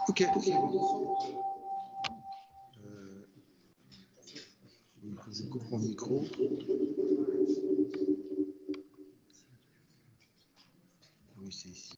Ok. Je coupe mon micro. Oui, c'est ici.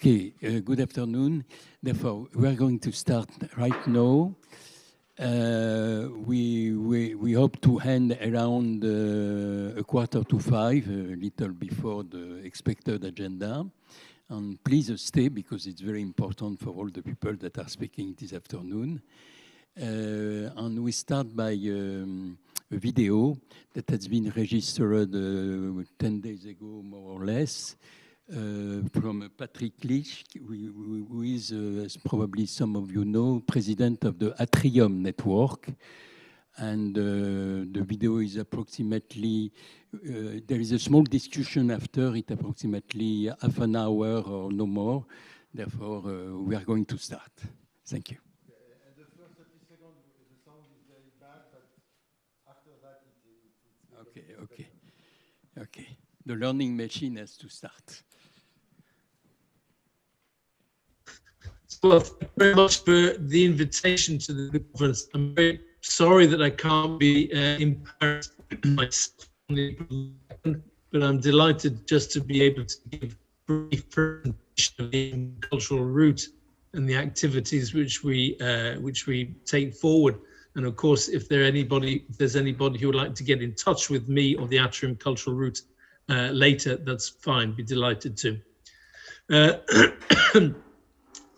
Okay, good afternoon. Therefore, we are going to start right now. We hope to end around 4:45, a little before the expected agenda. And please stay because it's very important for all the people that are speaking this afternoon. And we start by a video that has been registered 10 days ago, more or less. From Patrick Lich, who is, as probably some of you know, president of the Atrium network. And the video is approximately, there is a small discussion after it, approximately half an hour or no more. Therefore, we are going to start. Thank you. And the first 30 seconds, the sound is very bad, but after that, it's Okay. The learning machine has to start. Well, thank you very much for the invitation to the conference. I'm very sorry that I can't be in Paris myself, but I'm delighted just to be able to give a brief presentation of the cultural route and the activities which we take forward. And of course, if there's anybody who would like to get in touch with me or the Atrium Cultural Route later, that's fine. Be delighted to.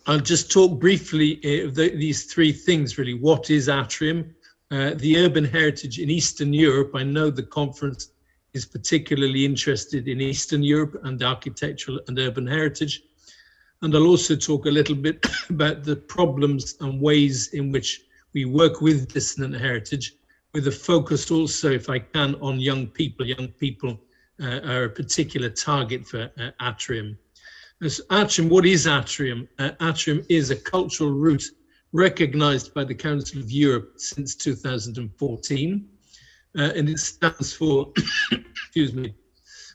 I'll just talk briefly of these three things, really. What is Atrium? The urban heritage in Eastern Europe. I know the conference is particularly interested in Eastern Europe and architectural and urban heritage. And I'll also talk a little bit about the problems and ways in which we work with dissonant heritage, with a focus also, if I can, on young people. Young people are a particular target for Atrium. Atrium, what is Atrium? Atrium is a cultural route recognized by the Council of Europe since 2014. And it stands for, excuse me,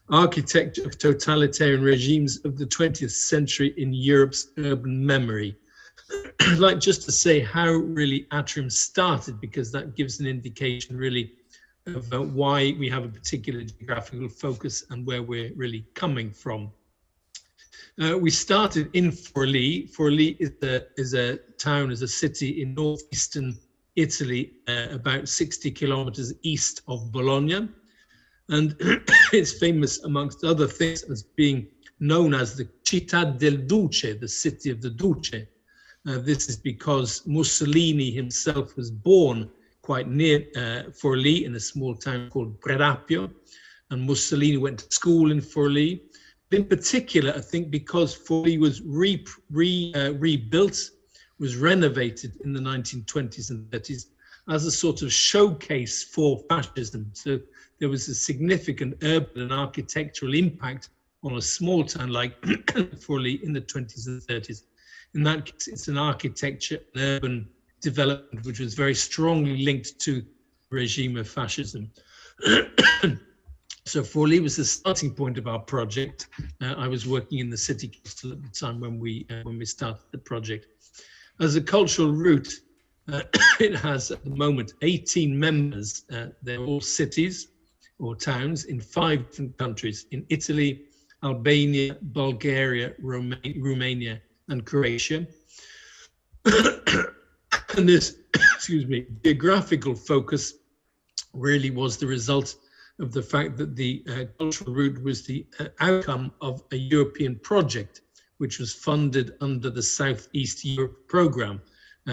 Architecture of Totalitarian Regimes of the 20th Century in Europe's Urban Memory. I'd like just to say how really Atrium started, because that gives an indication really of why we have a particular geographical focus and where we're really coming from. We started in Forlì. Forlì is a town, is a city in northeastern Italy, about 60 kilometers east of Bologna. And it's famous, amongst other things, as being known as the Città del Duce, the city of the Duce. This is because Mussolini himself was born quite near Forlì in a small town called Predappio. And Mussolini went to school in Forlì. In particular, I think because Forlì was rebuilt, was renovated in the 1920s and 30s as a sort of showcase for fascism. So there was a significant urban and architectural impact on a small town like Forlì in the 20s and 30s. In that case, it's an architecture, an urban development, which was very strongly linked to the regime of fascism. So Forlì was the starting point of our project. I was working in the city council at the time when we started the project. As a cultural route, it has at the moment 18 members. They're all cities or towns in 5 different countries: in Italy, Albania, Bulgaria, Romania, and Croatia. And this, excuse me, geographical focus really was the result of the fact that the cultural route was the outcome of a European project, which was funded under the Southeast Europe program.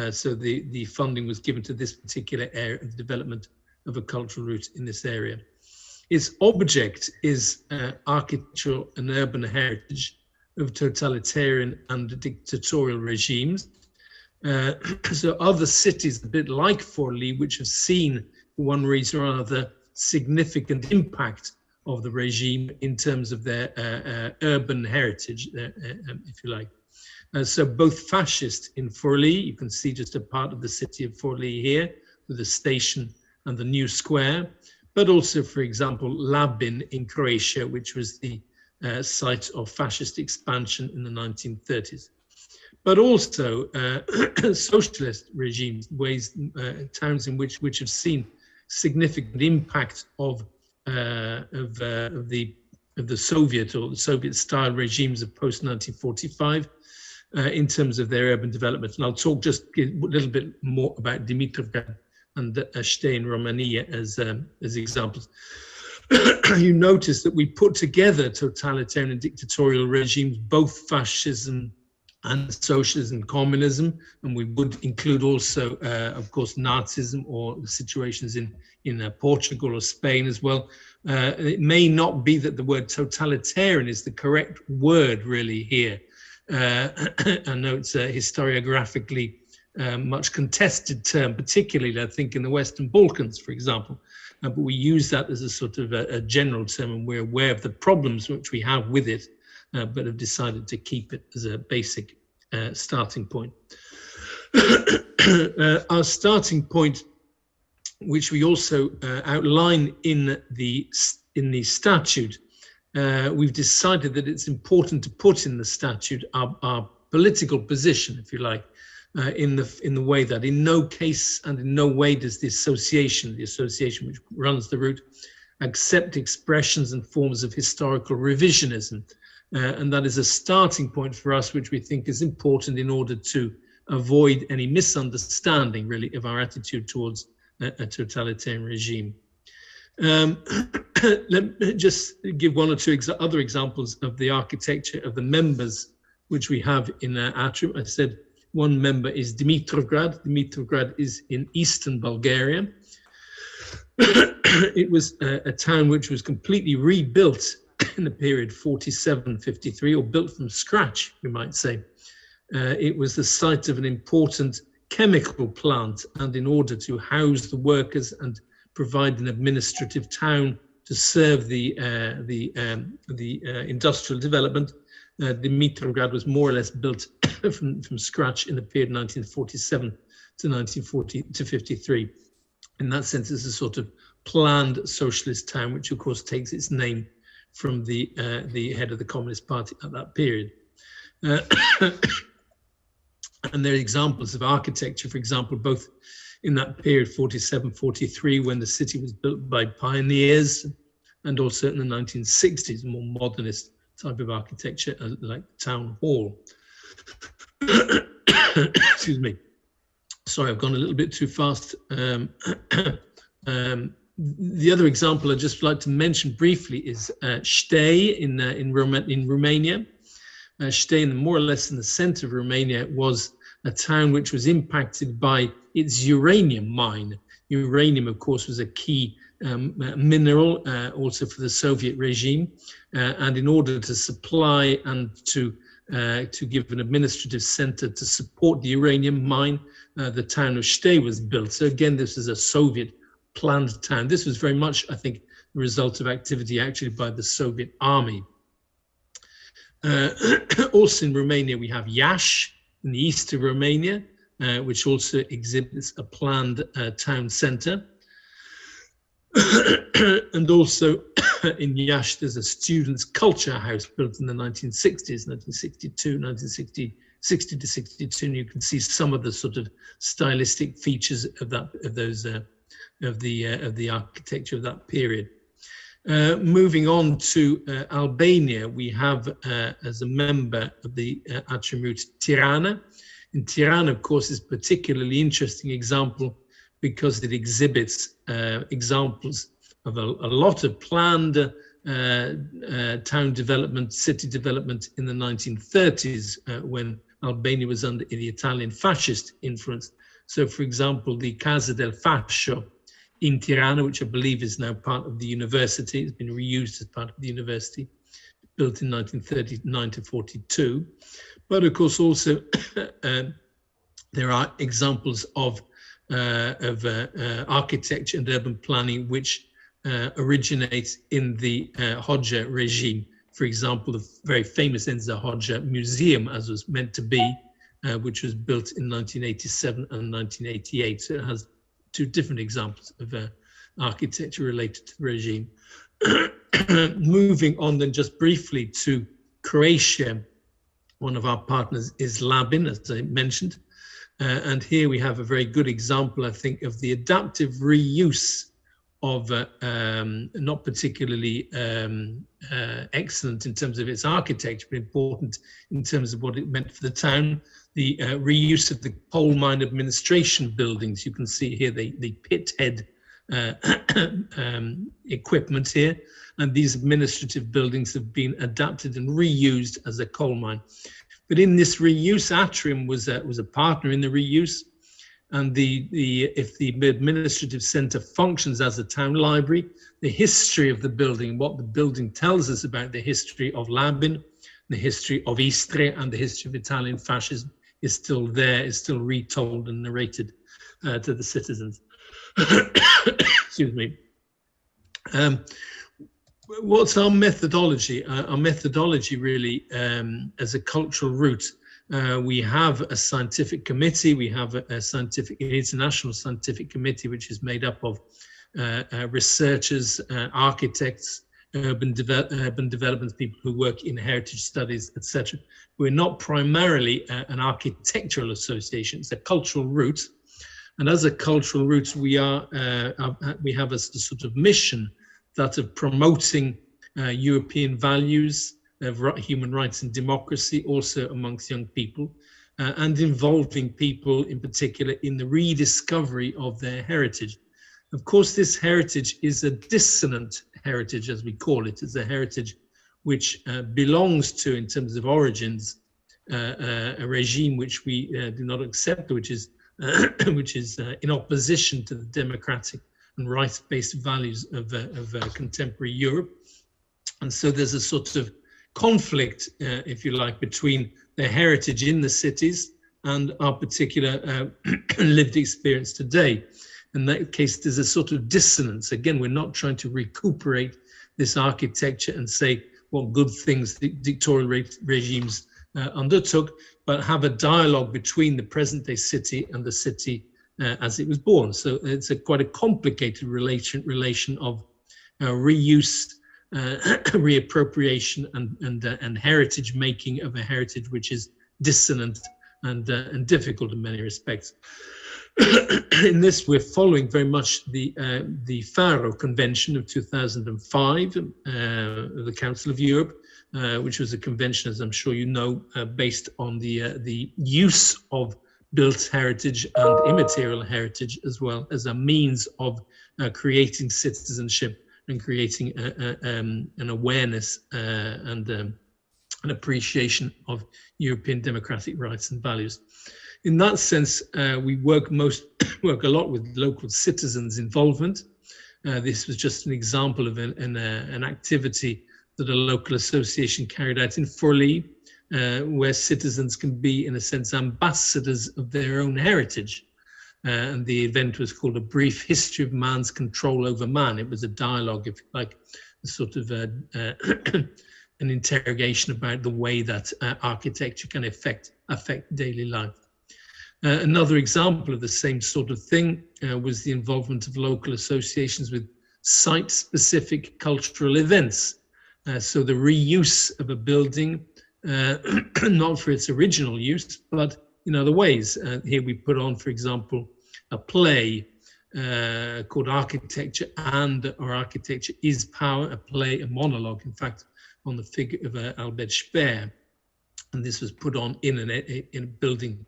So the funding was given to this particular area of the development of a cultural route in this area. Its object is architectural and urban heritage of totalitarian and dictatorial regimes. So other cities, a bit like Forlì, which have seen, for one reason or another, significant impact of the regime in terms of their urban heritage, if you like. So both fascist in Forlì, you can see just a part of the city of Forlì here, with the station and the new square, but also, for example, Labin in Croatia, which was the site of fascist expansion in the 1930s. But also socialist regimes, towns in which have seen significant impact of the Soviet or the Soviet-style regimes of post-1945 in terms of their urban development. And I'll talk just a little bit more about Dimitrovgrad and Ște in Romania as examples. You notice that we put together totalitarian and dictatorial regimes, both fascism and socialism and communism, and we would include also, of course, Nazism or the situations in Portugal or Spain as well. It may not be that the word totalitarian is the correct word really here. I know it's a historiographically much contested term, particularly I think in the Western Balkans, for example, but we use that as a sort of a general term, and we're aware of the problems which we have with it, but have decided to keep it as a basic starting point. Our starting point, which we also outline in the statute, we've decided that it's important to put in the statute our political position, if you like, in the way that in no case and in no way does the association which runs the route, accept expressions and forms of historical revisionism. And that is a starting point for us, which we think is important in order to avoid any misunderstanding, really, of our attitude towards a totalitarian regime. Let me just give one or two other examples of the architecture of the members which we have in Atrim. I said one member is Dimitrovgrad. Dimitrovgrad is in eastern Bulgaria. It was a town which was completely rebuilt in the period 47-53, or built from scratch, we might say. It was the site of an important chemical plant, and in order to house the workers and provide an administrative town to serve the industrial development, Dimitrovgrad was more or less built from scratch in the period 1947 to 53. In that sense, it's a sort of planned socialist town, which of course takes its name from the head of the Communist Party at that period. And there are examples of architecture, for example, both in that period, 47-43, when the city was built by pioneers, and also in the 1960s, more modernist type of architecture, like the town hall. Excuse me. Sorry, I've gone a little bit too fast. The other example I'd just like to mention briefly is Ște in Romania. Ște, more or less in the center of Romania, was a town which was impacted by its uranium mine. Uranium, of course, was a key mineral also for the Soviet regime. And in order to supply and to give an administrative center to support the uranium mine, the town of Ște was built. So again, this is a Soviet planned town. This was very much, I think, the result of activity actually by the Soviet army. Also in Romania, we have Iași, in the east of Romania, which also exhibits a planned town centre. And also in Iași, there's a students' culture house built in the 1960s, 1962, 1960 to 62, and you can see some of the sort of stylistic features of the architecture of that period. Moving on to Albania, we have as a member of the atrium route Tirana. And Tirana, of course, is a particularly interesting example because it exhibits examples of a lot of planned town development, city development in the 1930s when Albania was under the Italian fascist influence. So, for example, the Casa del Fascio in Tirana, which I believe is now part of the university, has been reused as part of the university, built in 1939 to 42. But of course, also there are examples of architecture and urban planning which originates in the Hoxha regime. For example, the very famous Enza Hoxha Museum, as was meant to be, which was built in 1987 and 1988. So it has two different examples of architecture related to the regime. Moving on then just briefly to Croatia, one of our partners is Labin, as I mentioned. And here we have a very good example, I think, of the adaptive reuse of not particularly excellent in terms of its architecture, but important in terms of what it meant for the town. The reuse of the coal mine administration buildings. You can see here the pit head equipment here. And these administrative buildings have been adapted and reused as a coal mine. But in this reuse, Atrium was a partner in the reuse. And if the administrative centre functions as a town library, the history of the building, what the building tells us about the history of Labin, the history of Istre, and the history of Italian fascism is still there, is still retold and narrated to the citizens. Excuse me. What's our methodology? Our methodology really as a cultural route. We have a scientific committee. We have a international scientific committee, which is made up of researchers, architects, urban development people who work in heritage studies, etc. We're not primarily an architectural association. It's a cultural route. And as a cultural route, we have a sort of mission, that of promoting European values of human rights and democracy, also amongst young people, and involving people in particular in the rediscovery of their heritage. Of course, this heritage is a dissonant heritage, as we call it. It's a heritage which belongs to, in terms of origins, a regime which we do not accept, which is in opposition to the democratic and rights-based values of contemporary Europe. And so there's a sort of conflict, if you like, between the heritage in the cities and our particular lived experience today. In that case, there's a sort of dissonance. Again, we're not trying to recuperate this architecture and say what good things the dictatorial regimes undertook, but have a dialogue between the present-day city and the city as it was born. So it's quite a complicated relation of reuse, reappropriation, and heritage making of a heritage which is dissonant and difficult in many respects. In this, we're following very much the Faro Convention of 2005 of the Council of Europe, which was a convention, as I'm sure you know, based on the use of built heritage and immaterial heritage, as well as a means of creating citizenship and creating an awareness and an appreciation of European democratic rights and values. In that sense, we work a lot with local citizens' involvement. This was just an example of an activity that a local association carried out in Forli, where citizens can be, in a sense, ambassadors of their own heritage. And the event was called A Brief History of Man's Control Over Man. It was a dialogue, if you like, a sort of an interrogation about the way that architecture can affect daily life. Another example of the same sort of thing was the involvement of local associations with site-specific cultural events. So the reuse of a building, not for its original use, but in other ways. Here we put on, for example, a play called Architecture or Architecture is Power, a play, a monologue, in fact, on the figure of Albert Speer. And this was put on in a building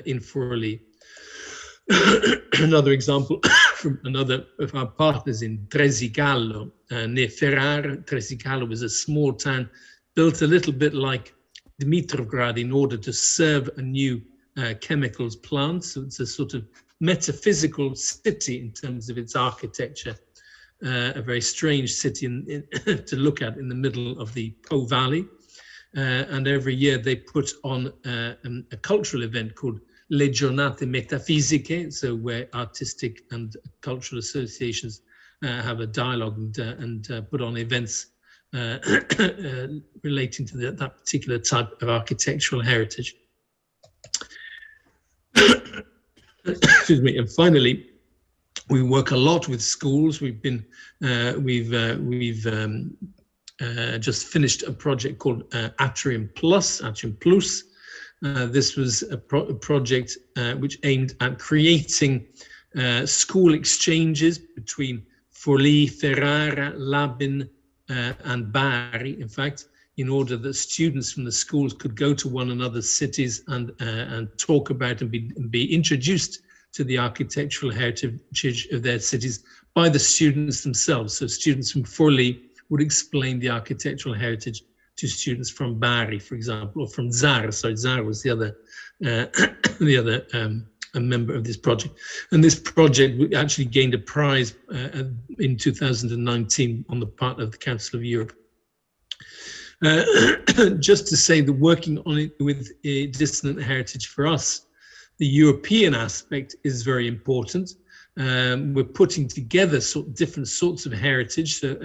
in Forlì. Another example from another of our partners in Tresigallo, near Ferrara. Tresigallo was a small town built a little bit like Dimitrovgrad in order to serve a new chemicals plant. So it's a sort of metaphysical city in terms of its architecture, a very strange city to look at in the middle of the Po Valley. And every year they put on a cultural event called Le Giornate Metafisiche, so where artistic and cultural associations have a dialogue and put on events relating to that particular type of architectural heritage. Excuse me. And finally, we work a lot with schools. We've just finished a project called Atrium Plus. This was a project which aimed at creating school exchanges between Forlì, Ferrara, Labin, and Bari, in fact, in order that students from the schools could go to one another's cities and talk about and be introduced to the architectural heritage of their cities by the students themselves. So students from Forlì would explain the architectural heritage to students from Bari, for example, or from Zara. Sorry, Zara was the other a member of this project. And this project actually gained a prize in 2019 on the part of the Council of Europe. Just to say that working on it with dissonant heritage for us, the European aspect is very important. We're putting together different sorts of heritage. So,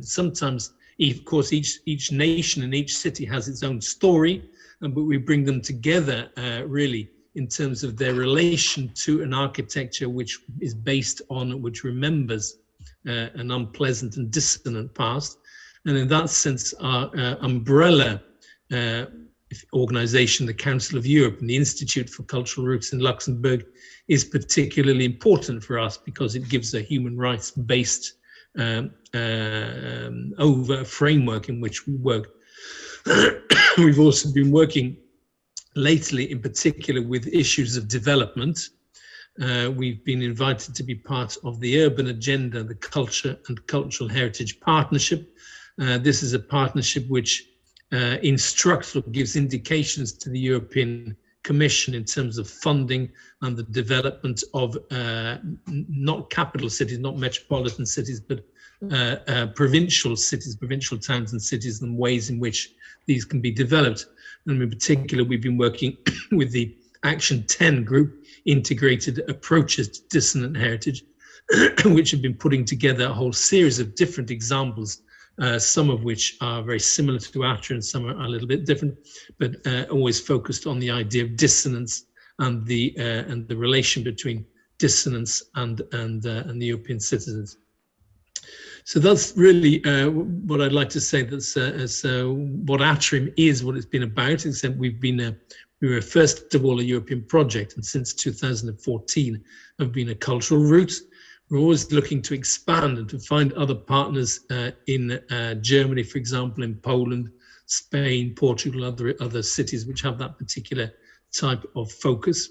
sometimes, of course, each nation and each city has its own story, but we bring them together really in terms of their relation to an architecture which is based on, which remembers an unpleasant and dissonant past. And in that sense, our umbrella organization, the Council of Europe and the Institute for Cultural Roots in Luxembourg, is particularly important for us because it gives a human rights-based over framework in which we work. We've also been working lately, in particular, with issues of development. We've been invited to be part of the Urban Agenda, the Culture and Cultural Heritage Partnership. This is a partnership which instructs or gives indications to the European Commission in terms of funding and the development of not capital cities, not metropolitan cities, but provincial cities, provincial towns and cities, and ways in which these can be developed. And in particular, we've been working with the Action 10 group, Integrated Approaches to Dissonant Heritage, which have been putting together a whole series of different examples, some of which are very similar to Atra and some are a little bit different, but always focused on the idea of dissonance and the relation between dissonance and the European citizens. So that's really what I'd like to say. That's what Atrium is, what it's been about. Except we were first of all a European project, and since 2014 have been a cultural route. We're always looking to expand and to find other partners in Germany, for example, in Poland, Spain, Portugal, other cities which have that particular type of focus.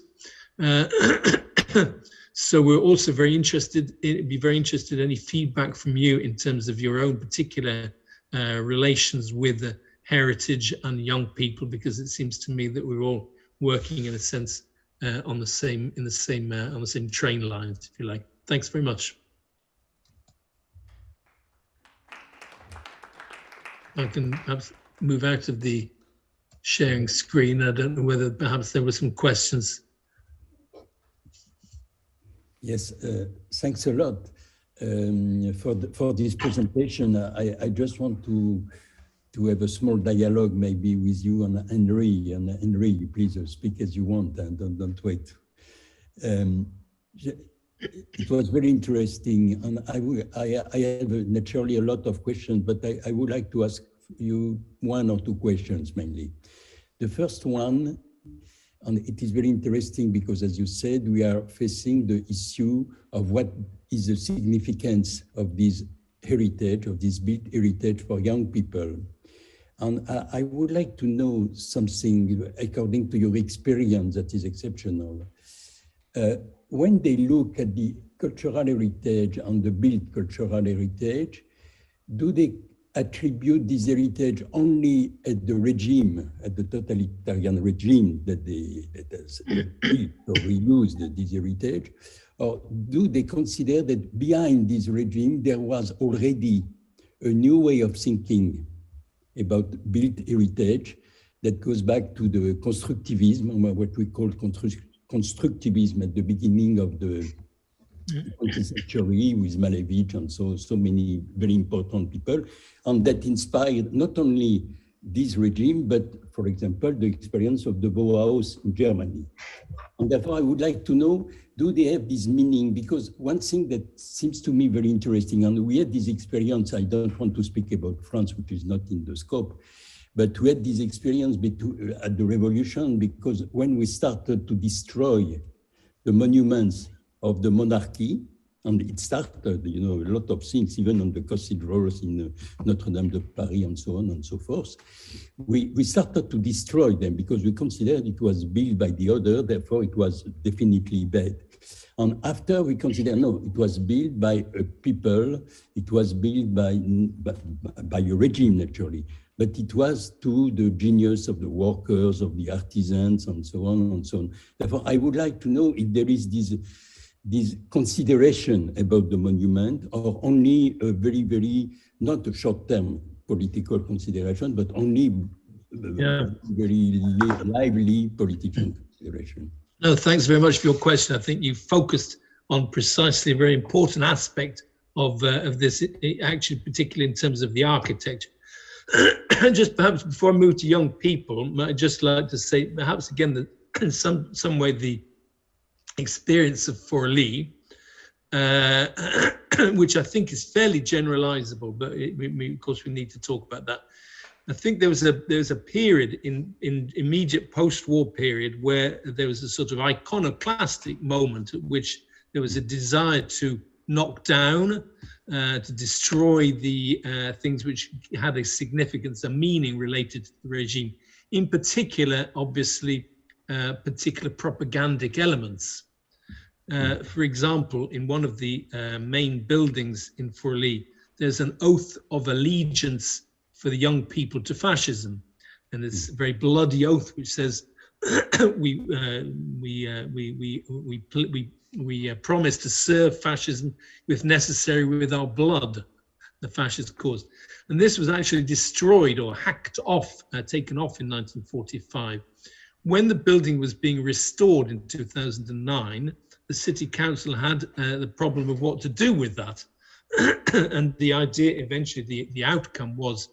So we're also very interested in any feedback from you in terms of your own particular relations with heritage and young people, because it seems to me that we're all working in a sense on the same train lines, if you like. Thanks very much. I can perhaps move out of the sharing screen. I don't know whether perhaps there were some questions. Yes, thanks a lot for this presentation. I just want to to have a small dialogue maybe with you on Henry. And Henry, please speak as you want and don't wait. It was very interesting, and I have naturally a lot of questions, but I would like to ask you one or two questions mainly. The first one, and it is very interesting because, as you said, we are facing the issue of what is the significance of this heritage, of this built heritage for young people. And I would like to know something according to your experience that is exceptional. When they look at the cultural heritage and the built cultural heritage, do they attribute this heritage only at the regime, at the totalitarian regime that has built or reused this heritage? Or do they consider that behind this regime there was already a new way of thinking about built heritage that goes back to the constructivism, what we call constructivism at the beginning of the 20th century with Malevich and so many very important people, and that inspired not only this regime, but for example, the experience of the Bauhaus in Germany. And therefore, I would like to know, do they have this meaning? Because one thing that seems to me very interesting, and we had this experience, I don't want to speak about France, which is not in the scope, but we had this experience at the revolution, because when we started to destroy the monuments of the monarchy, and it started, you know, a lot of things, even on the cathedrals in Notre-Dame de Paris and so on and so forth. We started to destroy them because we considered it was built by the other, therefore it was definitely bad. And after we consider, no, it was built by a people, it was built by a regime naturally, but it was to the genius of the workers, of the artisans and so on and so on. Therefore, I would like to know if there is this consideration about the monument, or only a very, very, not a short-term political consideration, but only very lively political consideration. No, thanks very much for your question. I think you focused on precisely a very important aspect of this, actually, particularly in terms of the architecture. Just perhaps before I move to young people, I'd just like to say, perhaps again, that in some way the experience of Forlì, which I think is fairly generalizable, but of course we need to talk about that. I think there was a period in immediate post-war period where there was a sort of iconoclastic moment at which there was a desire to knock down, to destroy the things which had a significance, a meaning related to the regime. In particular, obviously, particular propagandic elements. For example, in one of the main buildings in Forlì, there's an oath of allegiance for the young people to fascism, and it's a very bloody oath which says we promise to serve fascism if necessary with our blood, the fascist cause. And this was actually destroyed or hacked off, taken off in 1945. When the building was being restored in 2009, the city council had the problem of what to do with that. And the idea, eventually, the outcome was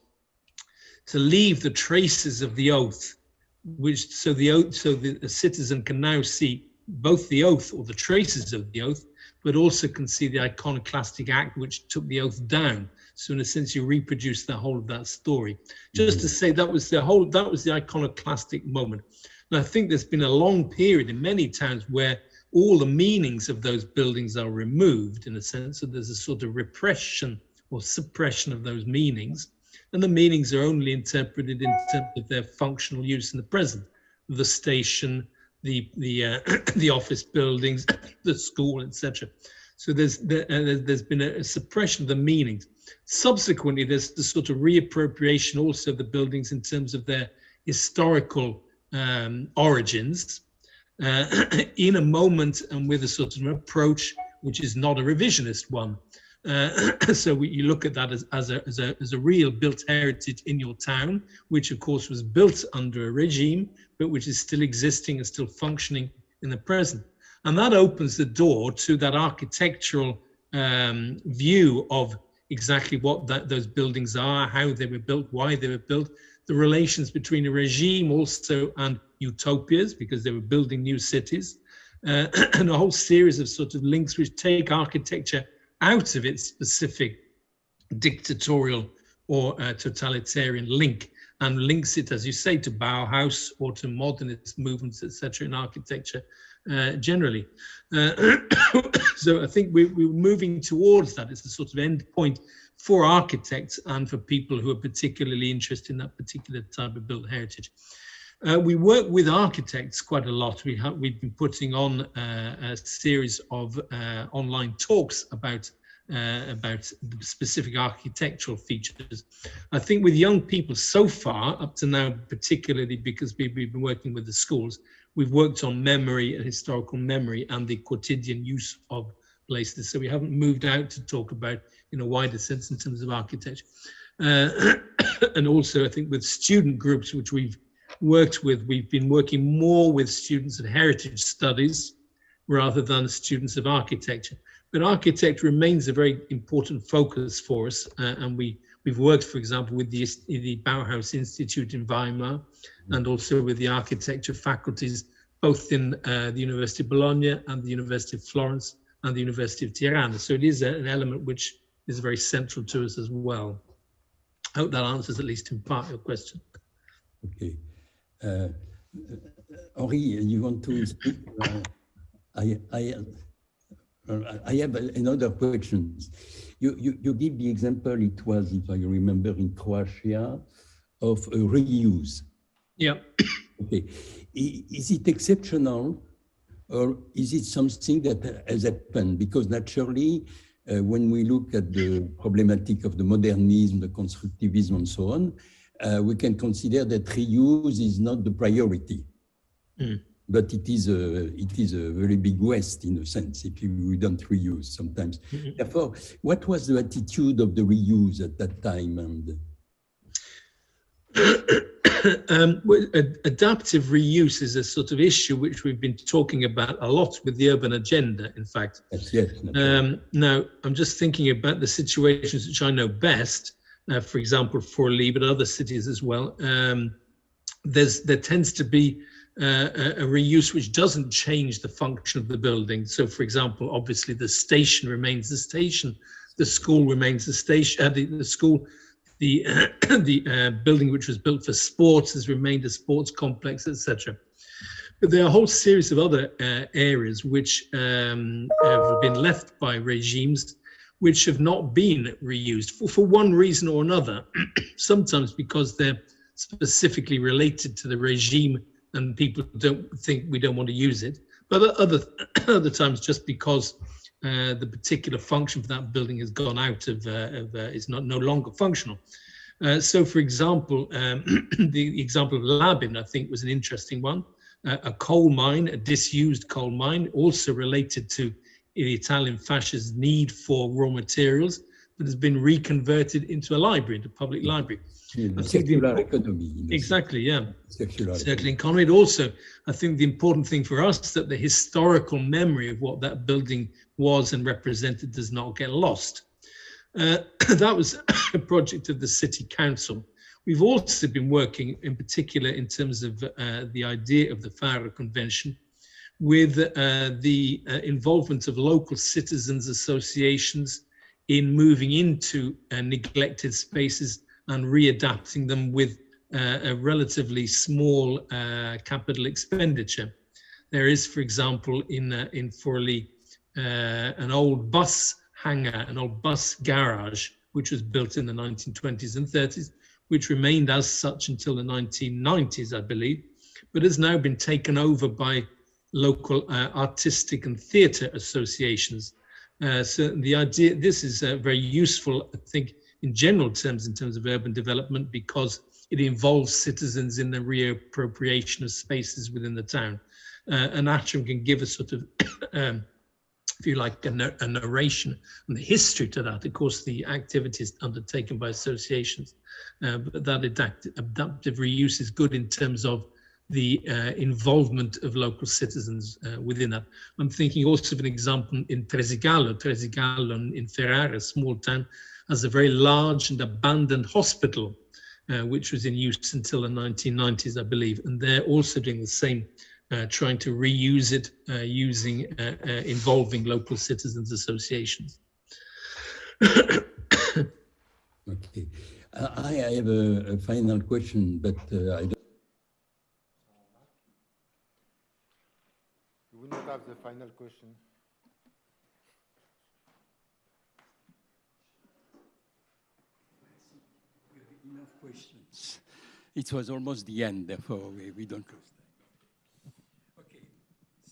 to leave the traces of the oath, so the citizen can now see both the oath or the traces of the oath, but also can see the iconoclastic act which took the oath down. So in a sense, you reproduce the whole of that story. Just to say that was the iconoclastic moment. And I think there's been a long period in many towns where all the meanings of those buildings are removed, in a sense, so there's a sort of repression or suppression of those meanings, and the meanings are only interpreted in terms of their functional use in the present. The station, the office buildings, the school, etc. So there's been a suppression of the meanings. Subsequently, there's the sort of reappropriation also of the buildings in terms of their historical origins, in a moment and with a sort of approach which is not a revisionist one. So you look at that as a real built heritage in your town, which of course was built under a regime, but which is still existing and still functioning in the present. And that opens the door to that architectural view of exactly what those buildings are, how they were built, why they were built, the relations between a regime also and utopias, because they were building new cities, and a whole series of sort of links which take architecture out of its specific dictatorial or totalitarian link, and links it, as you say, to Bauhaus or to modernist movements, etc., in architecture generally. So I think we're moving towards that. It's a sort of end point for architects and for people who are particularly interested in that particular type of built heritage. We work with architects quite a lot. We've been putting on a series of online talks about the specific architectural features. I think with young people so far, up to now, particularly because we've been working with the schools, we've worked on memory and historical memory and the quotidian use of places. So we haven't moved out to talk about in a wider sense in terms of architecture. And also I think with student groups, which we've worked with, we've been working more with students of heritage studies rather than students of architecture. But architecture remains a very important focus for us, and we've worked, for example, with the Bauhaus Institute in Weimar, and also with the architecture faculties, both in the University of Bologna and the University of Florence and the University of Tirana. So it is an element which is very central to us as well. I hope that answers at least in part your question. Okay. Henri, you want to speak? I have another question. You give the example, it was, if I remember, in Croatia, of a reuse. Yeah. Okay. Is it exceptional, or is it something that has happened? Because naturally, when we look at the problematic of the modernism, the constructivism, and so on, we can consider that reuse is not the priority. Mm. But it is a very big waste in a sense if we don't reuse sometimes. Mm-hmm. Therefore, what was the attitude of the reuse at that time? And adaptive reuse is a sort of issue which we've been talking about a lot with the urban agenda, in fact. Yes. Now, I'm just thinking about the situations which I know best, for example, Forli, but other cities as well. There tends to be a reuse which doesn't change the function of the building. So, for example, obviously the station remains the station, the school remains the station, the school, the building which was built for sports has remained a sports complex, etc. But there are a whole series of other areas which have been left by regimes which have not been reused for one reason or another, sometimes because they're specifically related to the regime and people we don't want to use it, but other times just because the particular function for that building has gone out of is no longer functional. So, for example, the example of Labin, I think, was an interesting one. A coal mine, a disused coal mine, also related to the Italian fascist need for raw materials, that has been reconverted into a library, into a public library. Circular economy. Exactly, yeah. Circular economy. And also, I think the important thing for us is that the historical memory of what that building was and represented does not get lost. That was a project of the city council. We've also been working, in particular, in terms of the idea of the Faro Convention, with the involvement of local citizens associations in moving into neglected spaces and readapting them with a relatively small capital expenditure. There is, for example, in Forli, an old bus hangar, an old bus garage, which was built in the 1920s and 30s, which remained as such until the 1990s, I believe, but has now been taken over by local artistic and theatre associations. So the idea, this is very useful, I think, in general terms, in terms of urban development, because it involves citizens in the reappropriation of spaces within the town. And Atrim can give a sort of, if you like, a narration and the history to that. Of course, the activities undertaken by associations, but that adaptive reuse is good in terms of the involvement of local citizens within that. I'm thinking also of an example in Tresigalo. Tresigalo in Ferrara, a small town, has a very large and abandoned hospital, which was in use until the 1990s, I believe. And they're also doing the same, trying to reuse it using involving local citizens associations. Okay. I have a final question, but I don't. You will not have the final question. Enough questions. It was almost the end, therefore we don't close time. Okay,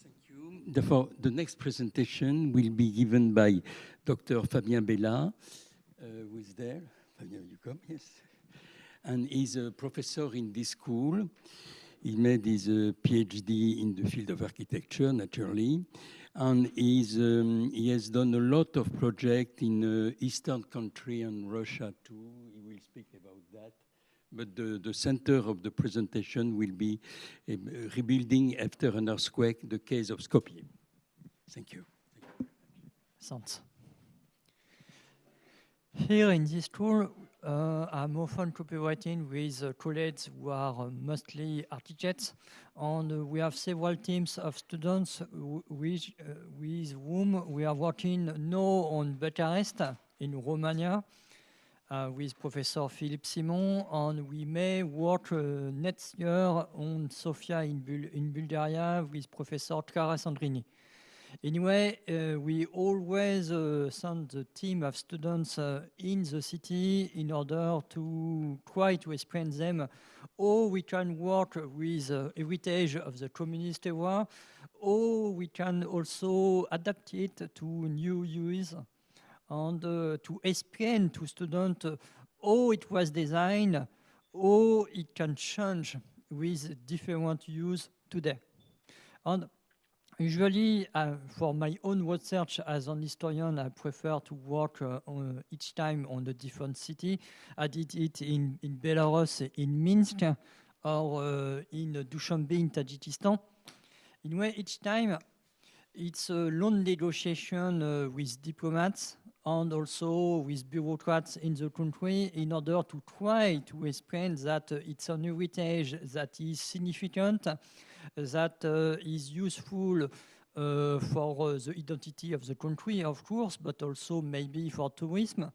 thank you. Therefore, the next presentation will be given by Dr. Fabien Bella, who is there. Fabien, you come? Yes. And he's a professor in this school. He made his PhD in the field of architecture, naturally. And he has done a lot of projects in Eastern country and Russia too. He will speak about that. But the center of the presentation will be rebuilding after an earthquake, the case of Skopje. Thank you. Thanks. Here in this tool, I'm often cooperating with colleagues who are mostly architects, and we have several teams of students with whom we are working now on Bucharest in Romania with Professor Philippe Simon, and we may work next year on Sofia in Bulgaria with Professor Clara Sandrini. Anyway, we always send the team of students in the city in order to try to explain them how we can work with heritage of the communist era, or we can also adapt it to new use, and to explain to students how it was designed, how it can change with different use today. And usually, for my own research as an historian, I prefer to work each time on a different city. I did it in Belarus, in Minsk, or in Dushanbe in Tajikistan. Anyway, each time, it's a long negotiation with diplomats and also with bureaucrats in the country in order to try to explain that it's an heritage that is significant, that is useful for the identity of the country, of course, but also maybe for tourism.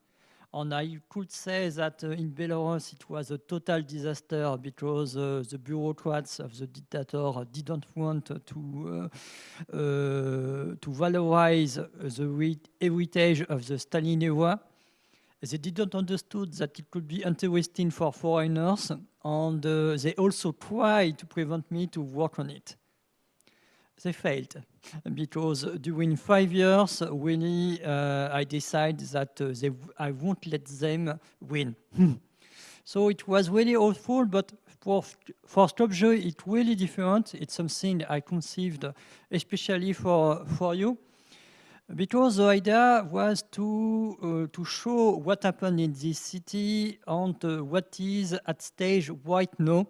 And I could say that in Belarus it was a total disaster because the bureaucrats of the dictator didn't want to valorize the heritage of the Stalin era. They didn't understood that it could be interesting for foreigners, and they also tried to prevent me to work on it. They failed because during 5 years, really, I decided that I won't let them win. So it was really awful, but for Skopje, it's really different. It's something I conceived especially for you. Because the idea was to show what happened in this city and what is at stage right now.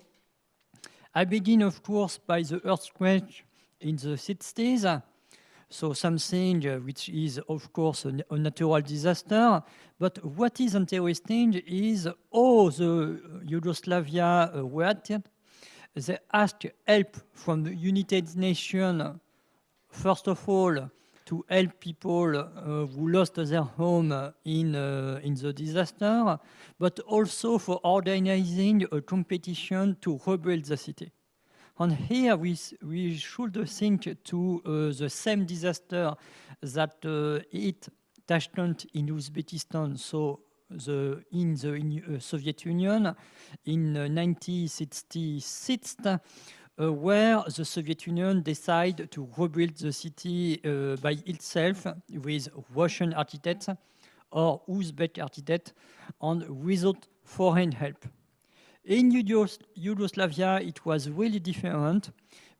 I begin, of course, by the earthquake in the 60s, so something which is, of course, a natural disaster. But what is interesting is how the Yugoslavia reacted. They asked help from the United Nations, first of all, to help people who lost their home in the disaster, but also for organizing a competition to rebuild the city. And here we should think to the same disaster that hit Tashkent in Uzbekistan, so in the Soviet Union in 1966, where the Soviet Union decided to rebuild the city by itself with Russian architects or Uzbek architects and without foreign help. In Yugoslavia, it was really different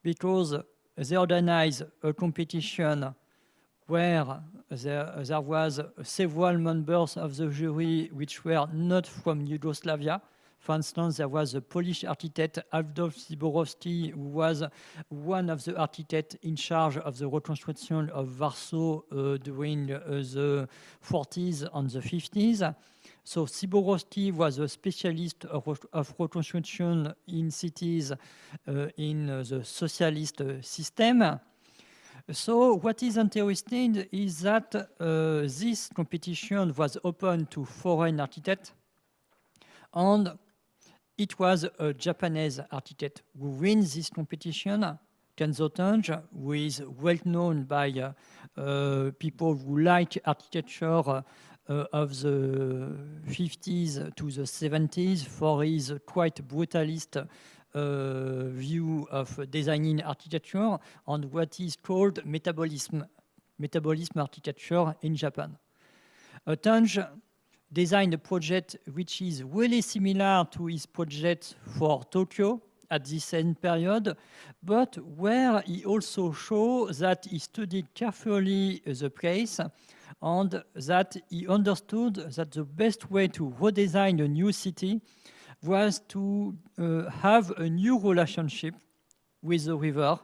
because they organized a competition where there was several members of the jury which were not from Yugoslavia, For instance, there was a Polish architect, Adolf Zborowski, who was one of the architects in charge of the reconstruction of Warsaw during the 40s and the 50s. So Zborowski was a specialist of reconstruction in cities in the socialist system. So what is interesting is that this competition was open to foreign architects, and it was a Japanese architect who wins this competition, Kenzo Tanja, who is well known by people who like architecture of the 50s to the 70s for his quite brutalist view of designing architecture and what is called metabolism architecture in Japan. Tanja designed a project which is really similar to his project for Tokyo at the same period, but where he also shows that he studied carefully the place and that he understood that the best way to redesign a new city was to have a new relationship with the river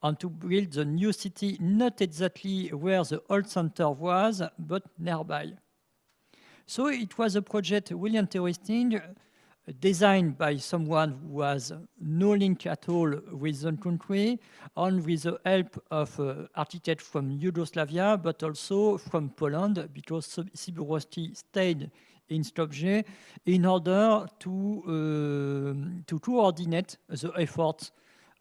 and to build the new city not exactly where the old center was, but nearby. So it was a project really interesting, designed by someone who has no link at all with the country, and with the help of architects from Yugoslavia, but also from Poland, because Zborowski stayed in Skopje in order to coordinate the efforts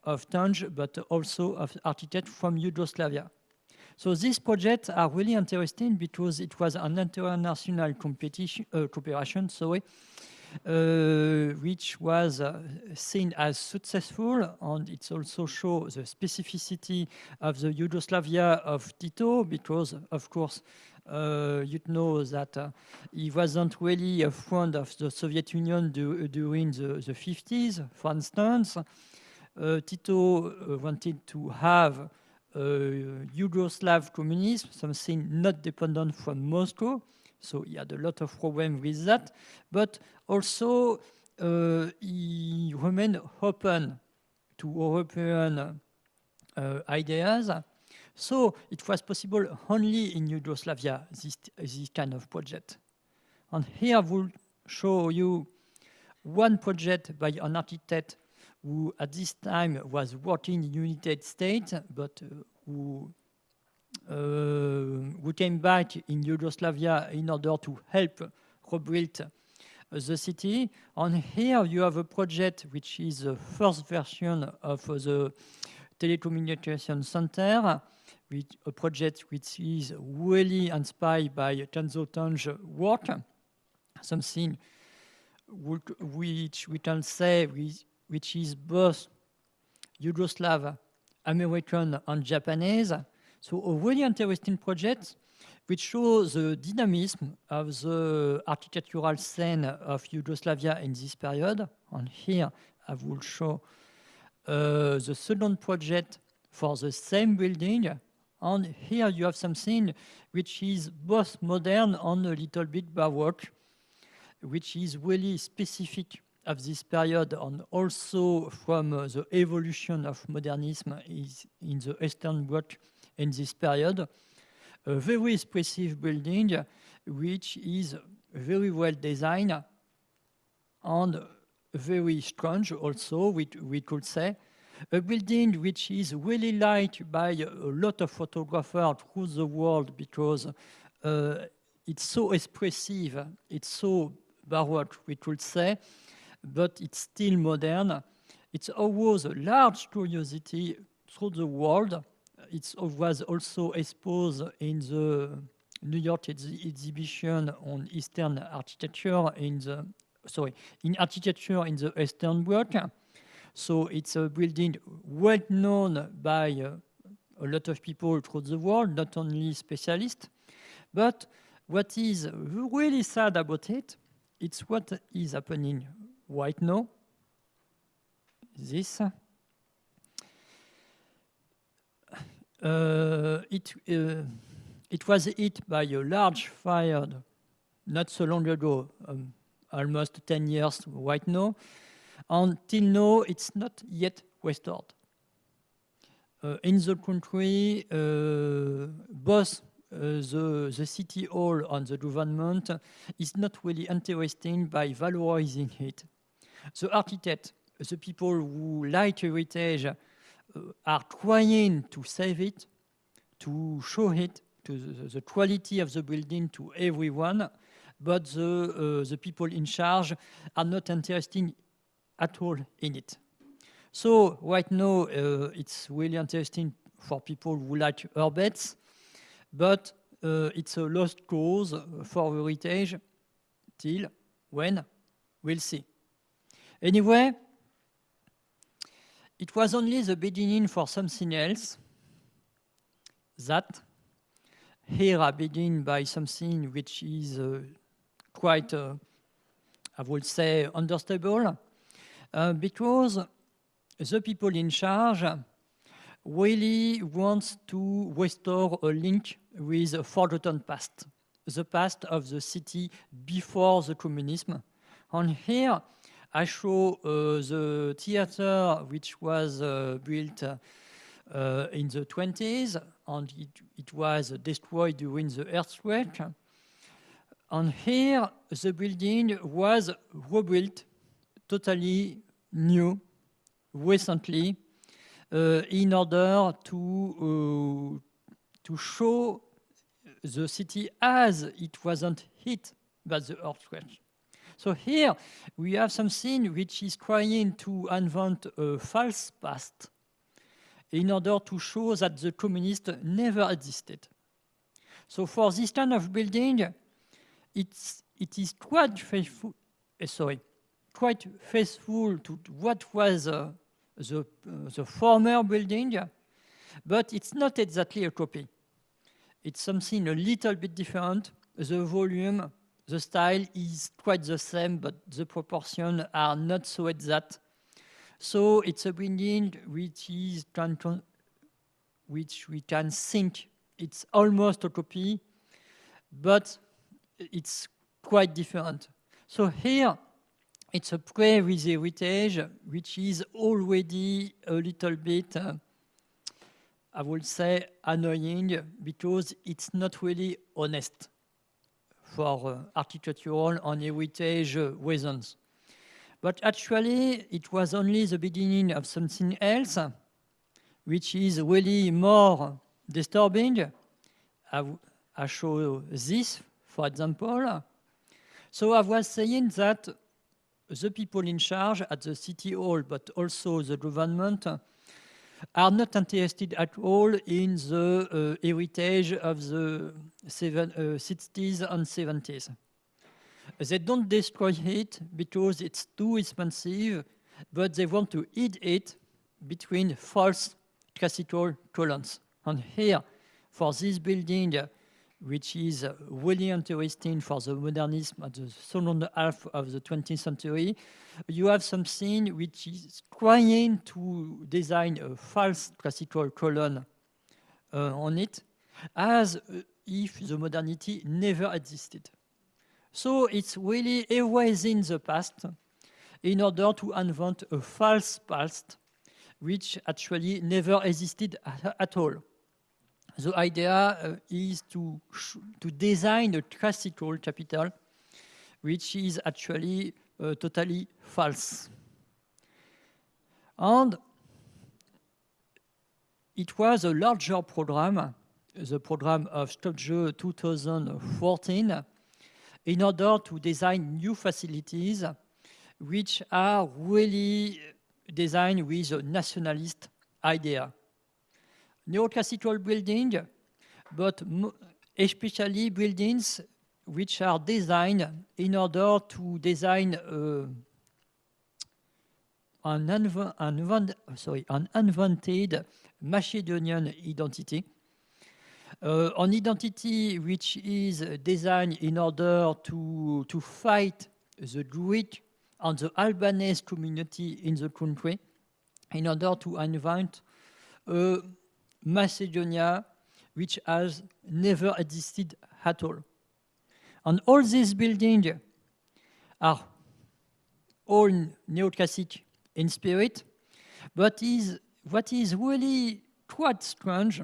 of Tanja, but also of architects from Yugoslavia. So these projects are really interesting because it was an international cooperation, which was seen as successful, and it also shows the specificity of the Yugoslavia of Tito, because, of course, you know that he wasn't really a friend of the Soviet Union during the 50s. For instance, Tito wanted to have Yugoslav communism, something not dependent from Moscow. So he had a lot of problems with that. But also, he remained open to European ideas. So it was possible only in Yugoslavia, this kind of project. And here I will show you one project by an architect who at this time was working in the United States, but who came back in Yugoslavia in order to help rebuild the city. And here you have a project which is the first version of the telecommunication center, a project which is really inspired by Kenzo Tanja's work, something which we can say which is both Yugoslav, American, and Japanese. So a really interesting project which shows the dynamism of the architectural scene of Yugoslavia in this period. And here I will show the second project for the same building. And here you have something which is both modern and a little bit baroque, which is really specific of this period, and also from the evolution of modernism is in the Eastern Bloc in this period. A very expressive building, which is very well designed and very strange also, we could say. A building which is really liked by a lot of photographers through the world because it's so expressive, it's so baroque, we could say, but it's still modern. It's always a large curiosity through the world. It was also exposed in the New York exhibition on Eastern architecture in architecture in the Eastern Bloc. So it's a building well known by a lot of people through the world, not only specialists. But what is really sad about it, it's what is happening right now. This. It was hit by a large fire not so long ago, almost 10 years right now. Until now, it's not yet restored. In the country, both the city hall and the government is not really interested by valorizing it. The architect, the people who like heritage, are trying to save it, to show it, to the quality of the building to everyone, but the people in charge are not interested at all in it. So right now, it's really interesting for people who like urbets, but it's a lost cause for heritage till when? We'll see. Anyway, it was only the beginning for something else. That here I begin by something which is quite, I would say, understandable, because the people in charge really want to restore a link with a forgotten past, the past of the city before the communism. And here I show the theater which was built in the 20s, and it was destroyed during the earthquake. And here the building was rebuilt totally new recently in order to show the city as it wasn't hit by the earthquake. So here we have something which is trying to invent a false past in order to show that the communists never existed. So for this kind of building, it is quite faithful. Quite faithful to what was the former building, but it's not exactly a copy. It's something a little bit different. The volume, the style is quite the same, but the proportions are not so exact. So it's a building which we can think it's almost a copy, but it's quite different. So here, it's a play with heritage, which is already a little bit, I would say, annoying, because it's not really honest for architectural and heritage reasons. But actually, it was only the beginning of something else, which is really more disturbing. I show this, for example. So I was saying that the people in charge at the city hall, but also the government, are not interested at all in the heritage of the 60s and 70s. They don't destroy it because it's too expensive, but they want to hide it between false classical columns. And here, for this building, which is really interesting for the modernism at the second half of the 20th century, you have something which is trying to design a false classical column on it, as if the modernity never existed. So it's really erasing the past in order to invent a false past, which actually never existed at all. The idea is to design a classical capital, which is actually totally false. And it was a larger program, the program of Stopje 2014, in order to design new facilities which are really designed with a nationalist idea. Neoclassical building, but especially buildings which are designed in order to design an unwanted Macedonian identity. An identity which is designed in order to fight the Greek and the Albanese community in the country, in order to invent Macedonia, which has never existed at all. And all these buildings are all neoclassic in spirit, but what is really quite strange,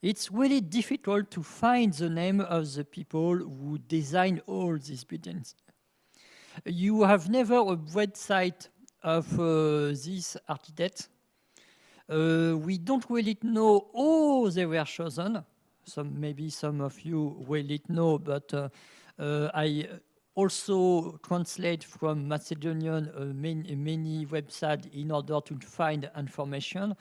it's really difficult to find the name of the people who design all these buildings. You have never a website of these architects. We don't really know how they were chosen. Maybe some of you will know, but I also translate from Macedonian many websites in order to find information.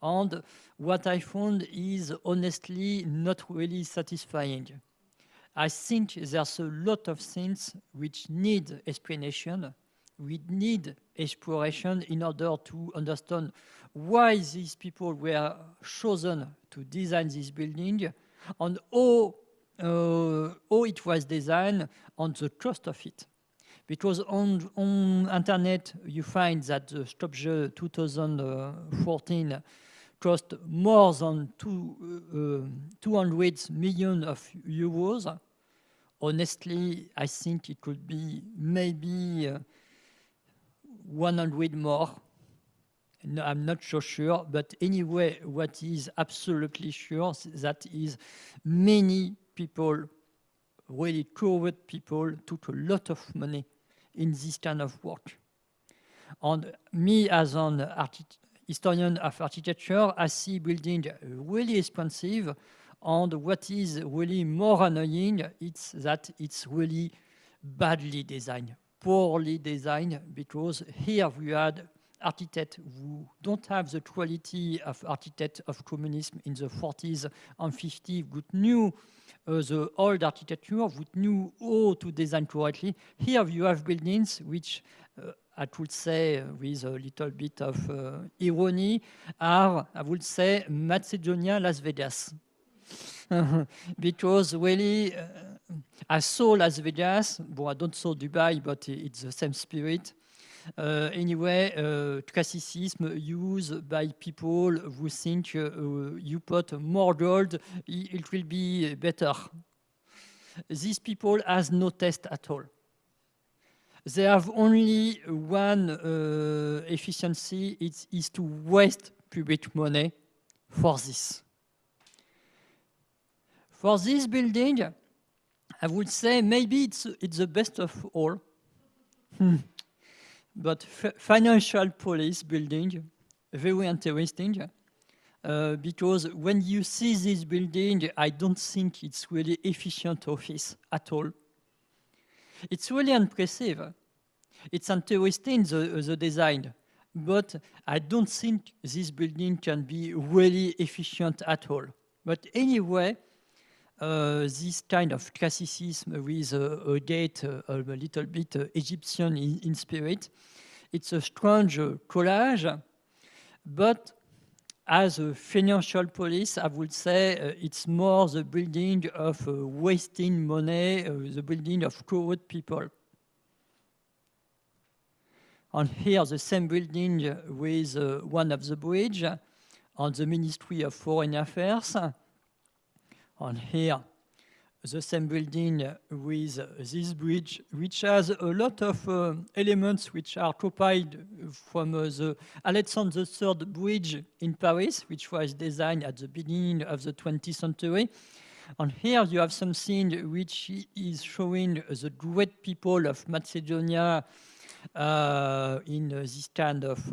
And what I found is honestly not really satisfying. I think there's a lot of things which need explanation. We need exploration in order to understand why these people were chosen to design this building and how it was designed and the cost of it. Because on internet you find that the Stopje 2014 cost more than 200 million of euros. Honestly, I think it could be maybe 100 more. No, I'm not so sure, but anyway, what is absolutely sure that is many people, really corrupt people, took a lot of money in this kind of work. And me, as an historian of architecture, I see building really expensive, and what is really more annoying is that it's really badly designed, poorly designed, because here we had architects who don't have the quality of architects of communism in the 40s and 50s, who knew the old architecture, who knew how to design correctly. Here you have buildings which, I could say with a little bit of irony, are, I would say, Macedonia Las Vegas. Because really, I saw Las Vegas, well, I don't saw Dubai, but it's the same spirit. Anyway, classicism used by people who think you put more gold, it will be better. These people has no taste at all. They have only one efficiency, it is to waste public money for this. For this building, I would say maybe it's the best of all. But financial police building, very interesting, because when you see this building, I don't think it's really efficient office at all. It's really impressive. It's interesting, the design, but I don't think this building can be really efficient at all. But anyway, this kind of classicism with a gate a little bit Egyptian in spirit, it's a strange collage, but as a financial police, I would say it's more the building of wasting money, the building of corrupt people. And here the same building with one of the bridge on the Ministry of Foreign Affairs. And here, the same building with this bridge, which has a lot of elements which are copied from the Alexander III bridge in Paris, which was designed at the beginning of the 20th century. And here you have something which is showing the great people of Macedonia in this kind of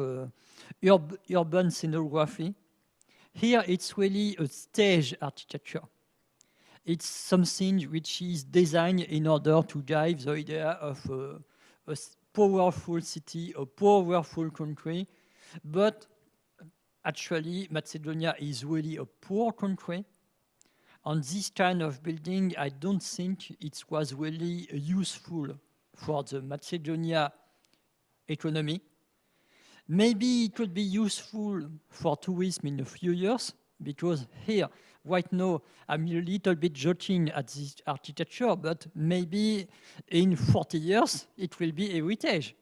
urban scenography. Here it's really a stage architecture. It's something which is designed in order to drive the idea of a powerful city, a powerful country. But actually, Macedonia is really a poor country. And this kind of building, I don't think it was really useful for the Macedonia economy. Maybe it could be useful for tourism in a few years, because here, right now, I'm a little bit joking at this architecture, but maybe in 40 years, it will be heritage.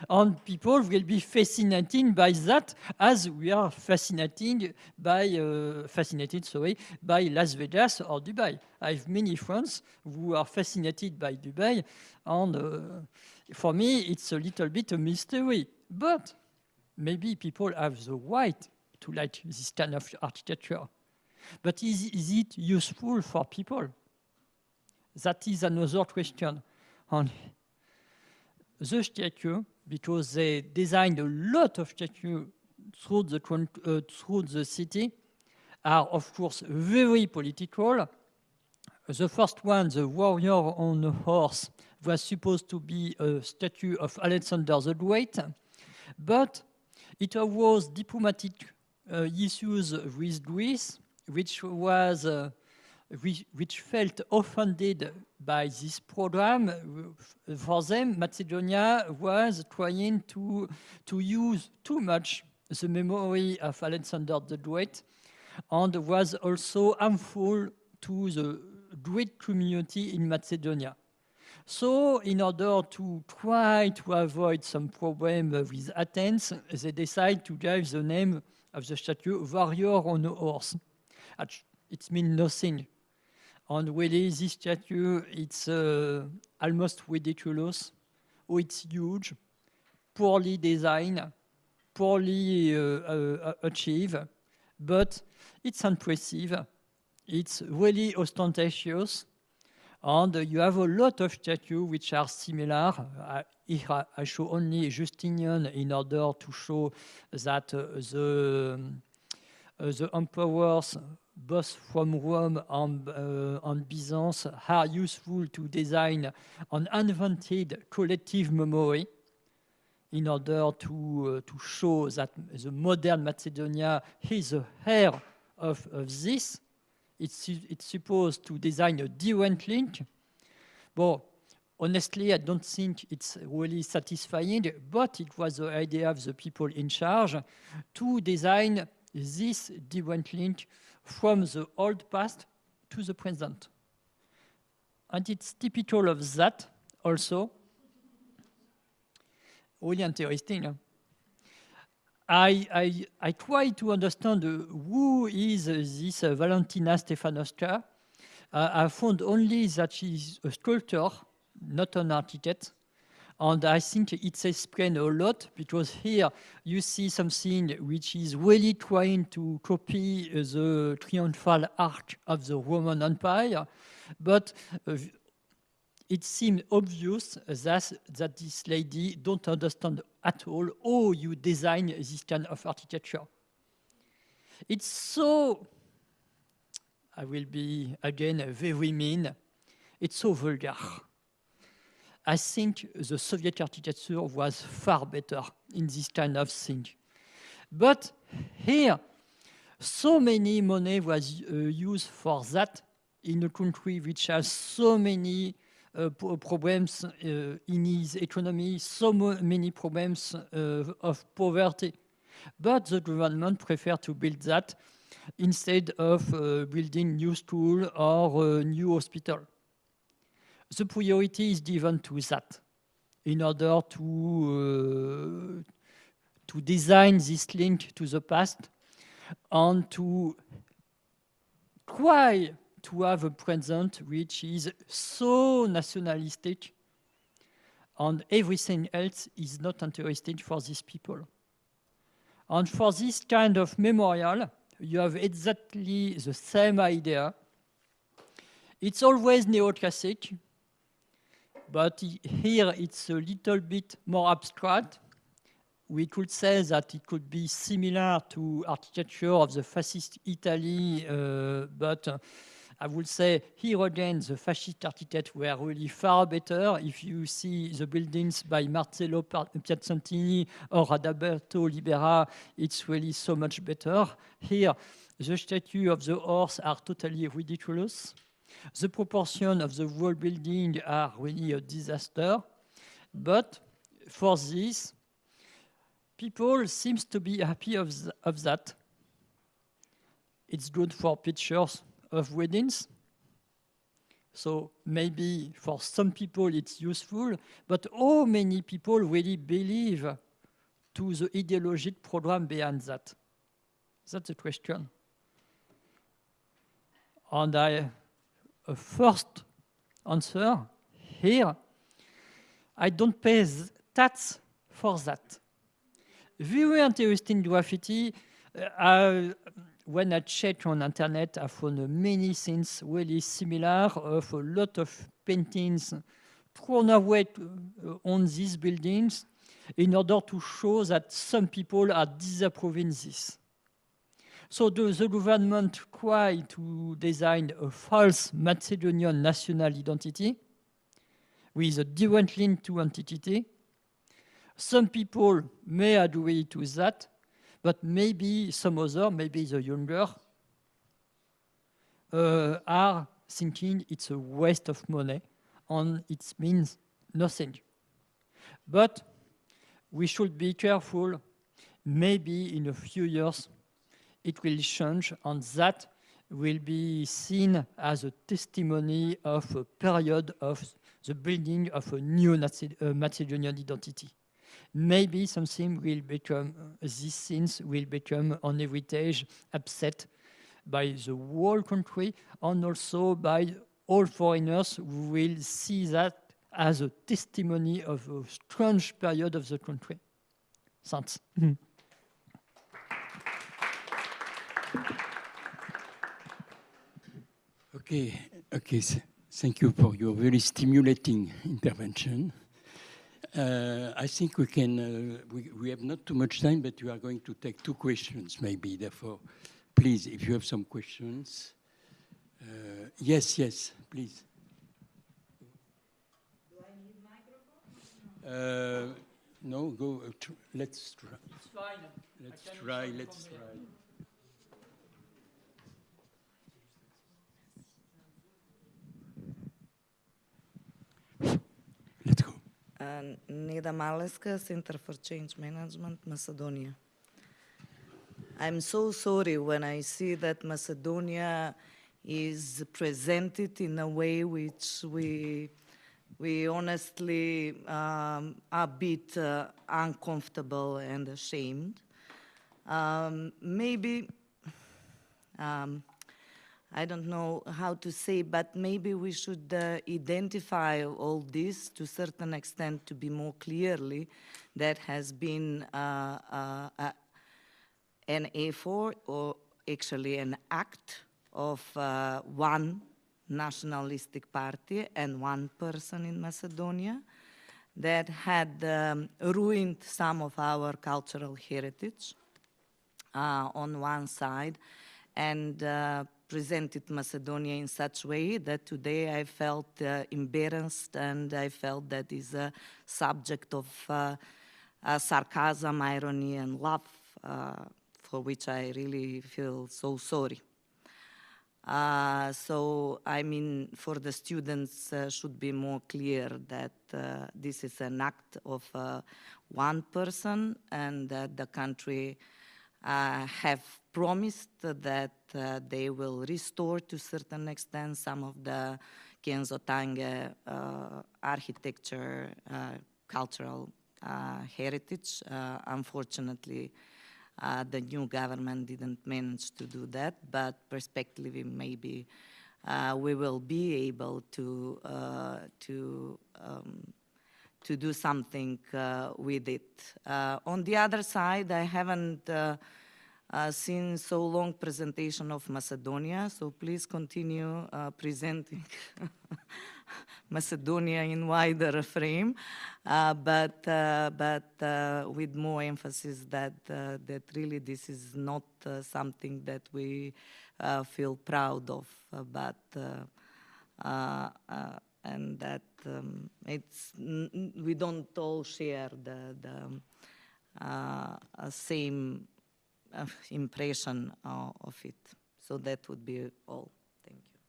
And people will be fascinated by that, as we are fascinated by Las Vegas or Dubai. I have many friends who are fascinated by Dubai, and for me, it's a little bit a mystery. But maybe people have the right to like this kind of architecture. But is it useful for people? That is another question. And the statue, because they designed a lot of statues through the city, are of course very political. The first one, the warrior on a horse, was supposed to be a statue of Alexander the Great, but it was diplomatic issues with Greece, which felt offended by this program. For them, Macedonia was trying to use too much the memory of Alexander the Great, and was also harmful to the Greek community in Macedonia. So, in order to try to avoid some problem with Athens, they decided to give the name of the statue warrior on a horse. It means nothing. And really, this statue, it's almost ridiculous. Oh, it's huge, poorly designed, poorly achieved, but it's impressive. It's really ostentatious. And you have a lot of statues which are similar. Here I show only Justinian in order to show that the emperors, both from Rome and Byzance, are useful to design an invented collective memory in order to show that the modern Macedonia is the heir of this. It's supposed to design a direct link. But honestly, I don't think it's really satisfying, but it was the idea of the people in charge to design this direct link from the old past to the present. And it's typical of that also. Really interesting. Huh? I try to understand who is this Valentina Stefanovska. I found only that she's a sculptor, not an architect. And I think it explains a lot, because here you see something which is really trying to copy the triumphal arch of the Roman Empire, but it seems obvious that this lady don't understand at all how you design this kind of architecture. It's so, I will be again very mean, it's so vulgar. I think the Soviet architecture was far better in this kind of thing. But here, so many money was used for that in a country which has so many problems in its economy, so many problems of poverty. But the government preferred to build that instead of building new school or new hospital. The priority is given to that in order to design this link to the past and to try to have a present which is so nationalistic, and everything else is not interesting for these people. And for this kind of memorial, you have exactly the same idea. It's always neoclassic, but here it's a little bit more abstract. We could say that it could be similar to architecture of the fascist Italy, but I would say here again the fascist architects were really far better. If you see the buildings by Marcello Piacentini or Adalberto Libera, it's really so much better. Here, the statue of the horse are totally ridiculous. The proportion of the whole building are really a disaster. But for this, people seem to be happy of that. It's good for pictures of weddings. So maybe for some people it's useful, but how many people really believe to the ideological program behind that? That's the question. And a first answer here, I don't pay tax for that. Very interesting graffiti. When I check on internet, I found many things really similar of a lot of paintings thrown away on these buildings in order to show that some people are disapproving this. So the government tried to design a false Macedonian national identity with a direct link to entity. Some people may agree to that, but maybe some other, maybe the younger, are thinking it's a waste of money and it means nothing. But we should be careful. Maybe in a few years it will change, and that will be seen as a testimony of a period of the building of a new Macedonian identity. Maybe something will become, these things will become an heritage upset by the whole country and also by all foreigners who will see that as a testimony of a strange period of the country. Thanks. Okay. Thank you for your very stimulating intervention. I think we can, we have not too much time, but we are going to take 2 questions maybe. Therefore, please, if you have some questions. Yes, please. Do I need microphone? No, go, let's try. It's fine. Let's try. Let's go. Neda Maleska, Center for Change Management, Macedonia. I'm so sorry when I see that Macedonia is presented in a way which we honestly are a bit uncomfortable and ashamed. Maybe, I don't know how to say, but maybe we should identify all this to a certain extent to be more clearly that has been an effort or actually an act of one nationalistic party and one person in Macedonia that had ruined some of our cultural heritage on one side and presented Macedonia in such a way that today I felt embarrassed and I felt that is a subject of sarcasm, irony, and love, for which I really feel so sorry. So, I mean, for the students, should be more clear that this is an act of one person and that the country have promised that they will restore to a certain extent some of the Kenzo Tanja architecture, cultural heritage. Unfortunately, the new government didn't manage to do that, but prospectively maybe we will be able to do something with it. On the other side, I haven't seen so long presentation of Macedonia, so please continue presenting Macedonia in wider frame, but with more emphasis that really this is not something that we feel proud of, but and that it's we don't all share the same impression of it. So that would be all. Thank you.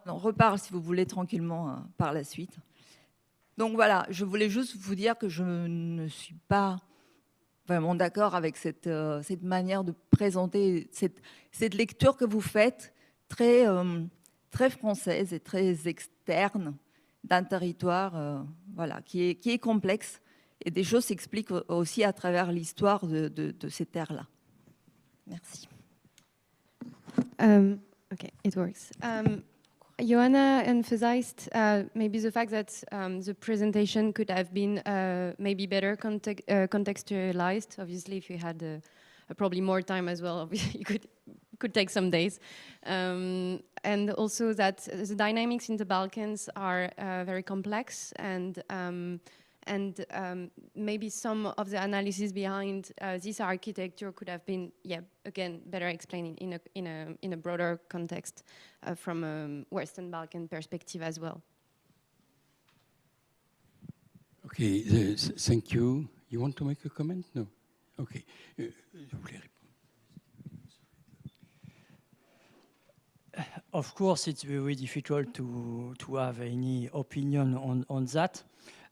On reparle, si vous voulez, tranquillement par la suite. Donc voilà, je voulais juste vous dire que je ne suis pas vraiment d'accord avec cette manière de présenter, cette lecture que vous faites, très française et très externe d'un territoire voilà, qui est complexe. Et des choses s'expliquent aussi à travers l'histoire de ces terres-là. Merci. Okay, it works. Joanna emphasized maybe the fact that the presentation could have been maybe better contextualized. Obviously, if you had probably more time as well, you could take some days. And also that the dynamics in the Balkans are very complex, and maybe some of the analysis behind this architecture could have been, again, better explained in a broader context from a Western Balkan perspective as well. Okay, thank you. You want to make a comment? No. Okay. Of course, it's very difficult to have any opinion on that.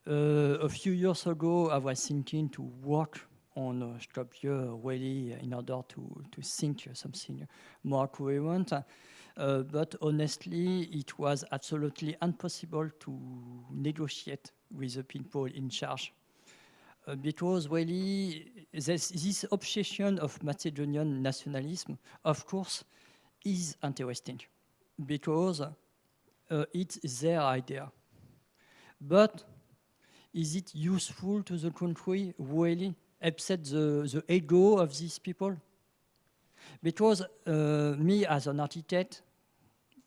A few years ago, I was thinking to work on a structure really in order to think something more coherent. But honestly, it was absolutely impossible to negotiate with the people in charge. Because really, this obsession of Macedonian nationalism, of course, is interesting. Because it's their idea. But is it useful to the country, really, upset the ego of these people? Because me, as an architect,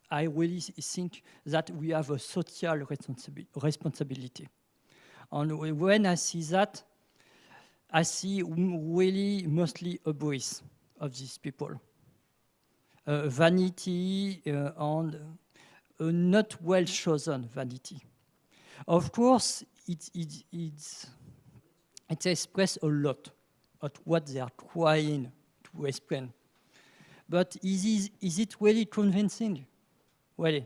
I really think that we have a social responsibility. And when I see that, I see really mostly a voice of these people. Vanity and not well-chosen vanity. Of course, it's expressed a lot of what they are trying to explain. But is it really convincing? Really?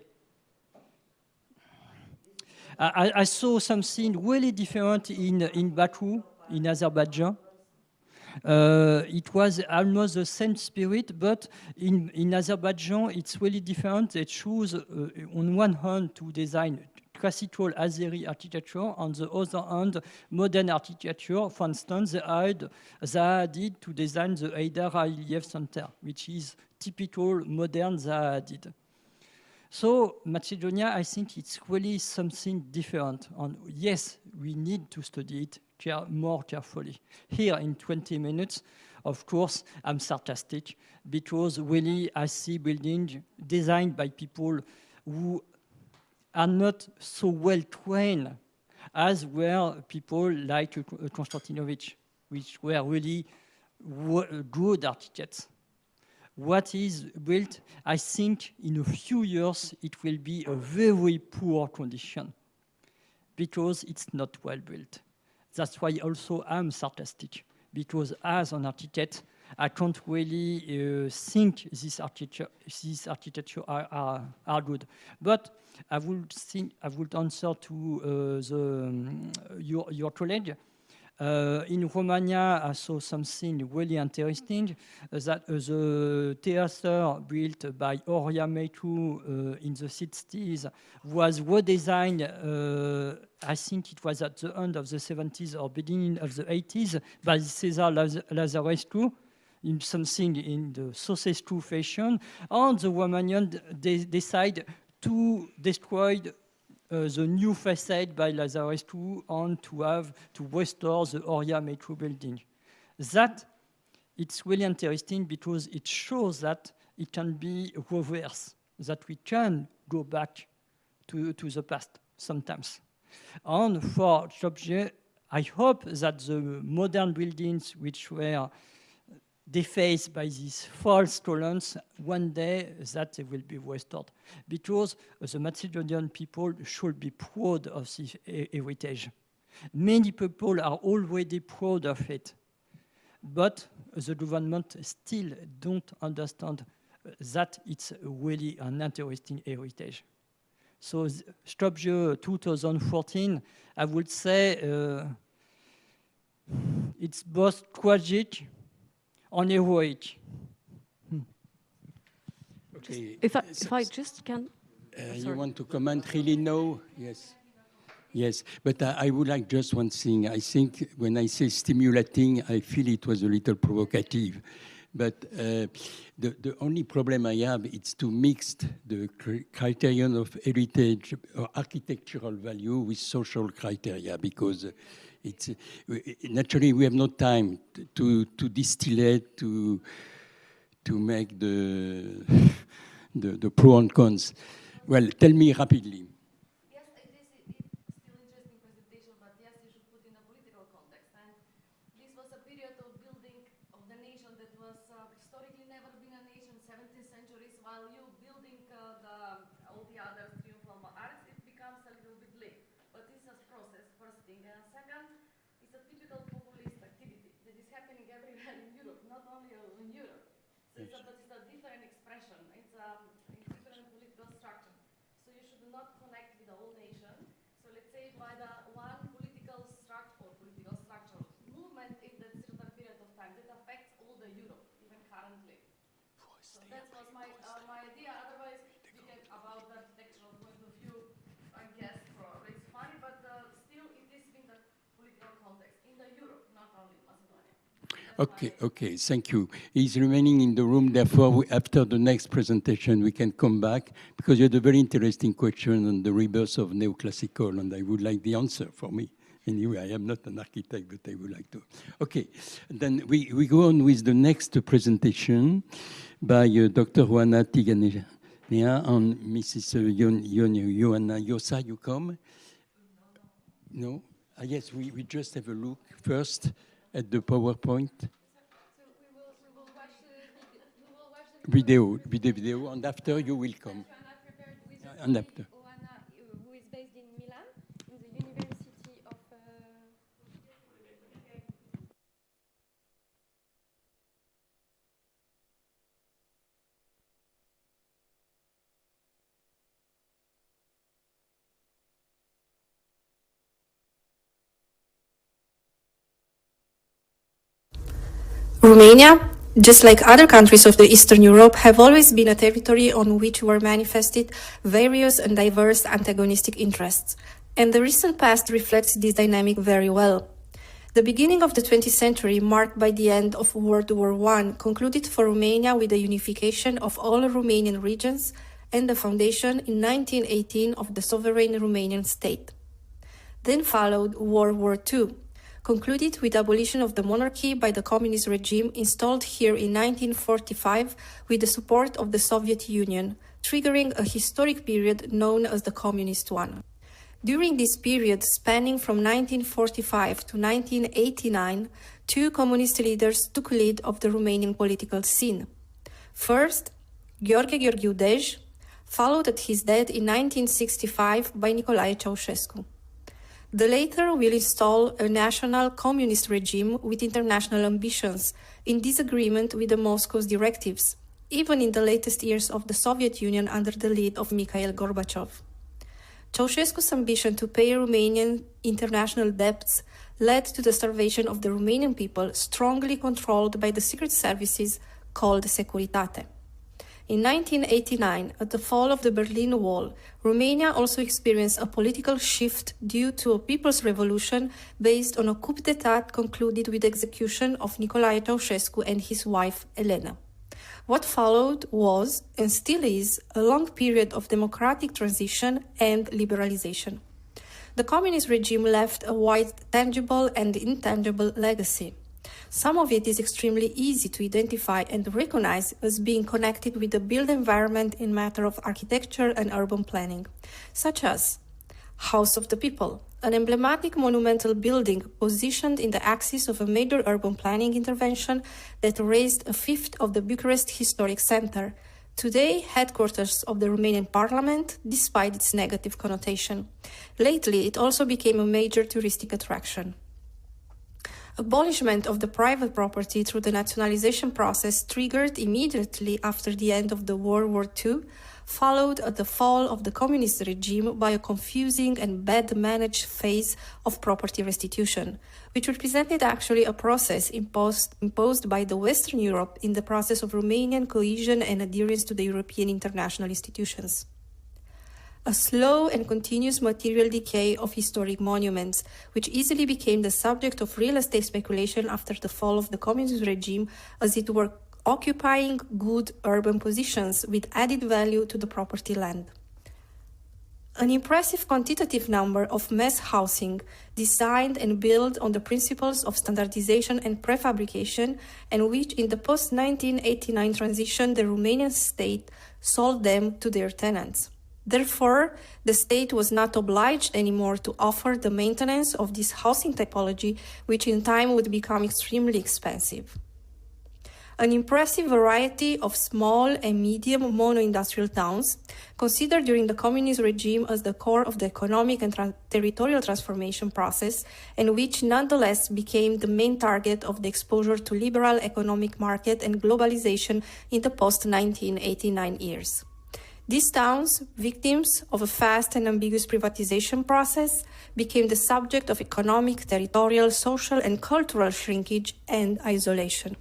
I saw something really different in Baku, in Azerbaijan. It was almost the same spirit, but in Azerbaijan, it's really different. They choose, on one hand, to design classical Azeri architecture, on the other hand, modern architecture. For instance, they did to design the Haidar Aliyev Center, which is typical modern Zahadid. So Macedonia, I think it's really something different. And yes, we need to study it more carefully. Here in 20 minutes, of course, I'm sarcastic because really I see buildings designed by people who are not so well trained as were people like Konstantinovich, which were really good architects. What is built, I think in a few years, it will be a very poor condition because it's not well built. That's why also I'm sarcastic, because as an architect, I can't really think this architecture are good. But I would answer to your colleague. In Romania, I saw something really interesting, that the theater built by Horia Meitu in the 60s was redesigned, I think it was at the end of the 70s or beginning of the 80s, by Cesar Lazarescu, in something in the Ceausescu fashion, and the Romanians decide to destroy the new facade by Lazarescu and to restore the Horia Metro building. That, it's really interesting because it shows that it can be reversed, that we can go back to the past sometimes. And for Skopje, I hope that the modern buildings which were defaced by these false columns, one day that they will be restored. Because the Macedonian people should be proud of this heritage. Many people are already proud of it. But the government still don't understand that it's really an interesting heritage. So Stropje 2014, I would say it's both tragic and heroic. Okay. If I just can... you want to comment? Really? No? Yes. Yes, but I would like just one thing. I think when I say stimulating, I feel it was a little provocative. But the only problem I have is to mix the criterion of heritage or architectural value with social criteria, because it's naturally we have no time to distillate, to make the pro and cons. Well, tell me rapidly. Okay, thank you. He's remaining in the room, therefore, after the next presentation, we can come back, because you had a very interesting question on the rebirth of neoclassical, and I would like the answer for me. Anyway, I am not an architect, but I would like to. Okay, then we go on with the next presentation by Dr. Juana Tiganea and Mrs. Johanna Yosa. You come? No? Yes, we just have a look first at the PowerPoint. So we will watch the video, and after you will come. And after. Who is based in Milan, in the University of... Romania, just like other countries of the Eastern Europe, have always been a territory on which were manifested various and diverse antagonistic interests, and the recent past reflects this dynamic very well. The beginning of the 20th century, marked by the end of World War I, concluded for Romania with the unification of all Romanian regions and the foundation in 1918 of the sovereign Romanian state. Then followed World War II, concluded with abolition of the monarchy by the communist regime installed here in 1945 with the support of the Soviet Union, triggering a historic period known as the communist one. During this period, spanning from 1945 to 1989, two communist leaders took lead of the Romanian political scene. First, Gheorghe Gheorghiu-Dej, followed at his death in 1965 by Nicolae Ceausescu. The latter will install a national communist regime with international ambitions, in disagreement with the Moscow's directives, even in the latest years of the Soviet Union under the lead of Mikhail Gorbachev. Ceausescu's ambition to pay Romanian international debts led to the starvation of the Romanian people, strongly controlled by the secret services called Securitate. In 1989, at the fall of the Berlin Wall, Romania also experienced a political shift due to a people's revolution based on a coup d'etat concluded with the execution of Nicolae Ceausescu and his wife, Elena. What followed was, and still is, a long period of democratic transition and liberalization. The communist regime left a wide tangible and intangible legacy. Some of it is extremely easy to identify and recognize as being connected with the built environment in matter of architecture and urban planning, such as House of the People, an emblematic monumental building positioned in the axis of a major urban planning intervention that raised a fifth of the Bucharest Historic Center, today headquarters of the Romanian Parliament, despite its negative connotation. Lately, it also became a major touristic attraction. Abolishment of the private property through the nationalization process triggered immediately after the end of the World War II followed at the fall of the communist regime by a confusing and bad managed phase of property restitution, which represented actually a process imposed by the Western Europe in the process of Romanian cohesion and adherence to the European international institutions. A slow and continuous material decay of historic monuments, which easily became the subject of real estate speculation after the fall of the communist regime, as it were occupying good urban positions with added value to the property land. An impressive quantitative number of mass housing designed and built on the principles of standardization and prefabrication, and which in the post-1989 transition the Romanian state sold them to their tenants. Therefore, the state was not obliged anymore to offer the maintenance of this housing typology, which in time would become extremely expensive. An impressive variety of small and medium mono-industrial towns, considered during the communist regime as the core of the economic and territorial transformation process, and which nonetheless became the main target of the exposure to liberal economic market and globalization in the post-1989 years. These towns, victims of a fast and ambiguous privatization process, became the subject of economic, territorial, social, and cultural shrinkage and isolation.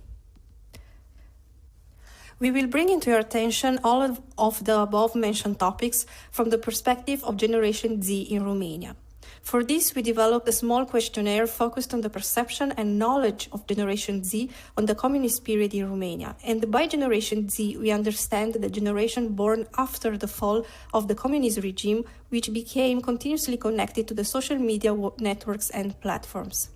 We will bring into your attention all of the above-mentioned topics from the perspective of Generation Z in Romania. For this, we developed a small questionnaire focused on the perception and knowledge of Generation Z on the communist period in Romania. And by Generation Z, we understand the generation born after the fall of the communist regime, which became continuously connected to the social media networks and platforms.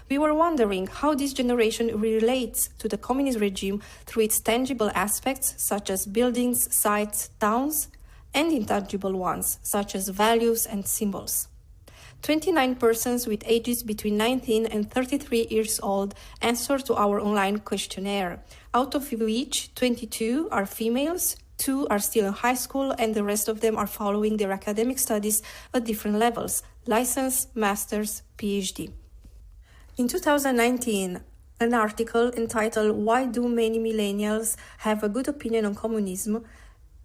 We were wondering how this generation relates to the communist regime through its tangible aspects, such as buildings, sites, towns, and intangible ones, such as values and symbols. 29 persons with ages between 19 and 33 years old answered to our online questionnaire, out of which 22 are females, 2 are still in high school, and the rest of them are following their academic studies at different levels, license, master's, PhD. In 2019, an article entitled "Why Do Many Millennials Have a Good Opinion on Communism?"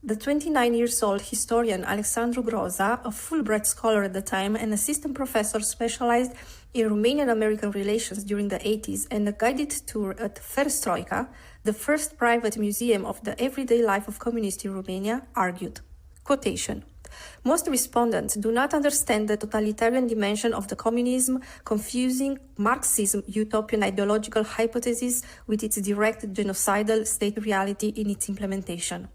The 29-year-old historian Alexandru Groza, a Fulbright scholar at the time and assistant professor specialized in Romanian-American relations during the 80s, and a guided tour at Ferestroika, the first private museum of the everyday life of communists in Romania, argued, quotation, "Most respondents do not understand the totalitarian dimension of the communism, confusing Marxism utopian ideological hypothesis with its direct genocidal state reality in its implementation.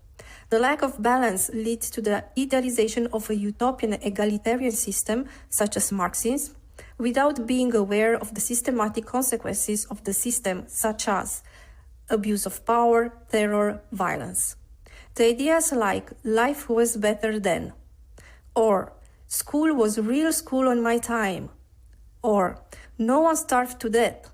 The lack of balance leads to the idealization of a utopian egalitarian system, such as Marxism, without being aware of the systematic consequences of the system, such as abuse of power, terror, violence. The ideas like life was better then, or school was real school on my time, or no one starved to death,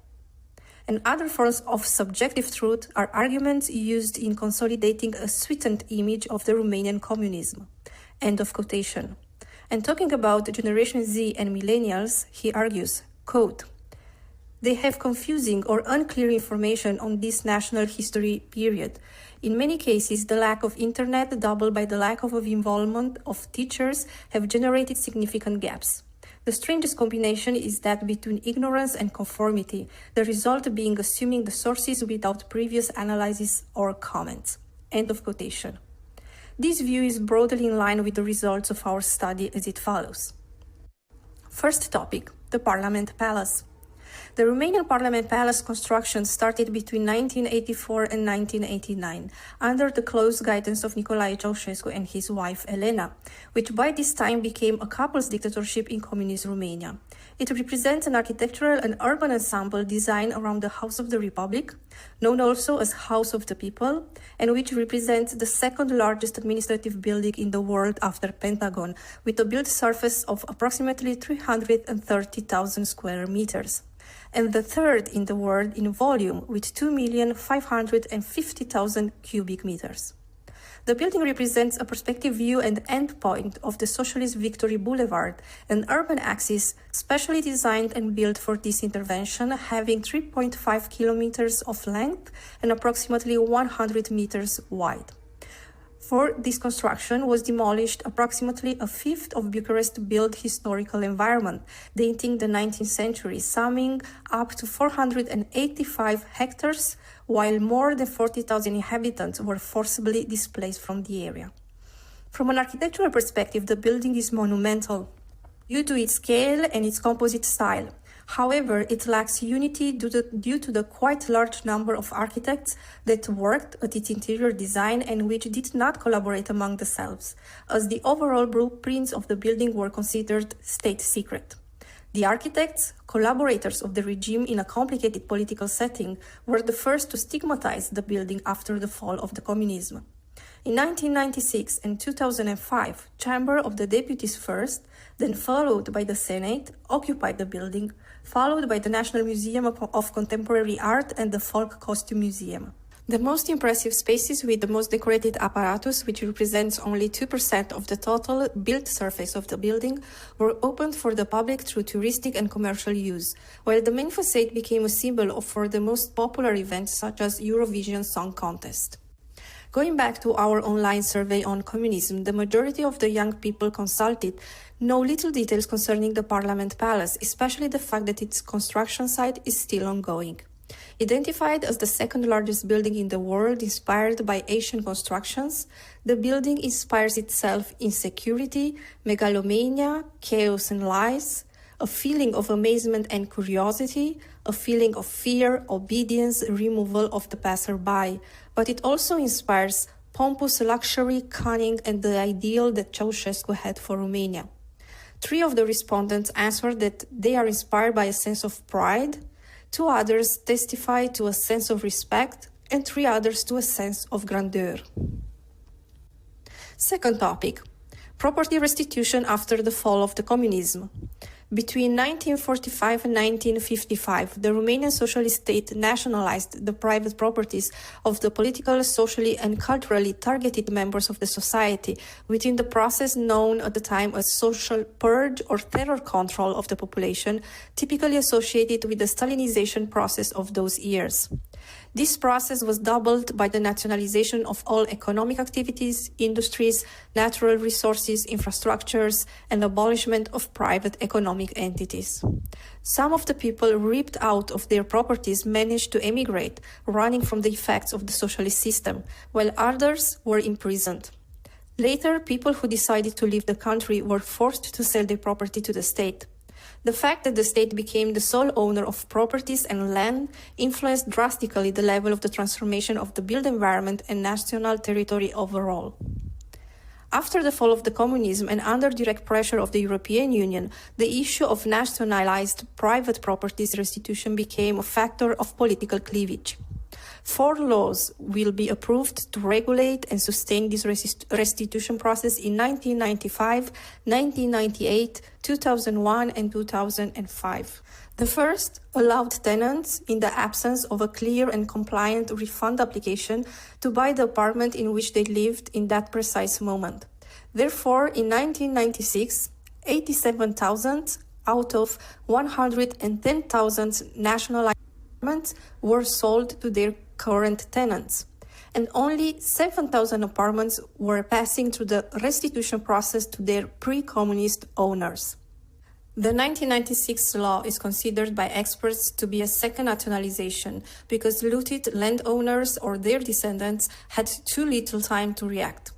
and other forms of subjective truth are arguments used in consolidating a sweetened image of the Romanian communism." End of quotation. And talking about Generation Z and millennials, he argues, quote, "They have confusing or unclear information on this national history period. In many cases, the lack of internet, doubled by the lack of involvement of teachers, have generated significant gaps. The strangest combination is that between ignorance and conformity, the result being assuming the sources without previous analysis or comments." End of quotation. This view is broadly in line with the results of our study as it follows. First topic, the Parliament Palace. The Romanian Parliament Palace construction started between 1984 and 1989 under the close guidance of Nicolae Ceausescu and his wife Elena, which by this time became a couple's dictatorship in communist Romania. It represents an architectural and urban ensemble designed around the House of the Republic, known also as House of the People, and which represents the second largest administrative building in the world after Pentagon, with a built surface of approximately 330,000 square meters, and the third in the world in volume with 2,550,000 cubic meters. The building represents a perspective view and endpoint of the Socialist Victory Boulevard, an urban axis specially designed and built for this intervention, having 3.5 kilometers of length and approximately 100 meters wide. For this construction was demolished approximately a fifth of Bucharest's built historical environment, dating the 19th century, summing up to 485 hectares, while more than 40,000 inhabitants were forcibly displaced from the area. From an architectural perspective, the building is monumental due to its scale and its composite style. However, it lacks unity due to the quite large number of architects that worked at its interior design and which did not collaborate among themselves, as the overall blueprints of the building were considered state secret. The architects, collaborators of the regime in a complicated political setting, were the first to stigmatize the building after the fall of the communism. In 1996 and 2005, Chamber of the Deputies first, then followed by the Senate, occupied the building, followed by the National Museum of Contemporary Art and the Folk Costume Museum. The most impressive spaces with the most decorated apparatus, which represents only 2% of the total built surface of the building, were opened for the public through touristic and commercial use, while the main facade became a symbol for the most popular events such as Eurovision Song Contest. Going back to our online survey on communism, the majority of the young people consulted know little details concerning the Parliament Palace, especially the fact that its construction site is still ongoing. Identified as the second largest building in the world inspired by Asian constructions, the building inspires itself in security, megalomania, chaos and lies, a feeling of amazement and curiosity, a feeling of fear, obedience, removal of the passerby, but it also inspires pompous luxury, cunning, and the ideal that Ceausescu had for Romania. 3 of the respondents answered that they are inspired by a sense of pride, 2 others testify to a sense of respect, and 3 others to a sense of grandeur. Second topic, property restitution after the fall of the communism. Between 1945 and 1955, the Romanian socialist state nationalized the private properties of the political, socially, and culturally targeted members of the society within the process known at the time as social purge or terror control of the population, typically associated with the Stalinization process of those years. This process was doubled by the nationalization of all economic activities, industries, natural resources, infrastructures, and abolishment of private economic entities. Some of the people ripped out of their properties managed to emigrate, running from the effects of the socialist system, while others were imprisoned. Later, people who decided to leave the country were forced to sell their property to the state. The fact that the state became the sole owner of properties and land influenced drastically the level of the transformation of the built environment and national territory overall. After the fall of the communism and under direct pressure of the European Union, the issue of nationalized private properties restitution became a factor of political cleavage. 4 laws will be approved to regulate and sustain this restitution process in 1995, 1998, 2001, and 2005. The first allowed tenants, in the absence of a clear and compliant refund application, to buy the apartment in which they lived in that precise moment. Therefore, in 1996, 87,000 out of 110,000 nationalized apartments were sold to their current tenants, and only 7,000 apartments were passing through the restitution process to their pre-communist owners. The 1996 law is considered by experts to be a second nationalization because looted landowners or their descendants had too little time to react.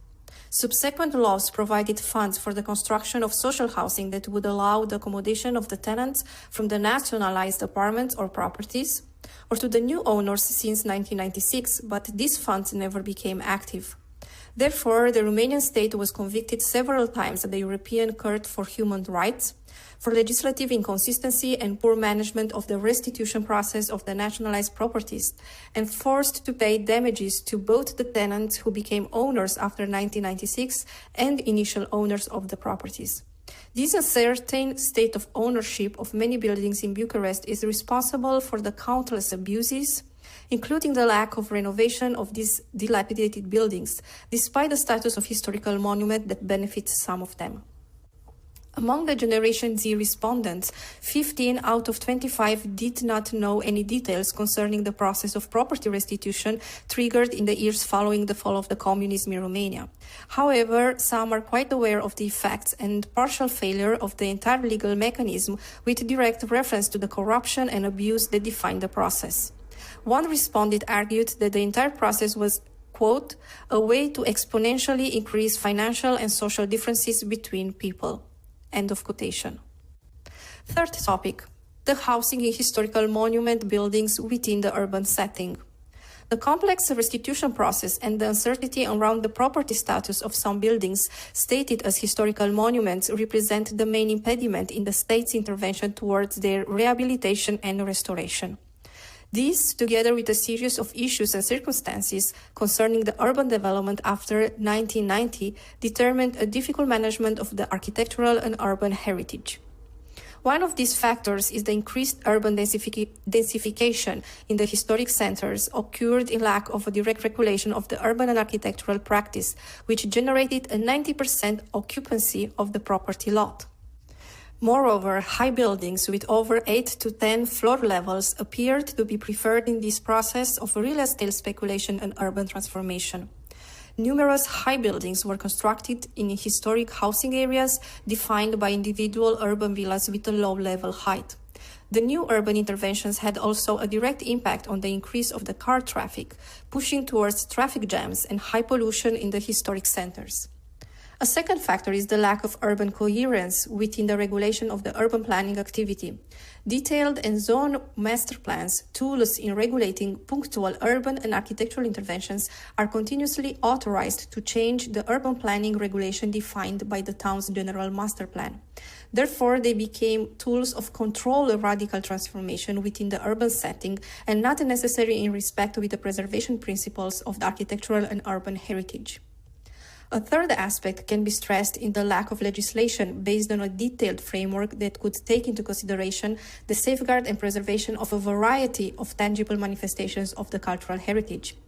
Subsequent laws provided funds for the construction of social housing that would allow the accommodation of the tenants from the nationalized apartments or properties, or to the new owners since 1996, but these funds never became active. Therefore, the Romanian state was convicted several times at the European Court for Human Rights for legislative inconsistency and poor management of the restitution process of the nationalized properties, and forced to pay damages to both the tenants who became owners after 1996 and initial owners of the properties. This uncertain state of ownership of many buildings in Bucharest is responsible for the countless abuses, including the lack of renovation of these dilapidated buildings, despite the status of historical monument that benefits some of them. Among the Generation Z respondents, 15 out of 25 did not know any details concerning the process of property restitution triggered in the years following the fall of the communism in Romania. However, some are quite aware of the effects and partial failure of the entire legal mechanism with direct reference to the corruption and abuse that defined the process. One respondent argued that the entire process was, quote, a way to exponentially increase financial and social differences between people. End of quotation. Third topic, the housing in historical monument buildings within the urban setting. The complex restitution process and the uncertainty around the property status of some buildings stated as historical monuments represent the main impediment in the state's intervention towards their rehabilitation and restoration. This, together with a series of issues and circumstances concerning the urban development after 1990, determined a difficult management of the architectural and urban heritage. One of these factors is the increased urban densification in the historic centers occurred in lack of a direct regulation of the urban and architectural practice, which generated a 90% occupancy of the property lot. Moreover, high buildings with over 8 to 10 floor levels appeared to be preferred in this process of real estate speculation and urban transformation. Numerous high buildings were constructed in historic housing areas defined by individual urban villas with a low level height. The new urban interventions had also a direct impact on the increase of the car traffic, pushing towards traffic jams and high pollution in the historic centers. A second factor is the lack of urban coherence within the regulation of the urban planning activity. Detailed and zone master plans, tools in regulating punctual urban and architectural interventions, are continuously authorized to change the urban planning regulation defined by the town's general master plan. Therefore, they became tools of control of radical transformation within the urban setting and not necessary in respect with the preservation principles of the architectural and urban heritage. A third aspect can be stressed in the lack of legislation based on a detailed framework that could take into consideration the safeguard and preservation of a variety of tangible manifestations of the cultural heritage.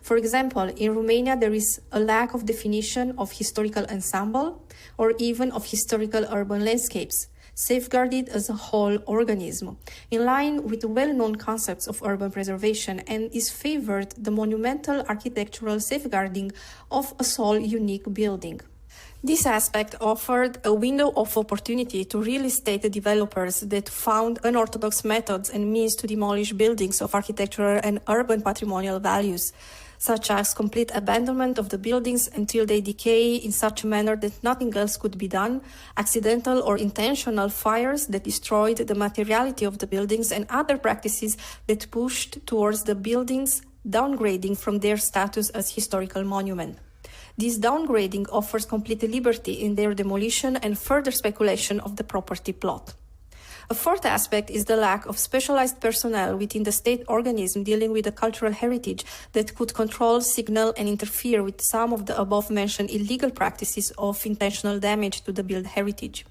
For example, in Romania, there is a lack of definition of historical ensemble or even of historical urban landscapes, safeguarded as a whole organism, in line with well-known concepts of urban preservation, and is favored the monumental architectural safeguarding of a sole unique building. This aspect offered a window of opportunity to real estate developers that found unorthodox methods and means to demolish buildings of architectural and urban patrimonial values, such as complete abandonment of the buildings until they decay in such a manner that nothing else could be done, accidental or intentional fires that destroyed the materiality of the buildings, and other practices that pushed towards the buildings downgrading from their status as historical monument. This downgrading offers complete liberty in their demolition and further speculation of the property plot. A fourth aspect is the lack of specialized personnel within the state organism dealing with the cultural heritage that could control, signal, and interfere with some of the above-mentioned illegal practices of intentional damage to the built heritage.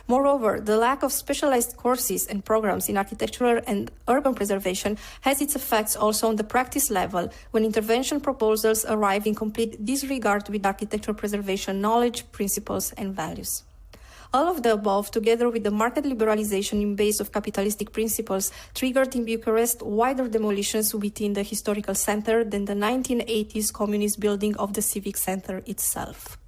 Moreover, the lack of specialized courses and programs in architectural and urban preservation has its effects also on the practice level, when intervention proposals arrive in complete disregard with architectural preservation knowledge, principles, and values. All of the above, together with the market liberalization in base of capitalistic principles, triggered in Bucharest wider demolitions within the historical center than the 1980s communist building of the civic center itself.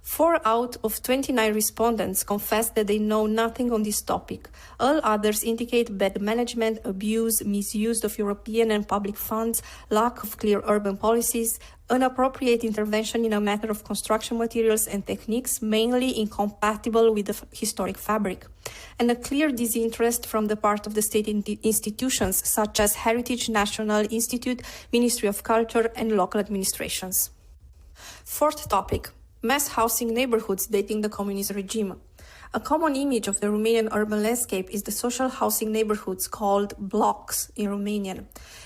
4 out of 29 respondents confessed that they know nothing on this topic. All others indicate bad management, abuse, misuse of European and public funds, lack of clear urban policies, inappropriate intervention in a matter of construction materials and techniques, mainly incompatible with the historic fabric, and a clear disinterest from the part of the state institutions such as Heritage National Institute, Ministry of Culture, and local administrations. Fourth topic. Mass housing neighborhoods dating the communist regime. A common image of the Romanian urban landscape is the social housing neighborhoods called blocks in Romanian.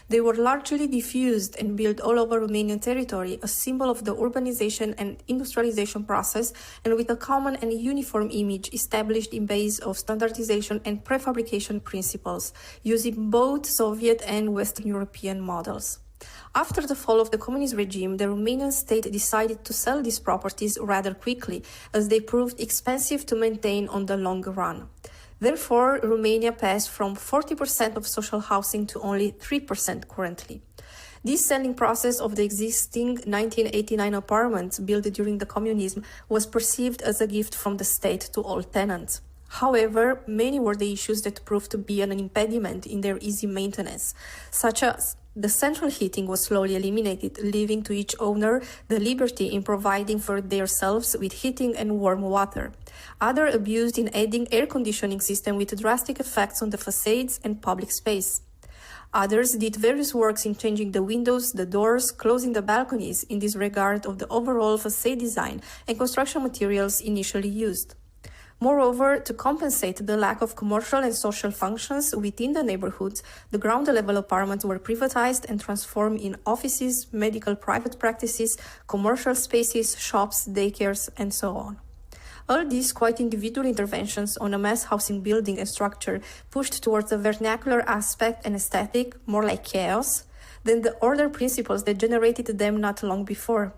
They were largely diffused and built all over Romanian territory, a symbol of the urbanization and industrialization process, and with a common and uniform image established in base of standardization and prefabrication principles, using both Soviet and Western European models. After the fall of the communist regime, the Romanian state decided to sell these properties rather quickly, as they proved expensive to maintain on the long run. Therefore, Romania passed from 40% of social housing to only 3% currently. This selling process of the existing 1989 apartments built during the communism was perceived as a gift from the state to all tenants. However, many were the issues that proved to be an impediment in their easy maintenance, such as the central heating was slowly eliminated, leaving to each owner the liberty in providing for themselves with heating and warm water. Others abused in adding air conditioning system with drastic effects on the facades and public space. Others did various works in changing the windows, the doors, closing the balconies in disregard of the overall facade design and construction materials initially used. Moreover, to compensate the lack of commercial and social functions within the neighborhoods, the ground-level apartments were privatized and transformed in offices, medical private practices, commercial spaces, shops, daycares, and so on. All these quite individual interventions on a mass housing building and structure pushed towards a vernacular aspect and aesthetic, more like chaos, than the order principles that generated them not long before.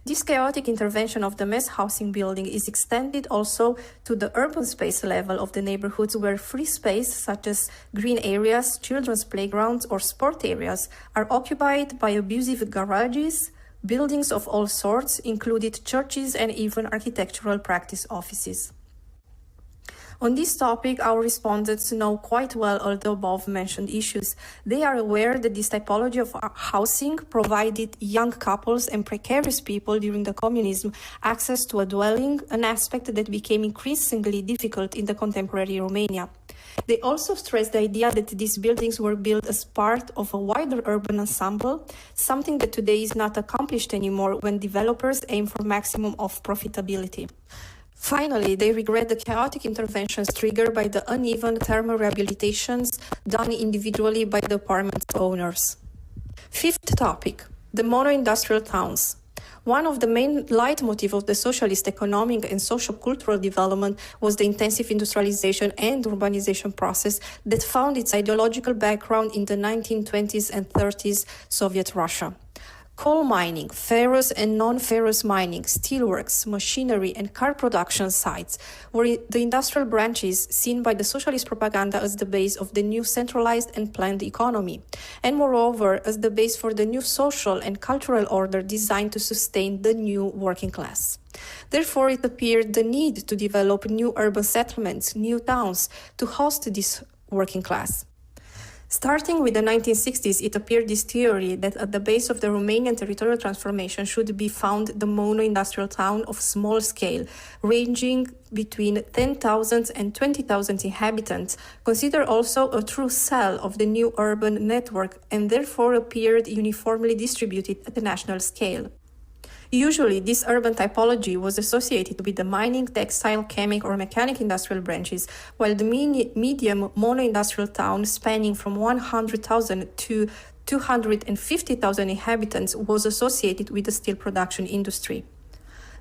This chaotic intervention of the mass housing building is extended also to the urban space level of the neighborhoods where free space, such as green areas, children's playgrounds, or sport areas, are occupied by abusive garages. Buildings of all sorts included churches and even architectural practice offices. On this topic, our respondents know quite well all the above-mentioned issues. They are aware that this typology of housing provided young couples and precarious people during the communism access to a dwelling, an aspect that became increasingly difficult in the contemporary Romania. They also stressed the idea that these buildings were built as part of a wider urban ensemble, something that today is not accomplished anymore when developers aim for maximum of profitability. Finally, they regret the chaotic interventions triggered by the uneven thermal rehabilitations done individually by the apartment owners. Fifth topic, the mono-industrial towns. One of the main leitmotifs of the socialist economic and socio-cultural development was the intensive industrialization and urbanization process that found its ideological background in the 1920s and 30s Soviet Russia. Coal mining, ferrous and non-ferrous mining, steelworks, machinery, and car production sites were the industrial branches seen by the socialist propaganda as the base of the new centralized and planned economy, and moreover as the base for the new social and cultural order designed to sustain the new working class. Therefore, it appeared the need to develop new urban settlements, new towns, to host this working class. Starting with the 1960s, it appeared this theory that at the base of the Romanian territorial transformation should be found the mono-industrial town of small scale, ranging between 10,000 and 20,000 inhabitants, considered also a true cell of the new urban network, and therefore appeared uniformly distributed at the national scale. Usually, this urban typology was associated with the mining, textile, chemical, or mechanic industrial branches, while the medium mono-industrial town spanning from 100,000 to 250,000 inhabitants was associated with the steel production industry.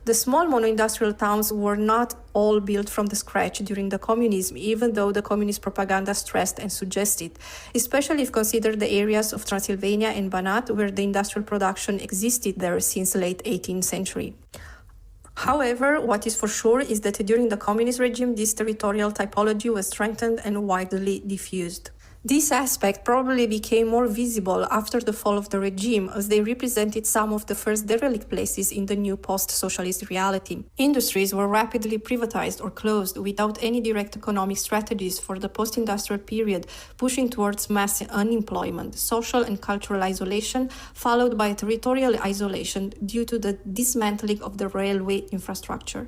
The small mono-industrial towns were not all built from the scratch during the communism, even though the communist propaganda stressed and suggested, especially if considered the areas of Transylvania and Banat, where the industrial production existed there since late 18th century. However, what is for sure is that during the communist regime, this territorial typology was strengthened and widely diffused. This aspect probably became more visible after the fall of the regime, as they represented some of the first derelict places in the new post-socialist reality. Industries were rapidly privatized or closed without any direct economic strategies for the post-industrial period, pushing towards mass unemployment, social and cultural isolation, followed by territorial isolation due to the dismantling of the railway infrastructure.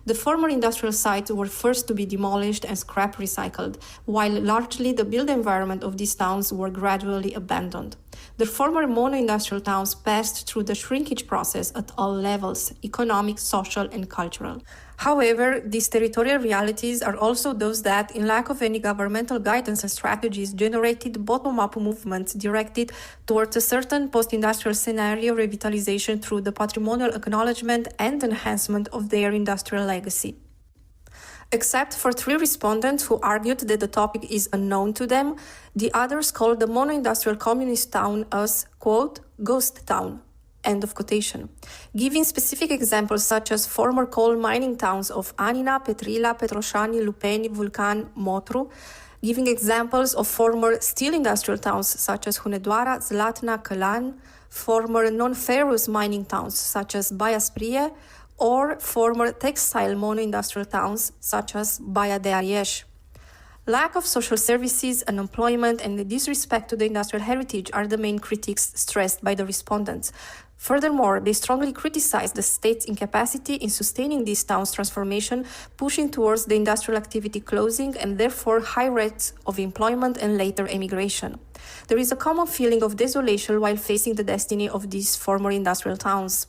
The former industrial sites were first to be demolished and scrap recycled, while largely the built environment of these towns were gradually abandoned. The former mono-industrial towns passed through the shrinkage process at all levels, economic, social, and cultural. However, these territorial realities are also those that, in lack of any governmental guidance and strategies, generated bottom-up movements directed towards a certain post-industrial scenario revitalization through the patrimonial acknowledgement and enhancement of their industrial legacy. Except for 3 respondents who argued that the topic is unknown to them, the others called the mono-industrial communist town as, quote, ghost town, end of quotation, giving specific examples such as former coal mining towns of Anina, Petrila, Petroșani, Lupeni, Vulcan, Motru, giving examples of former steel industrial towns such as Hunedoara, Zlatna, Călan, former non-ferrous mining towns such as Baia Sprie, or former textile mono-industrial towns such as Baia de Arieș. Lack of social services, unemployment, and the disrespect to the industrial heritage are the main critiques stressed by the respondents. Furthermore, they strongly criticize the state's incapacity in sustaining these towns' transformation, pushing towards the industrial activity closing and therefore high rates of employment and later emigration. There is a common feeling of desolation while facing the destiny of these former industrial towns.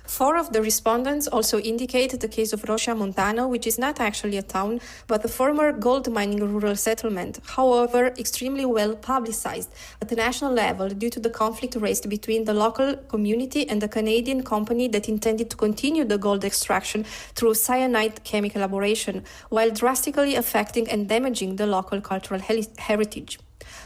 4 of the respondents also indicate the case of Roșia Montană, which is not actually a town, but a former gold mining rural settlement, however, extremely well publicized at the national level due to the conflict raised between the local community and the Canadian company that intended to continue the gold extraction through cyanide chemical elaboration, while drastically affecting and damaging the local cultural heritage.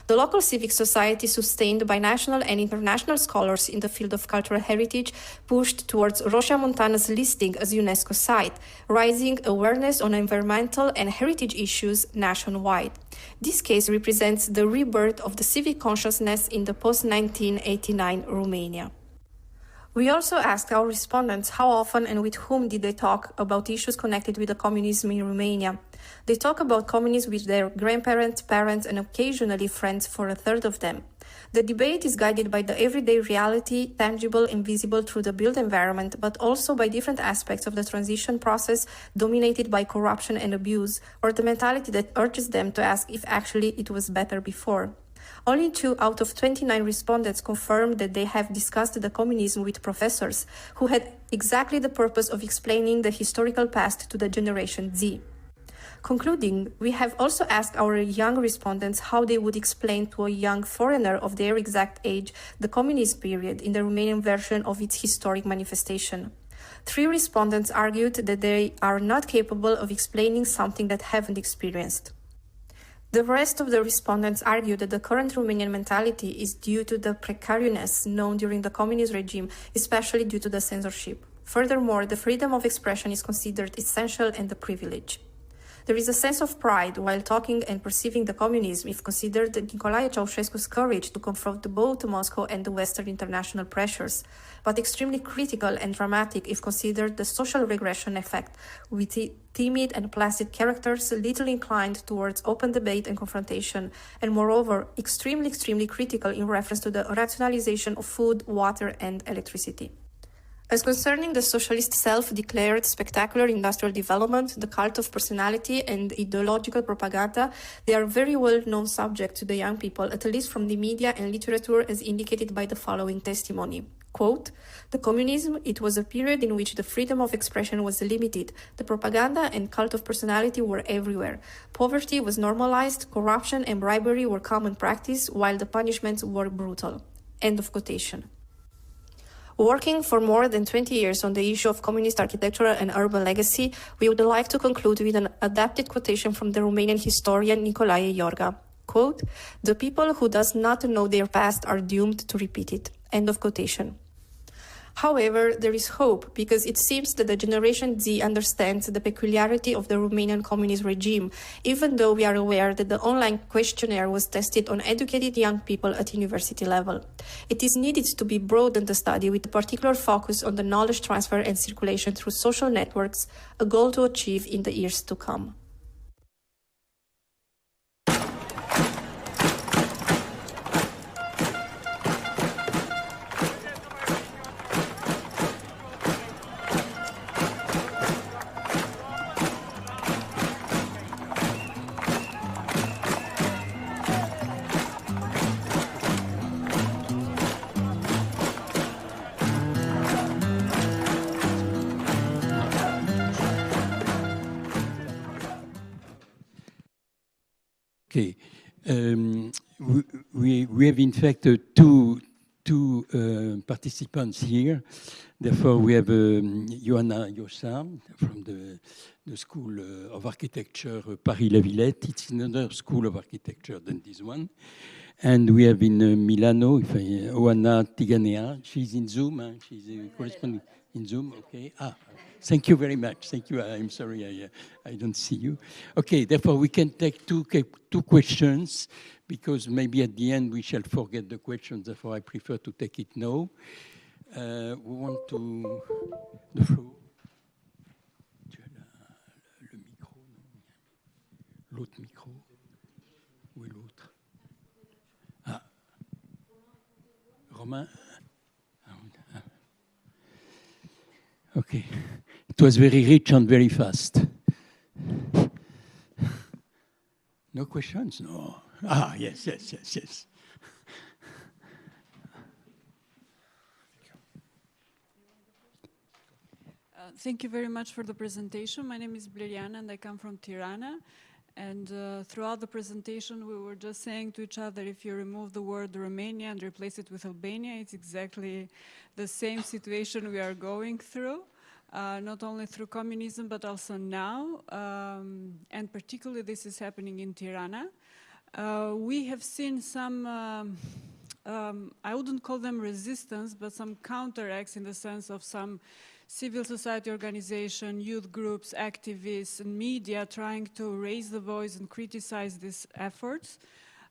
The local civic society, sustained by national and international scholars in the field of cultural heritage, pushed towards Roșia Montană's listing as UNESCO site, raising awareness on environmental and heritage issues nationwide. This case represents the rebirth of the civic consciousness in the post-1989 Romania. We also asked our respondents how often and with whom did they talk about issues connected with the communism in Romania. They talk about communism with their grandparents, parents, and occasionally friends for a third of them. The debate is guided by the everyday reality, tangible and visible through the built environment, but also by different aspects of the transition process dominated by corruption and abuse, or the mentality that urges them to ask if actually it was better before. Only 2 out of 29 respondents confirmed that they have discussed the communism with professors who had exactly the purpose of explaining the historical past to the Generation Z. Concluding, we have also asked our young respondents how they would explain to a young foreigner of their exact age the communist period in the Romanian version of its historic manifestation. 3 respondents argued that they are not capable of explaining something that haven't experienced. The rest of the respondents argued that the current Romanian mentality is due to the precariousness known during the communist regime, especially due to the censorship. Furthermore, the freedom of expression is considered essential and a privilege. There is a sense of pride while talking and perceiving the communism if considered Nicolae Ceausescu's courage to confront both Moscow and the Western international pressures, but extremely critical and dramatic if considered the social regression effect, with timid and placid characters little inclined towards open debate and confrontation, and moreover, extremely critical in reference to the rationalization of food, water, and electricity. As concerning the socialist self-declared spectacular industrial development, the cult of personality and ideological propaganda, they are very well-known subject to the young people, at least from the media and literature, as indicated by the following testimony. Quote, "The communism, it was a period in which the freedom of expression was limited. The propaganda and cult of personality were everywhere. Poverty was normalized, corruption and bribery were common practice, while the punishments were brutal." End of quotation. Working for more than 20 years on the issue of communist architecture and urban legacy, we would like to conclude with an adapted quotation from the Romanian historian Nicolae Iorga. Quote, "The people who does not know their past are doomed to repeat it." End of quotation. However, there is hope because it seems that the Generation Z understands the peculiarity of the Romanian communist regime, even though we are aware that the online questionnaire was tested on educated young people at university level. It is needed to be broadened the study with a particular focus on the knowledge transfer and circulation through social networks, a goal to achieve in the years to come. Okay, we have in fact two two participants here. Therefore, we have Johanna Yossam from the School of Architecture Paris-La Villette. It's another school of architecture than this one. And we have in Milano, Oana Tiganea. She's in Zoom. Huh? She's corresponding in Zoom. Okay. Thank you very much. Thank you. I'm sorry I don't see you. Okay. Therefore, we can take two questions because maybe at the end we shall forget the questions. Therefore, I prefer to take it now. We want to the floor. Tu as le micro, non? L'autre micro. Où est l'autre? Romain. Okay. It was very rich and very fast. No questions? No. Yes. Thank you very much for the presentation. My name is Bleriana and I come from Tirana. And throughout the presentation, we were just saying to each other, if you remove the word Romania and replace it with Albania, it's exactly the same situation we are going through, not only through communism, but also now. And particularly this is happening in Tirana. We have seen some, I wouldn't call them resistance, but some counteracts in the sense of some civil society organization, youth groups, activists, and media trying to raise the voice and criticize these efforts,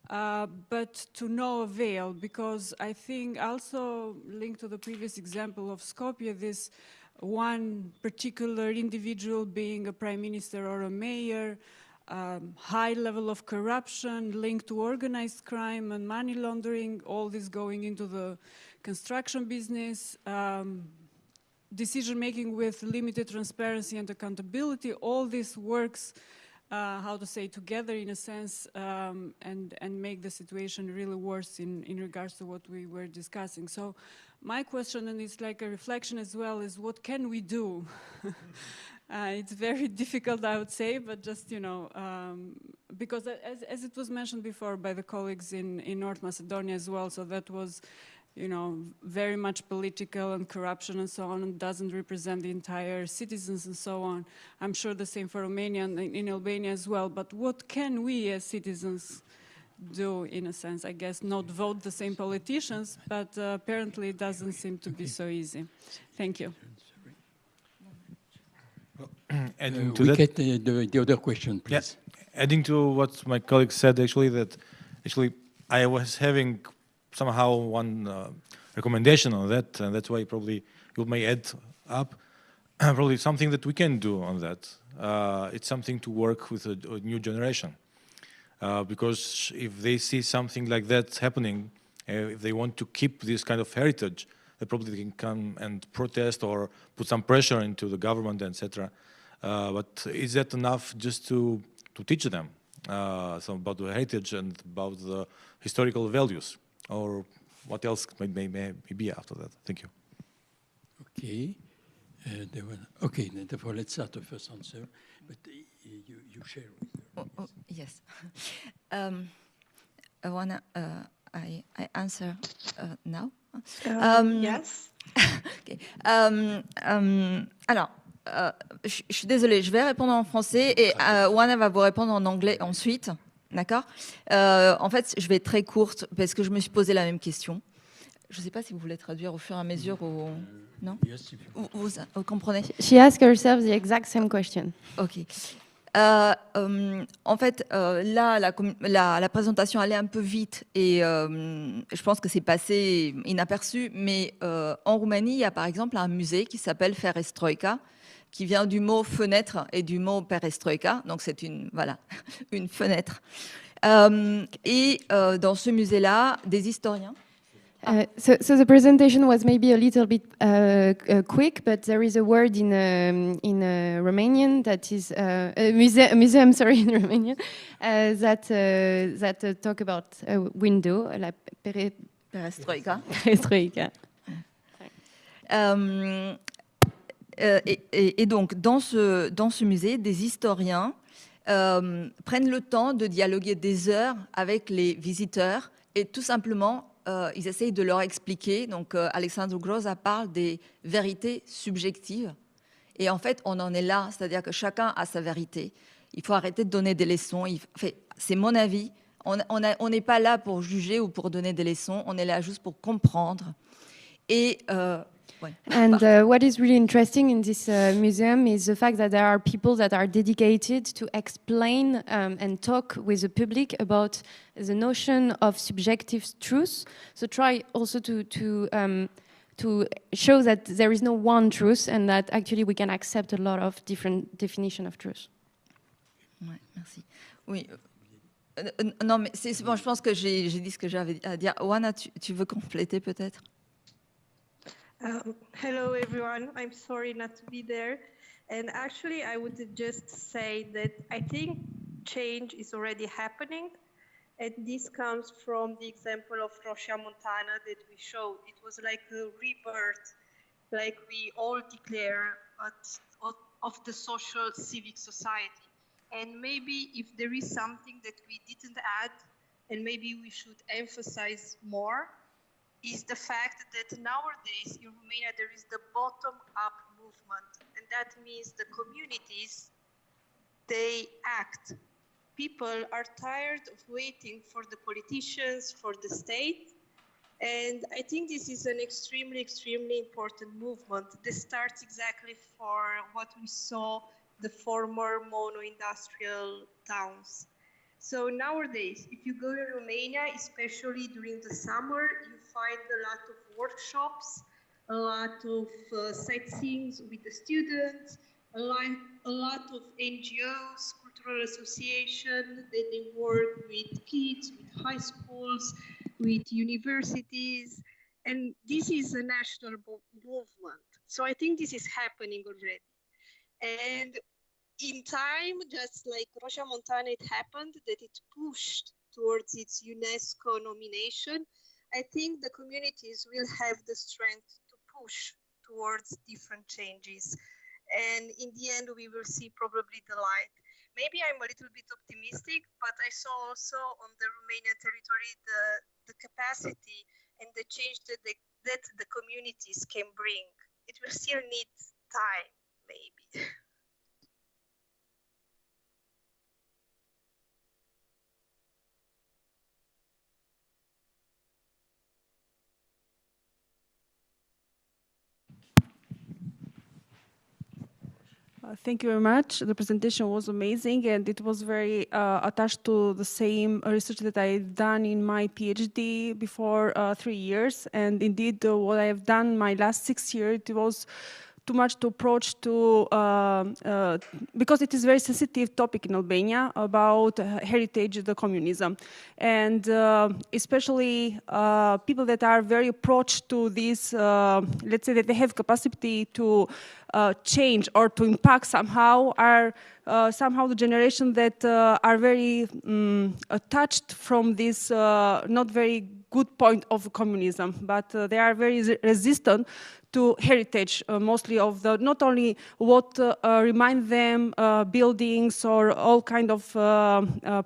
but to no avail, because I think also linked to the previous example of Skopje, this one particular individual being a prime minister or a mayor, high level of corruption linked to organized crime and money laundering, all this going into the construction business, decision-making with limited transparency and accountability, all this works, how to say, together in a sense, and make the situation really worse in regards to what we were discussing. So my question, and it's like a reflection as well, is what can we do? It's very difficult, I would say, but just, you know, because as it was mentioned before by the colleagues in North Macedonia as well, so that was, you know, very much political and corruption and so on, and doesn't represent the entire citizens and so on. I'm sure the same for Romania and in Albania as well. But what can we as citizens do, in a sense? I guess not vote the same politicians, but apparently it doesn't seem to be so easy. Thank you. Adding to that, get the other question, please. Yeah, adding to what my colleague said, actually I was having somehow one recommendation on that, and that's why probably you may add up probably something that we can do on that. It's something to work with a new generation, because if they see something like that happening, if they want to keep this kind of heritage, they probably can come and protest or put some pressure into the government, etc. But is that enough just to teach them some about the heritage and about the historical values? Or what else may be after that? Thank you. Okay. Okay, therefore let's start the first answer. But you share with them. Yes. I answer now. Yes. Okay. Alors, je suis désolée, je vais répondre en français et Oana va vous répondre en anglais ensuite. D'accord. En fait, je vais être très courte parce que je me suis posé la même question. Je ne sais pas si vous voulez traduire au fur et à mesure ou non. Vous comprenez? She asked herself the exact same question. Ok. En fait, là, la présentation allait un peu vite et je pense que c'est passé inaperçu. Mais en Roumanie, il y a par exemple un musée qui s'appelle Perestroika, qui vient du mot fenêtre et du mot perestroïka, donc c'est une fenêtre. Et dans ce musée-là, des historiens. So the presentation was maybe a little bit quick, but there is a word in Romanian that is museum, sorry, in Romanian that talk about a window, la perestroïka. Perestroïka. Et donc, dans ce musée, des historiens prennent le temps de dialoguer des heures avec les visiteurs et tout simplement ils essayent de leur expliquer. Donc, Alexandru Groza parle des vérités subjectives. Et en fait, on en est là, c'est-à-dire que chacun a sa vérité. Il faut arrêter de donner des leçons. C'est mon avis. On n'est pas là pour juger ou pour donner des leçons. On est là juste pour comprendre. Et And what is really interesting in this museum is the fact that there are people that are dedicated to explain and talk with the public about the notion of subjective truth. So try also to show that there is no one truth and that actually we can accept a lot of different definitions of truth. Ouais, merci. Oui. Non, mais c'est bon, je pense que j'ai dit ce que j'avais à dire. Oana, tu veux compléter peut-être? Hello, everyone. I'm sorry not to be there. And actually, I would just say that I think change is already happening. And this comes from the example of Rosia Montana that we showed. It was like a rebirth, like we all declare of the social civic society. And maybe if there is something that we didn't add, and maybe we should emphasize more, is the fact that nowadays in Romania there is the bottom-up movement, and that means the communities, they act. People are tired of waiting for the politicians, for the state, and I think this is an extremely, extremely important movement. This starts exactly for what we saw, the former mono-industrial towns. So nowadays, if you go to Romania, especially during the summer, you find a lot of workshops, a lot of sightseeing with the students, a lot of NGOs, cultural associations, that they work with kids, with high schools, with universities, and this is a national movement. So I think this is happening already. And in time, just like Rosia Montana, it happened that it pushed towards its UNESCO nomination. I think the communities will have the strength to push towards different changes. And in the end, we will see probably the light. Maybe I'm a little bit optimistic, but I saw also on the Romanian territory the capacity and the change that the communities can bring. It will still need time, maybe. Thank you very much. The presentation was amazing, and it was very attached to the same research that I've done in my PhD before 3 years. And indeed, what I have done my last 6 years, it was too much to approach to, because it is a very sensitive topic in Albania about heritage of the communism. And especially people that are very approached to this, let's say that they have capacity to change or to impact somehow, are somehow the generation that are very attached from this not very good point of communism, but they are very resistant to heritage, mostly of the, not only what remind them buildings or all kind of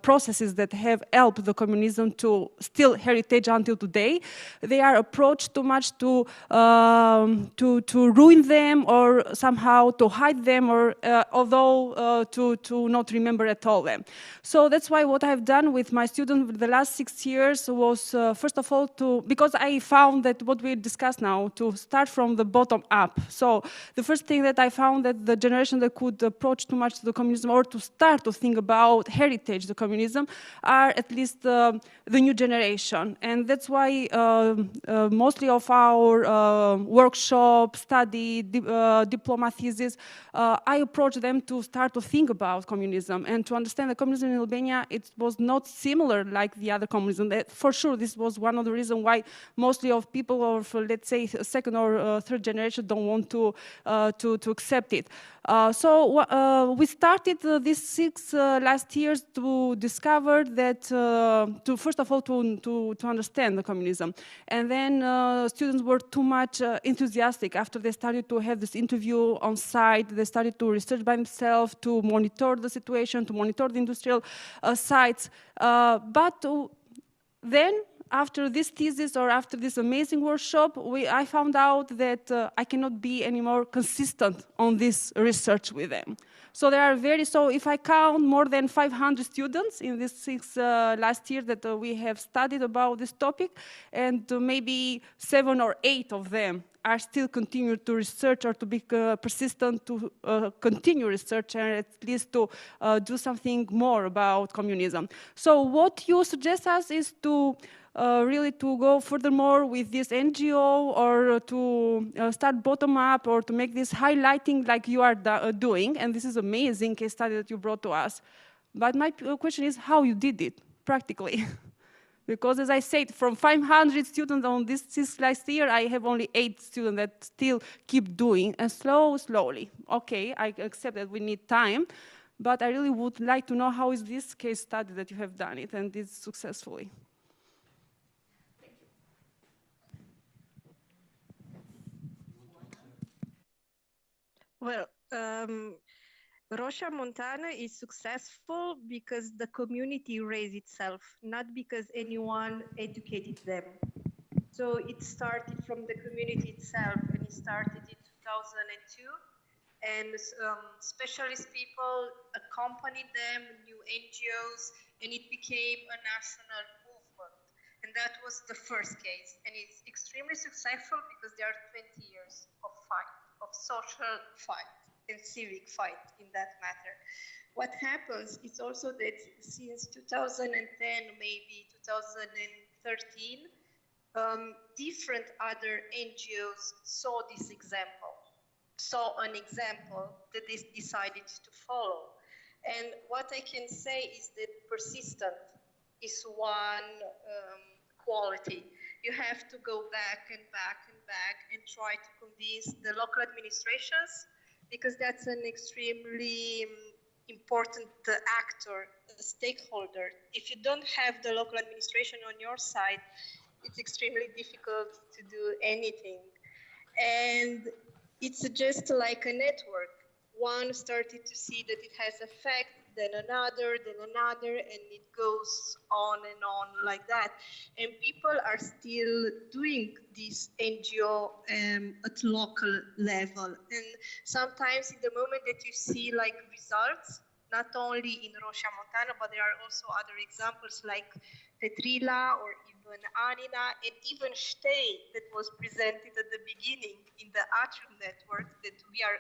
processes that have helped the communism to still heritage until today. They are approached too much to ruin them or somehow to hide them, or although to not remember at all them. So that's why what I've done with my students the last 6 years was first of all because I found that what we discussed now, to start from the bottom up. So the first thing that I found that the generation that could approach too much to the communism or to start to think about heritage, the communism, are at least the new generation. And that's why mostly of our workshop, study, diploma thesis, I approach them to start to think about communism and to understand that communism in Albania, it was not similar like the other communism. For sure, this was one of the reasons why mostly of people of, let's say, second or third generation don't want to accept it. So we started these 6 last years to discover that, to first of all, to understand the communism. And then students were too much enthusiastic after they started to have this interview on site. They started to research by themselves, to monitor the situation, to monitor the industrial sites. But then after this thesis or after this amazing workshop, I found out that I cannot be any more consistent on this research with them. So there are so if I count more than 500 students in this last year that we have studied about this topic, and maybe 7 or 8 of them are still continuing to research or to be persistent to continue research and at least to do something more about communism. So what you suggest us is to really to go furthermore with this NGO or to start bottom up or to make this highlighting like you are doing, and this is amazing case study that you brought to us. But my question is how you did it practically. Because as I said, from 500 students on this last year, I have only 8 students that still keep doing, and slowly. Okay, I accept that we need time, but I really would like to know how is this case study that you have done it and did successfully. Thank you. Well, Rocha Montana is successful because the community raised itself, not because anyone educated them. So it started from the community itself, and it started in 2002. And specialist people accompanied them, new NGOs, and it became a national movement. And that was the first case. And it's extremely successful because there are 20 years of fight, of social fight and civic fight in that matter. What happens is also that since 2010, maybe 2013, different other NGOs saw this example, saw an example that they decided to follow. And what I can say is that persistent is one quality. You have to go back and back and back and try to convince the local administrations, because that's an extremely important actor, a stakeholder. If you don't have the local administration on your side, it's extremely difficult to do anything. And it's just like a network. One started to see that it has effect, then another, and it goes on and on like that. And people are still doing this NGO at local level. And sometimes in the moment that you see like results, not only in Rocha Montana, but there are also other examples like Petrila or even Anina, and even Stey that was presented at the beginning in the Atrium network that we are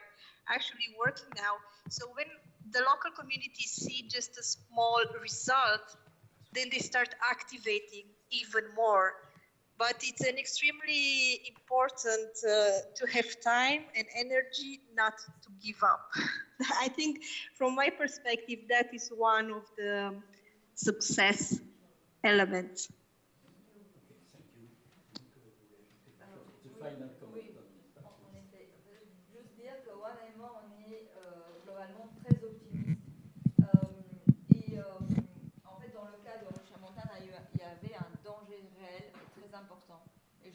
actually working now. So when the local communities see just a small result, then they start activating even more. But it's an extremely important to have time and energy not to give up. I think from my perspective, that is one of the success elements.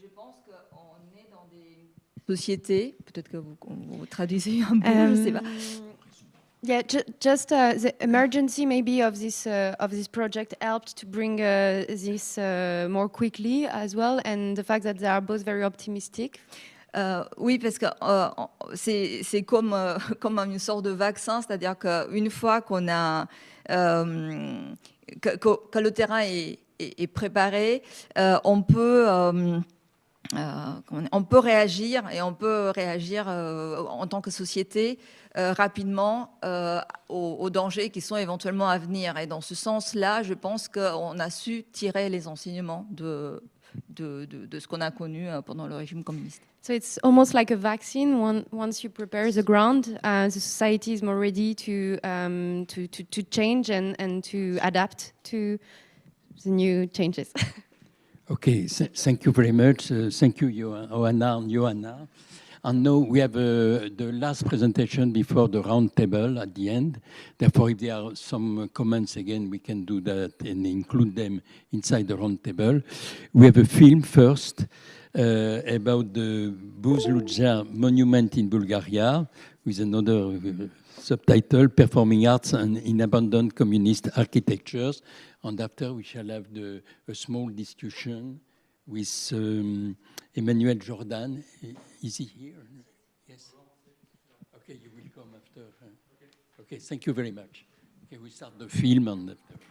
Je pense qu'on est dans des sociétés, peut-être que vous traduisez un peu, je ne sais pas. Yeah, just the emergency maybe of this project helped to bring this more quickly as well, and the fact that they are both very optimistic. Oui, parce que c'est comme une sorte de vaccin, c'est-à-dire qu'une fois qu'on a que le terrain est préparé, on peut réagir, et on peut réagir en tant que société rapidement aux dangers qui sont éventuellement à venir. Et dans ce sens-là, je pense qu'on a su tirer les enseignements de ce qu'on a connu pendant le régime communiste. So it's almost like a vaccine. Once you prepare the ground, the society is more ready to change and to adapt to the new changes. Okay, thank you very much. Thank you, Johanna. And now we have the last presentation before the round table at the end. Therefore, if there are some comments again, we can do that and include them inside the round table. We have a film first about the Buzluja monument in Bulgaria with another subtitle, Performing Arts and in Abandoned Communist Architectures. And after we shall have a small discussion with Emmanuel Jordan. Is he here? Yes. Okay, you will come after. Okay, thank you very much. Okay, we start the film and after. Okay.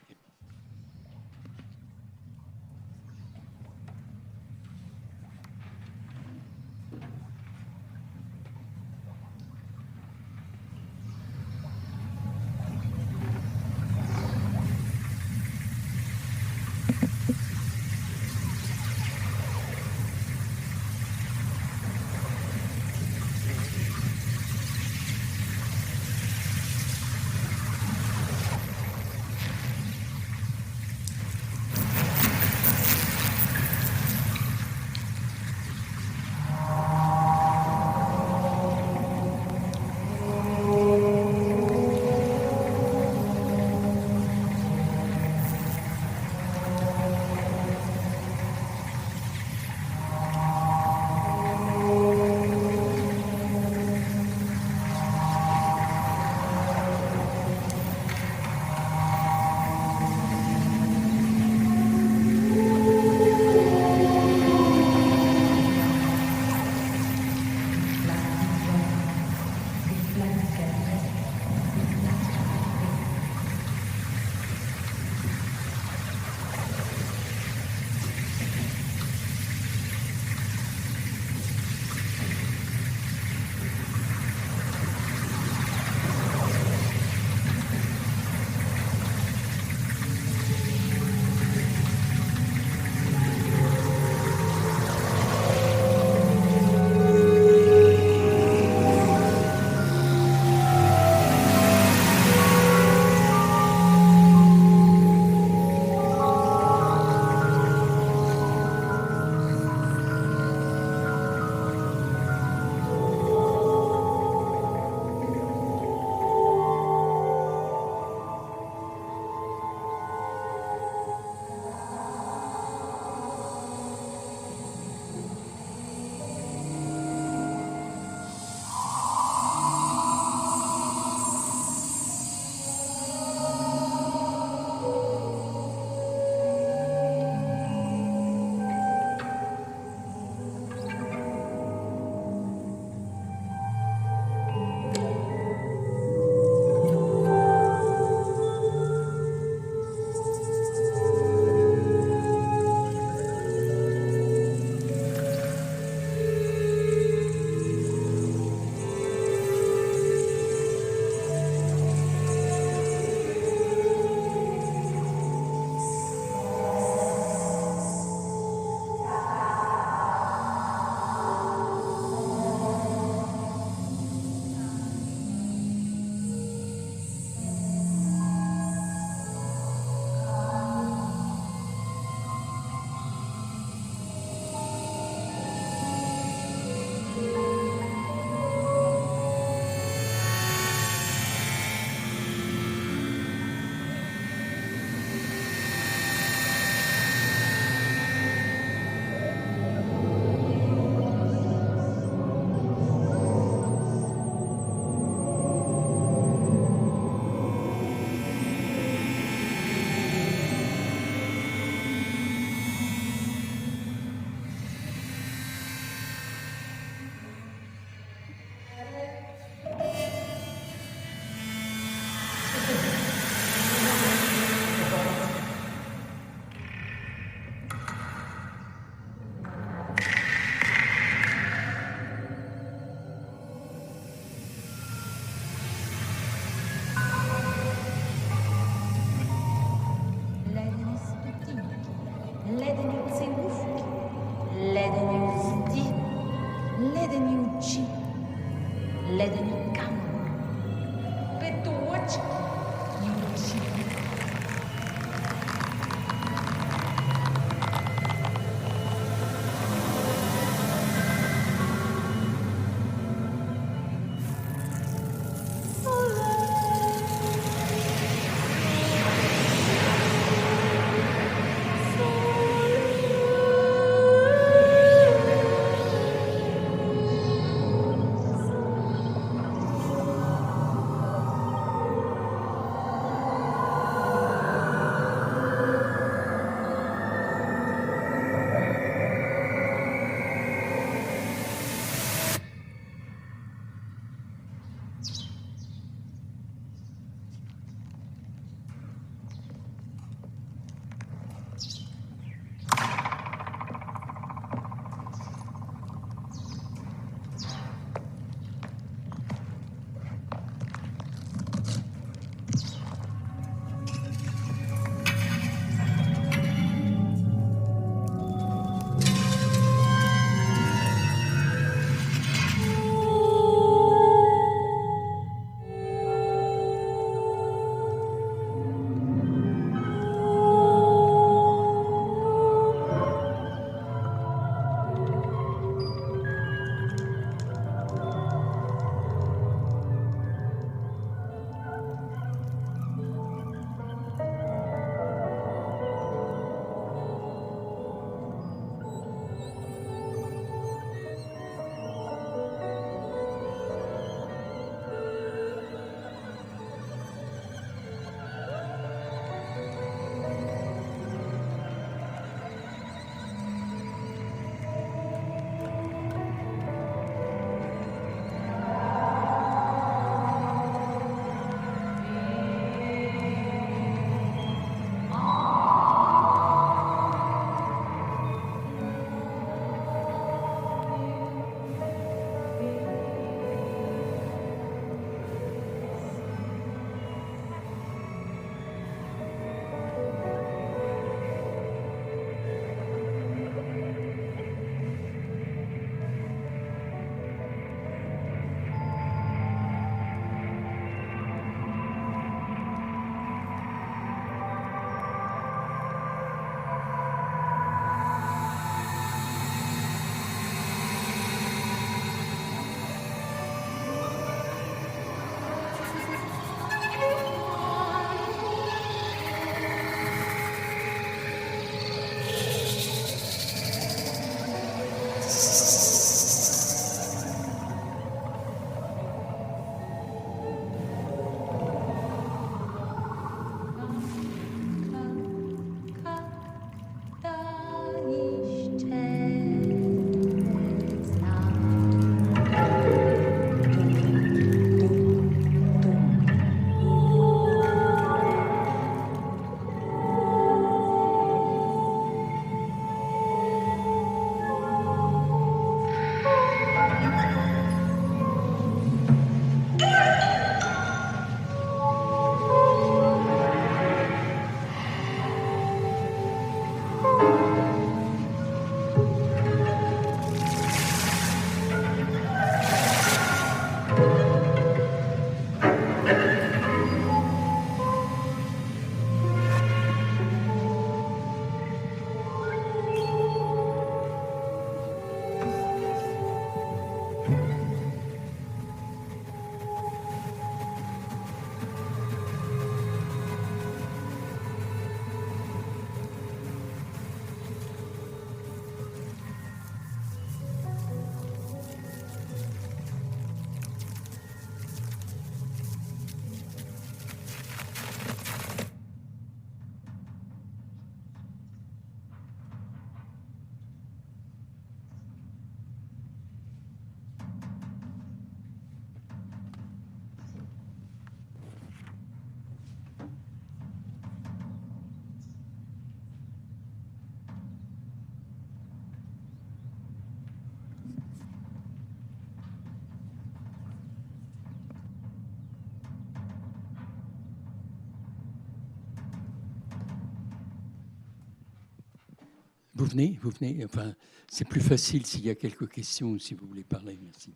Vous venez. Enfin, c'est plus facile s'il y a quelques questions ou si vous voulez parler. Merci.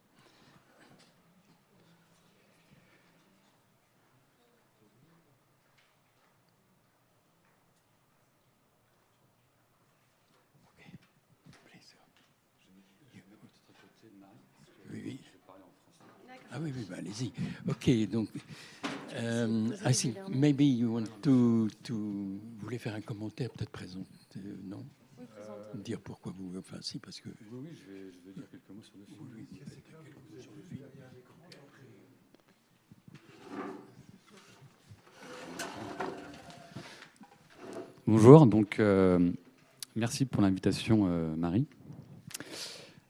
Oui. Ah oui, bah, allez-y. Ok, donc, I think maybe you want to vous voulez faire un commentaire, peut-être présenter, non? Oui, dire pourquoi vous, enfin si, parce que... Oui, je vais dire quelques mots sur le film. Oui, sur le film. Bonjour, donc merci pour l'invitation, Marie.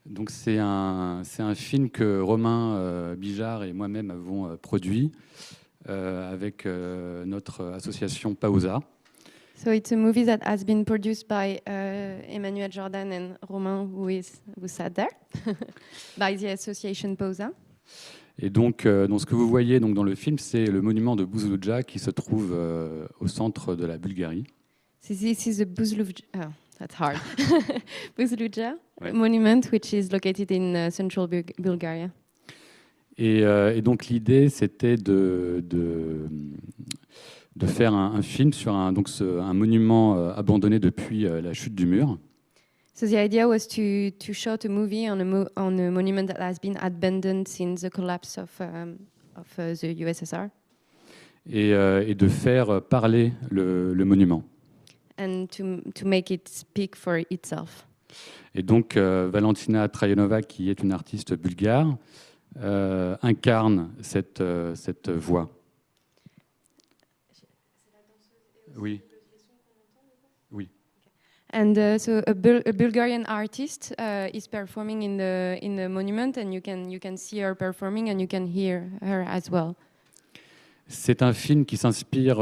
Donc c'est un film que Romain Bijard et moi-même avons produit avec notre association PAOSA. So it's a movie that has been produced by Emmanuel Jordan and Romain, who sat there, by the association PAOSA. Et donc ce que vous voyez donc, dans le film, c'est le monument de Buzluđa qui se trouve au centre de la Bulgarie. So this is the Buzluđa, oh, that's hard. Buzluđa monument, which is located in central Bulgaria. Et donc l'idée, c'était de faire un film sur un monument abandonné depuis la chute du mur. So the idea was to shoot a movie on a monument that has been abandoned since the collapse of the USSR. Et de faire parler le monument. And to make it speak for itself. Et donc Valentina Trajanova, qui est une artiste bulgare, incarne cette voix. Oui. Oui. And so a Bulgarian artist is performing in the monument, and you can see her performing, and you can hear her as well. C'est un film qui s'inspire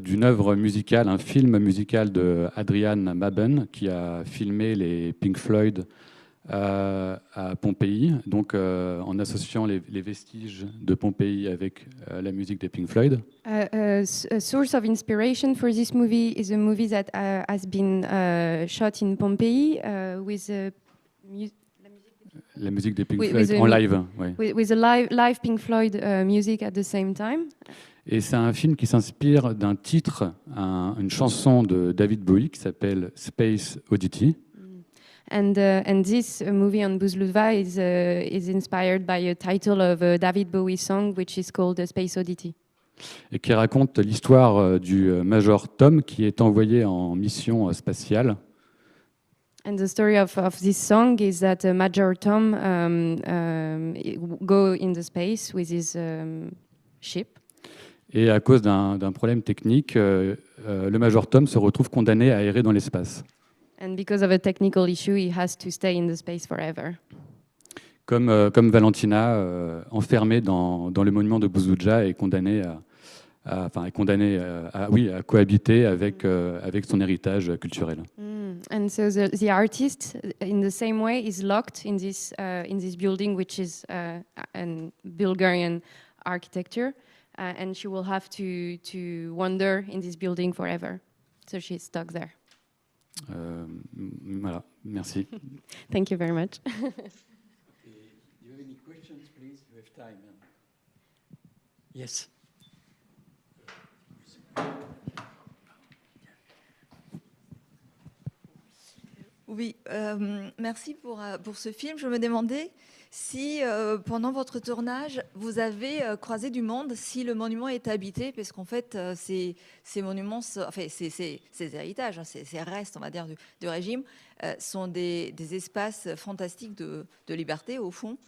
d'une œuvre musicale, un film musical de Adrian Maben, qui a filmé les Pink Floyd à Pompéi, donc en associant les vestiges de Pompéi avec la musique des Pink Floyd. A source of inspiration for this movie is a movie that has been shot in Pompéi with la musique des Pink Floyd en live. Ouais. With a live Pink Floyd music at the same time. Et c'est un film qui s'inspire d'un titre, une chanson de David Bowie qui s'appelle Space Oddity. And this movie on Buzluđa is inspired by a title of a David Bowie song, which is called Space Oddity. Et qui raconte l'histoire du Major Tom qui est envoyé en mission spatiale. And the story of this song is that Major Tom go in the space with his ship. Et à cause d'un problème technique, le Major Tom se retrouve condamné à errer dans l'espace. And because of a technical issue, he has to stay in the space forever. Comme Valentina, enfermée dans le monument de Buzluđa et condamnée à cohabiter avec son héritage culturel. And so the artist, in the same way, is locked in this building, which is a Bulgarian architecture, and she will have to wander in this building forever. So she's stuck there. Voilà, merci. Thank you very much. Do you have any questions, please? You have time. Yes. Oui, merci pour ce film. Je me demandais si, pendant votre tournage, vous avez croisé du monde, si le monument est habité, parce qu'en fait, ces monuments, enfin, ces héritages, ces restes, on va dire, du régime, sont des espaces fantastiques de liberté, au fond.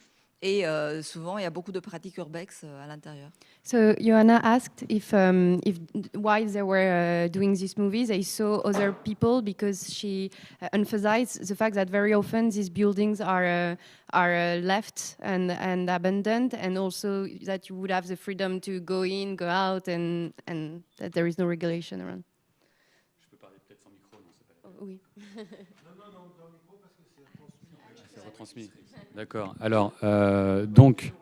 Et souvent, il y a beaucoup de pratiques urbex à l'intérieur. So Johanna asked if while they were doing this movie, they saw other people, because she emphasized the fact that very often these buildings are left and abandoned, and also that you would have the freedom to go in, go out, and that there is no regulation around. Je peux parler peut-être sans micro, non, c'est pas la peine. Oui. Non, dans le micro parce que c'est retransmis. C'est retransmis. D'accord. Alors, donc,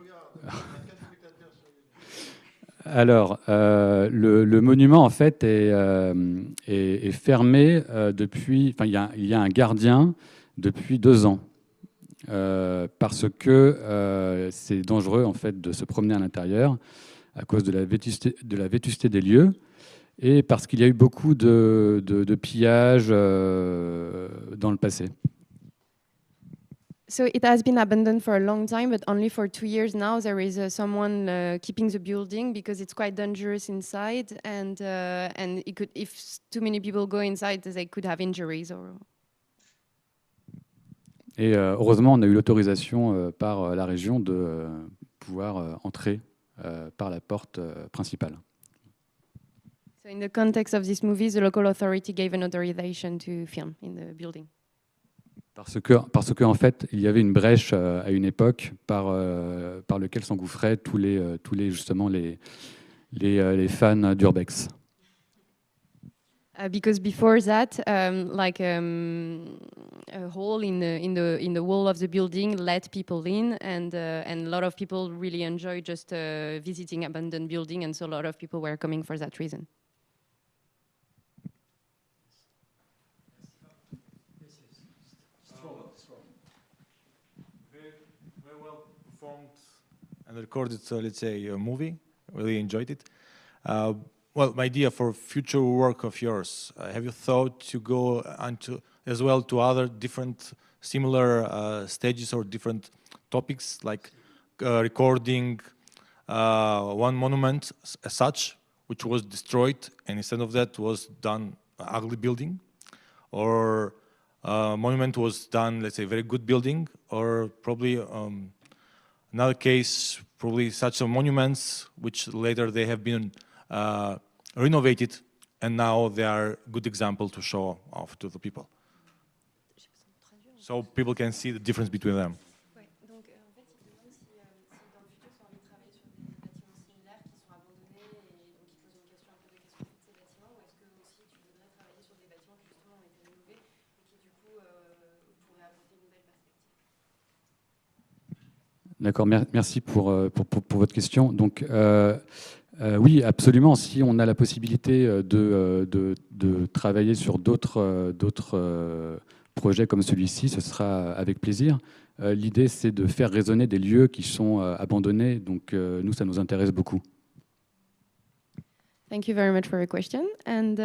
Alors, le monument, en fait, est fermé depuis... Enfin, il y a un gardien depuis 2 ans. Parce que c'est dangereux, en fait, de se promener à l'intérieur à cause de la vétusté des lieux et parce qu'il y a eu beaucoup de pillages dans le passé. So it has been abandoned for a long time, but only for 2 years now. There is someone keeping the building because it's quite dangerous inside, and it could, if too many people go inside, they could have injuries. Et heureusement, on a eu l'autorisation par la région de pouvoir entrer par la porte principale. So in the context of this movie, the local authority gave an authorization to film in the building. Parce que en fait, il y avait une brèche à une époque par lequel s'engouffraient tous les justement les fans d'Urbex. Because before that, a hole in the wall of the building let people in, and a lot of people really enjoy just visiting abandoned building, and so a lot of people were coming for that reason. Very well performed and recorded, let's say, a movie. Really enjoyed it. Well, my idea for future work of yours, have you thought to go as well to other different similar stages or different topics, like recording one monument as such, which was destroyed, and instead of that was done an ugly building, or monument was done, let's say, very good building, or probably another case, probably such monuments which later they have been renovated, and now they are a good example to show off to the people. So people can see the difference between them. D'accord, merci pour votre question. Donc, oui, absolument. Si on a la possibilité de travailler sur d'autres projets comme celui-ci, ce sera avec plaisir. L'idée, c'est de faire résonner des lieux qui sont abandonnés. Donc, nous, ça nous intéresse beaucoup. Thank you very much for your question. And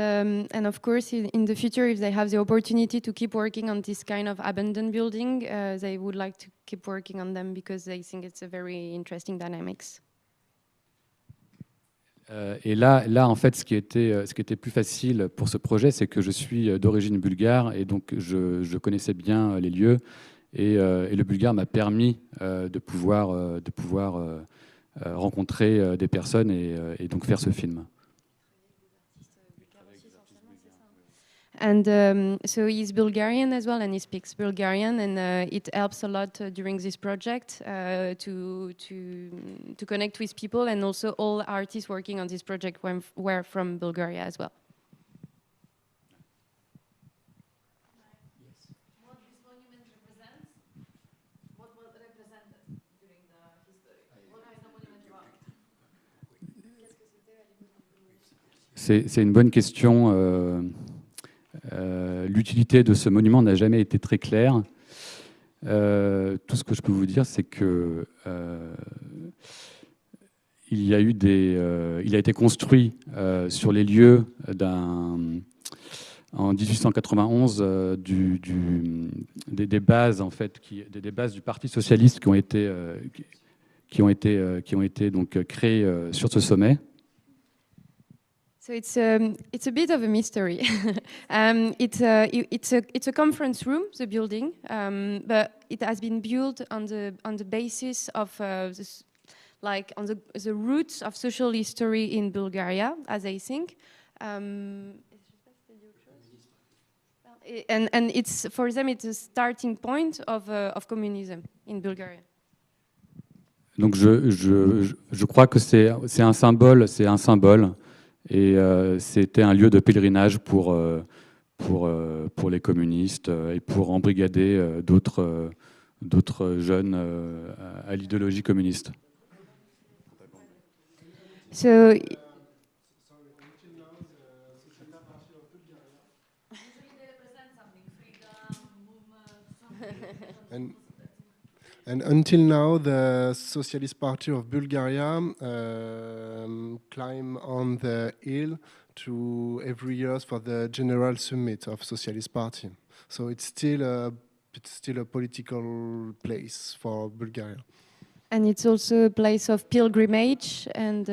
of course, in the future, if they have the opportunity to keep working on this kind of abandoned building, they would like to keep working on them because they think it's a very interesting dynamics. Et là, en fait, ce qui était plus facile pour ce projet, c'est que je suis d'origine bulgare et donc je connaissais bien les lieux et le bulgare m'a permis de pouvoir rencontrer des personnes et donc faire ce film. And so he's Bulgarian as well, and he speaks Bulgarian, and it helps a lot during this project to connect with people, and also all artists working on this project were from Bulgaria as well. What this monument represents, what was represented during the history? What is the monument about? C'est une bonne question. L'utilité de ce monument n'a jamais été très claire. Tout ce que je peux vous dire, c'est que il a été construit sur les lieux en 1891 des bases en fait, des bases du Parti socialiste qui ont été donc créées sur ce sommet. So it's a bit of a mystery. It's a conference room, the building, but it has been built on the basis of on the roots of social history in Bulgaria, as I think. And it's for them it's a starting point of communism in Bulgaria. Donc je crois que c'est un symbole. Et c'était un lieu de pèlerinage pour les communistes et pour embrigader d'autres jeunes à l'idéologie communiste. So and until now, the Socialist Party of Bulgaria climb on the hill to every year for the General Summit of Socialist Party. So it's still a political place for Bulgaria. and it's also a place of pilgrimage, and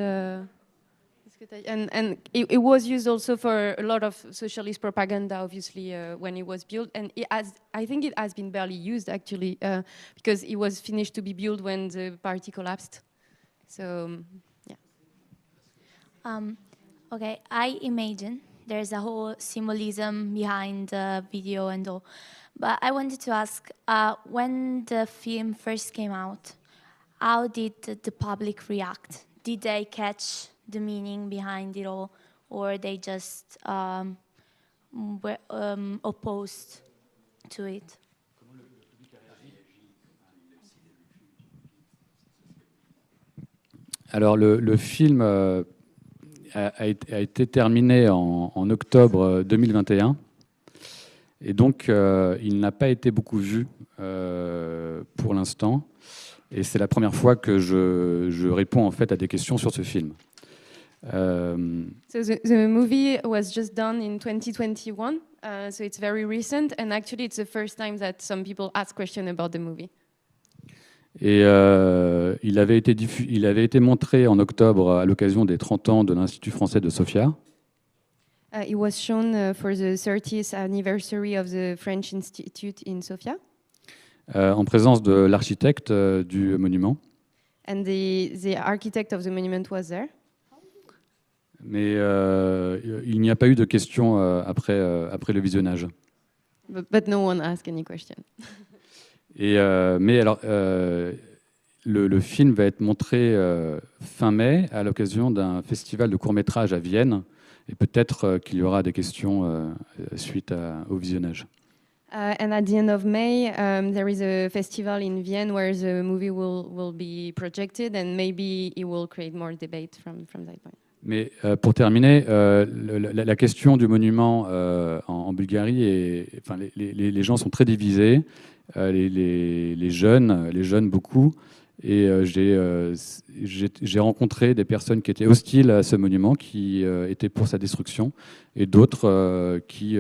it was used also for a lot of socialist propaganda, obviously, when it was built. And I think it has been barely used, actually, because it was finished to be built when the party collapsed. So, yeah. Okay, I imagine there's a whole symbolism behind the video and all. But I wanted to ask, when the film first came out, how did the public react? Did they catch the meaning behind it all, or they just were opposed to it? Alors le film a été terminé en octobre 2021 et donc il n'a pas été beaucoup vu pour l'instant et c'est la première fois que je réponds en fait à des questions sur ce film. So the movie was just done in 2021, so it's very recent, and actually it's the first time that some people ask questions about the movie. Et il avait été montré en octobre à l'occasion des 30 ans de l'Institut français de Sofia. It was shown for the 30th anniversary of the French Institute in Sofia. En présence de l'architecte du monument. And the architect of the monument was there. Mais il n'y a pas eu de questions après le visionnage. But no one asked any question. Mais alors, le film va être montré fin mai à l'occasion d'un festival de court-métrage à Vienne. Et peut-être qu'il y aura des questions suite au visionnage. And at the end of May, there is a festival in Vienna where the movie will be projected, and maybe it will create more debate from that point. Mais pour terminer, la question du monument en Bulgarie, enfin, les gens sont très divisés, les jeunes beaucoup, et j'ai rencontré des personnes qui étaient hostiles à ce monument, qui étaient pour sa destruction, et d'autres qui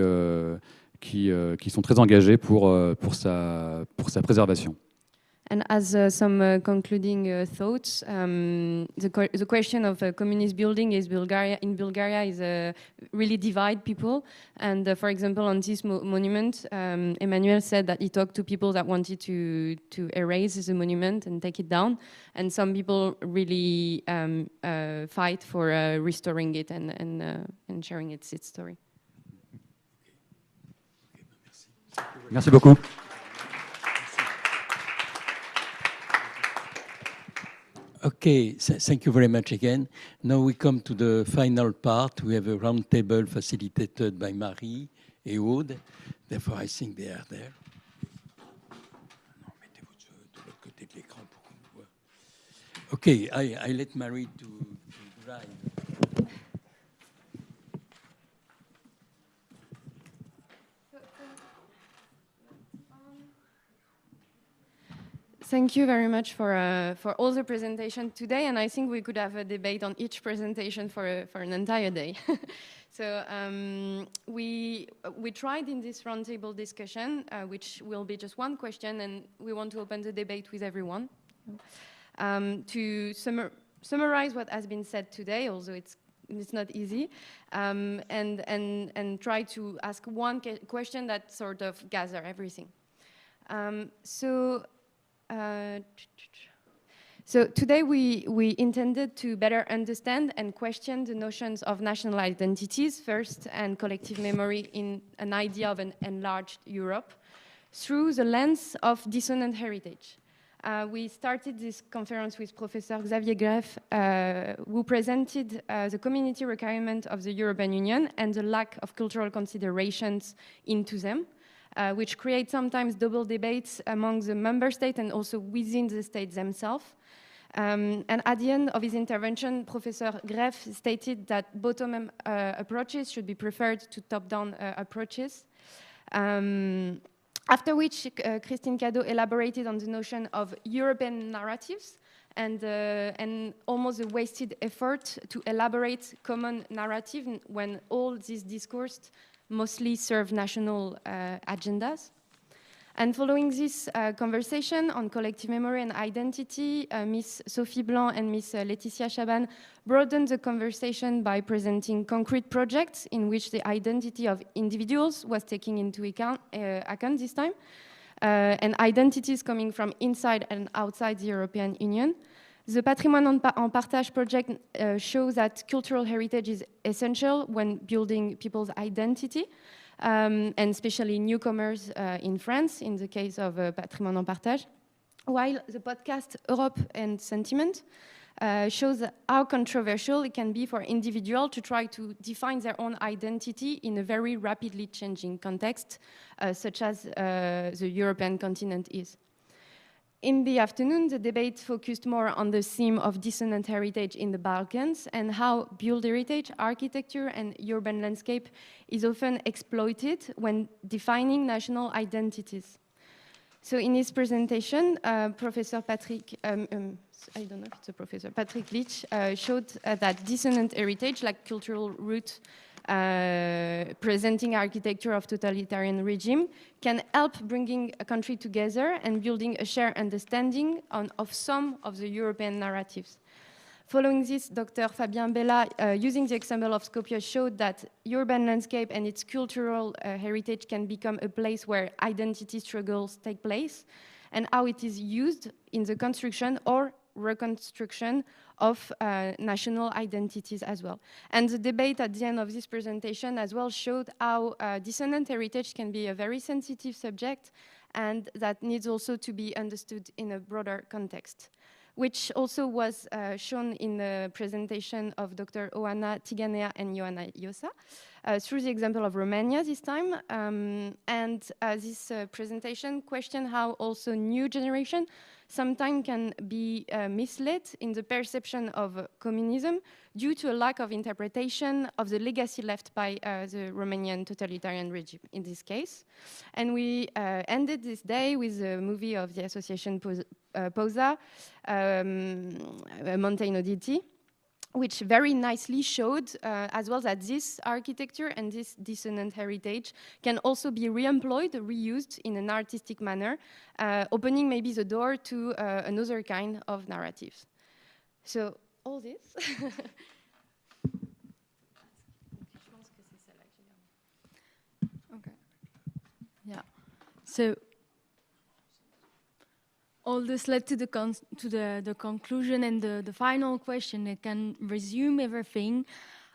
sont très engagés pour sa préservation. And as some concluding thoughts, the question of a communist building in Bulgaria is really divide people. And for example, on this monument, Emmanuel said that he talked to people that wanted to erase the monument and take it down. And some people really fight for restoring it and sharing its story. Merci beaucoup. Okay, thank you very much again. Now we come to the final part. We have a round table facilitated by Marie et Aude. Therefore, I think they are there. Non, mettez-vous de l'autre côté de l'écran pour qu'on vous voit. Okay, I let Marie to drive. Thank you very much for all the presentation today, and I think we could have a debate on each presentation for an entire day. So we tried in this roundtable discussion, which will be just one question, and we want to open the debate with everyone, to summarize what has been said today, although it's not easy, and try to ask one question that sort of gather everything. So today we intended to better understand and question the notions of national identities first and collective memory in an idea of an enlarged Europe through the lens of dissonant heritage. We started this conference with Professor Xavier Greff, who presented the community requirement of the European Union and the lack of cultural considerations into them. Which create sometimes double debates among the member states and also within the states themselves. And at the end of his intervention, Professor Greff stated that bottom-up approaches should be preferred to top-down approaches. After which, Christine Cadot elaborated on the notion of European narratives and almost a wasted effort to elaborate common narrative when all these discourses mostly serve national agendas. And following this conversation on collective memory and identity, Miss Sophie Blanc and Miss Laetitia Chaban broadened the conversation by presenting concrete projects in which the identity of individuals was taken into account this time, and identities coming from inside and outside the European Union. The Patrimoine en Partage project shows that cultural heritage is essential when building people's identity, and especially newcomers in France, in the case of Patrimoine en Partage, while the podcast Europe and Sentiment shows how controversial it can be for individuals to try to define their own identity in a very rapidly changing context, such as the European continent is. In the afternoon, the debate focused more on the theme of dissonant heritage in the Balkans and how built heritage, architecture, and urban landscape is often exploited when defining national identities. So in his presentation, Professor Patrick, I don't know if it's a professor, Patrick Leach showed that dissonant heritage, like cultural root, presenting architecture of totalitarian regime, can help bringing a country together and building a shared understanding of some of the European narratives. Following this, Dr. Fabien Bella, using the example of Skopje, showed that urban landscape and its cultural heritage can become a place where identity struggles take place, and how it is used in the construction or reconstruction of national identities as well. And the debate at the end of this presentation as well showed how dissonant heritage can be a very sensitive subject and that needs also to be understood in a broader context, which also was shown in the presentation of Dr. Oana Tiganea and Ioana Iosa through the example of Romania this time. This presentation questioned how also new generation sometimes can be misled in the perception of communism due to a lack of interpretation of the legacy left by the Romanian totalitarian regime in this case. And we ended this day with a movie of the association POSA, Mountain Oddity, which very nicely showed as well that this architecture and this dissonant heritage can also be re-employed, reused in an artistic manner, opening maybe the door to another kind of narratives. So all this. Okay. Yeah. So all this led to the conclusion and the final question. It can resume everything.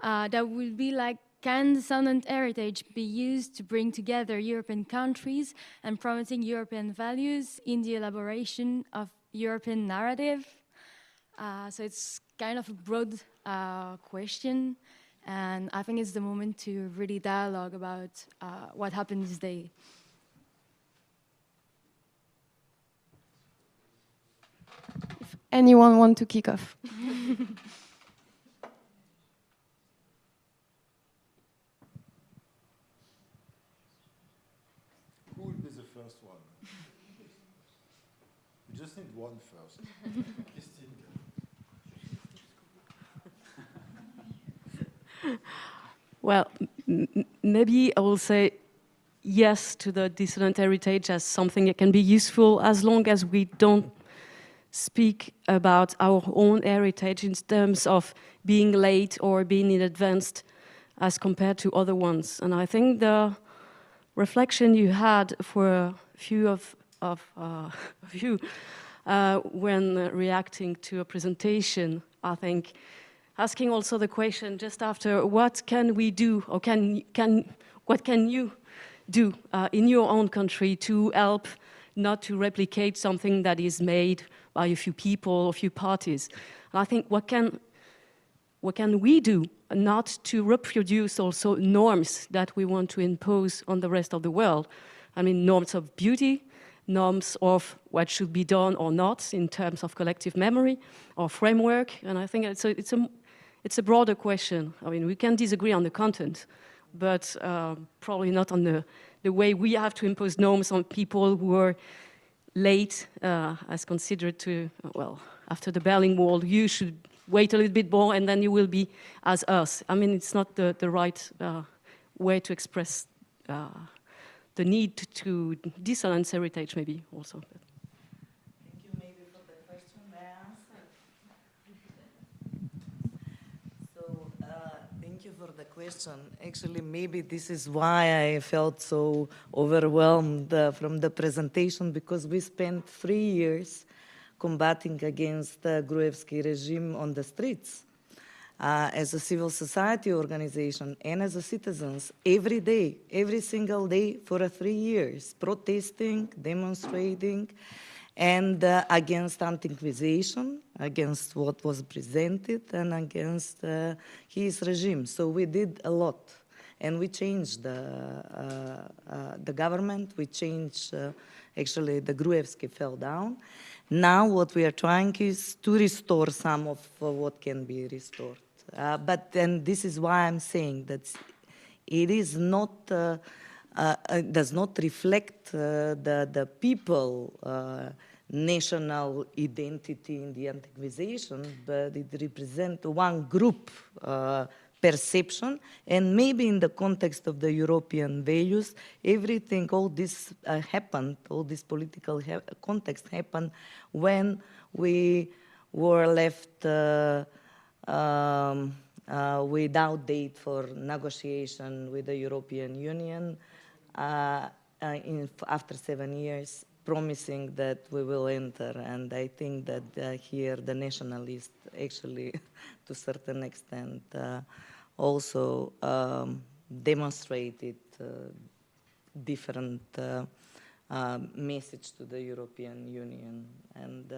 That will be like, can dissonant heritage be used to bring together European countries and promoting European values in the elaboration of European narrative? So it's kind of a broad question, and I think it's the moment to really dialogue about what happened this day. Anyone want to kick off? Who will be the first one? We just need one first. Christine. Well, maybe I will say yes to the dissonant heritage as something that can be useful as long as we don't speak about our own heritage in terms of being late or being in advance as compared to other ones. And I think the reflection you had for a few of you when reacting to a presentation, I think asking also the question just after, what can we do, or what can you do in your own country to help not to replicate something that is made by a few people, a few parties? And I think what can we do not to reproduce also norms that we want to impose on the rest of the world? I mean, norms of beauty, norms of what should be done or not in terms of collective memory or framework. And I think it's a broader question. I mean, we can disagree on the content, but probably not on the way we have to impose norms on people who are late, as considered to, well, after the Berlin Wall, you should wait a little bit more and then you will be as us. I mean, it's not the right way to express the need to dissonance heritage, maybe, also. Thank you. Maybe for the question, may I answer? So, thank you for the question. Actually, maybe this is why I felt so overwhelmed from the presentation, because we spent 3 years combating against the Gruevski regime on the streets. As a civil society organization and as a citizens, every day, every single day for 3 years, protesting, demonstrating, and against anti-inquisition, against what was presented, and against his regime. So we did a lot, and we changed the government. We changed, actually, the Gruevski fell down. Now what we are trying is to restore some of what can be restored. But then this is why I'm saying that it is not, does not reflect the people national identity in the anti-inquisition, but it represents one group perception, and maybe in the context of the European values, everything, all this happened, all this political context happened when we were left without date for negotiation with the European Union after 7 years, promising that we will enter. And I think that here the nationalists actually, to a certain extent, also demonstrated different message to the European Union, and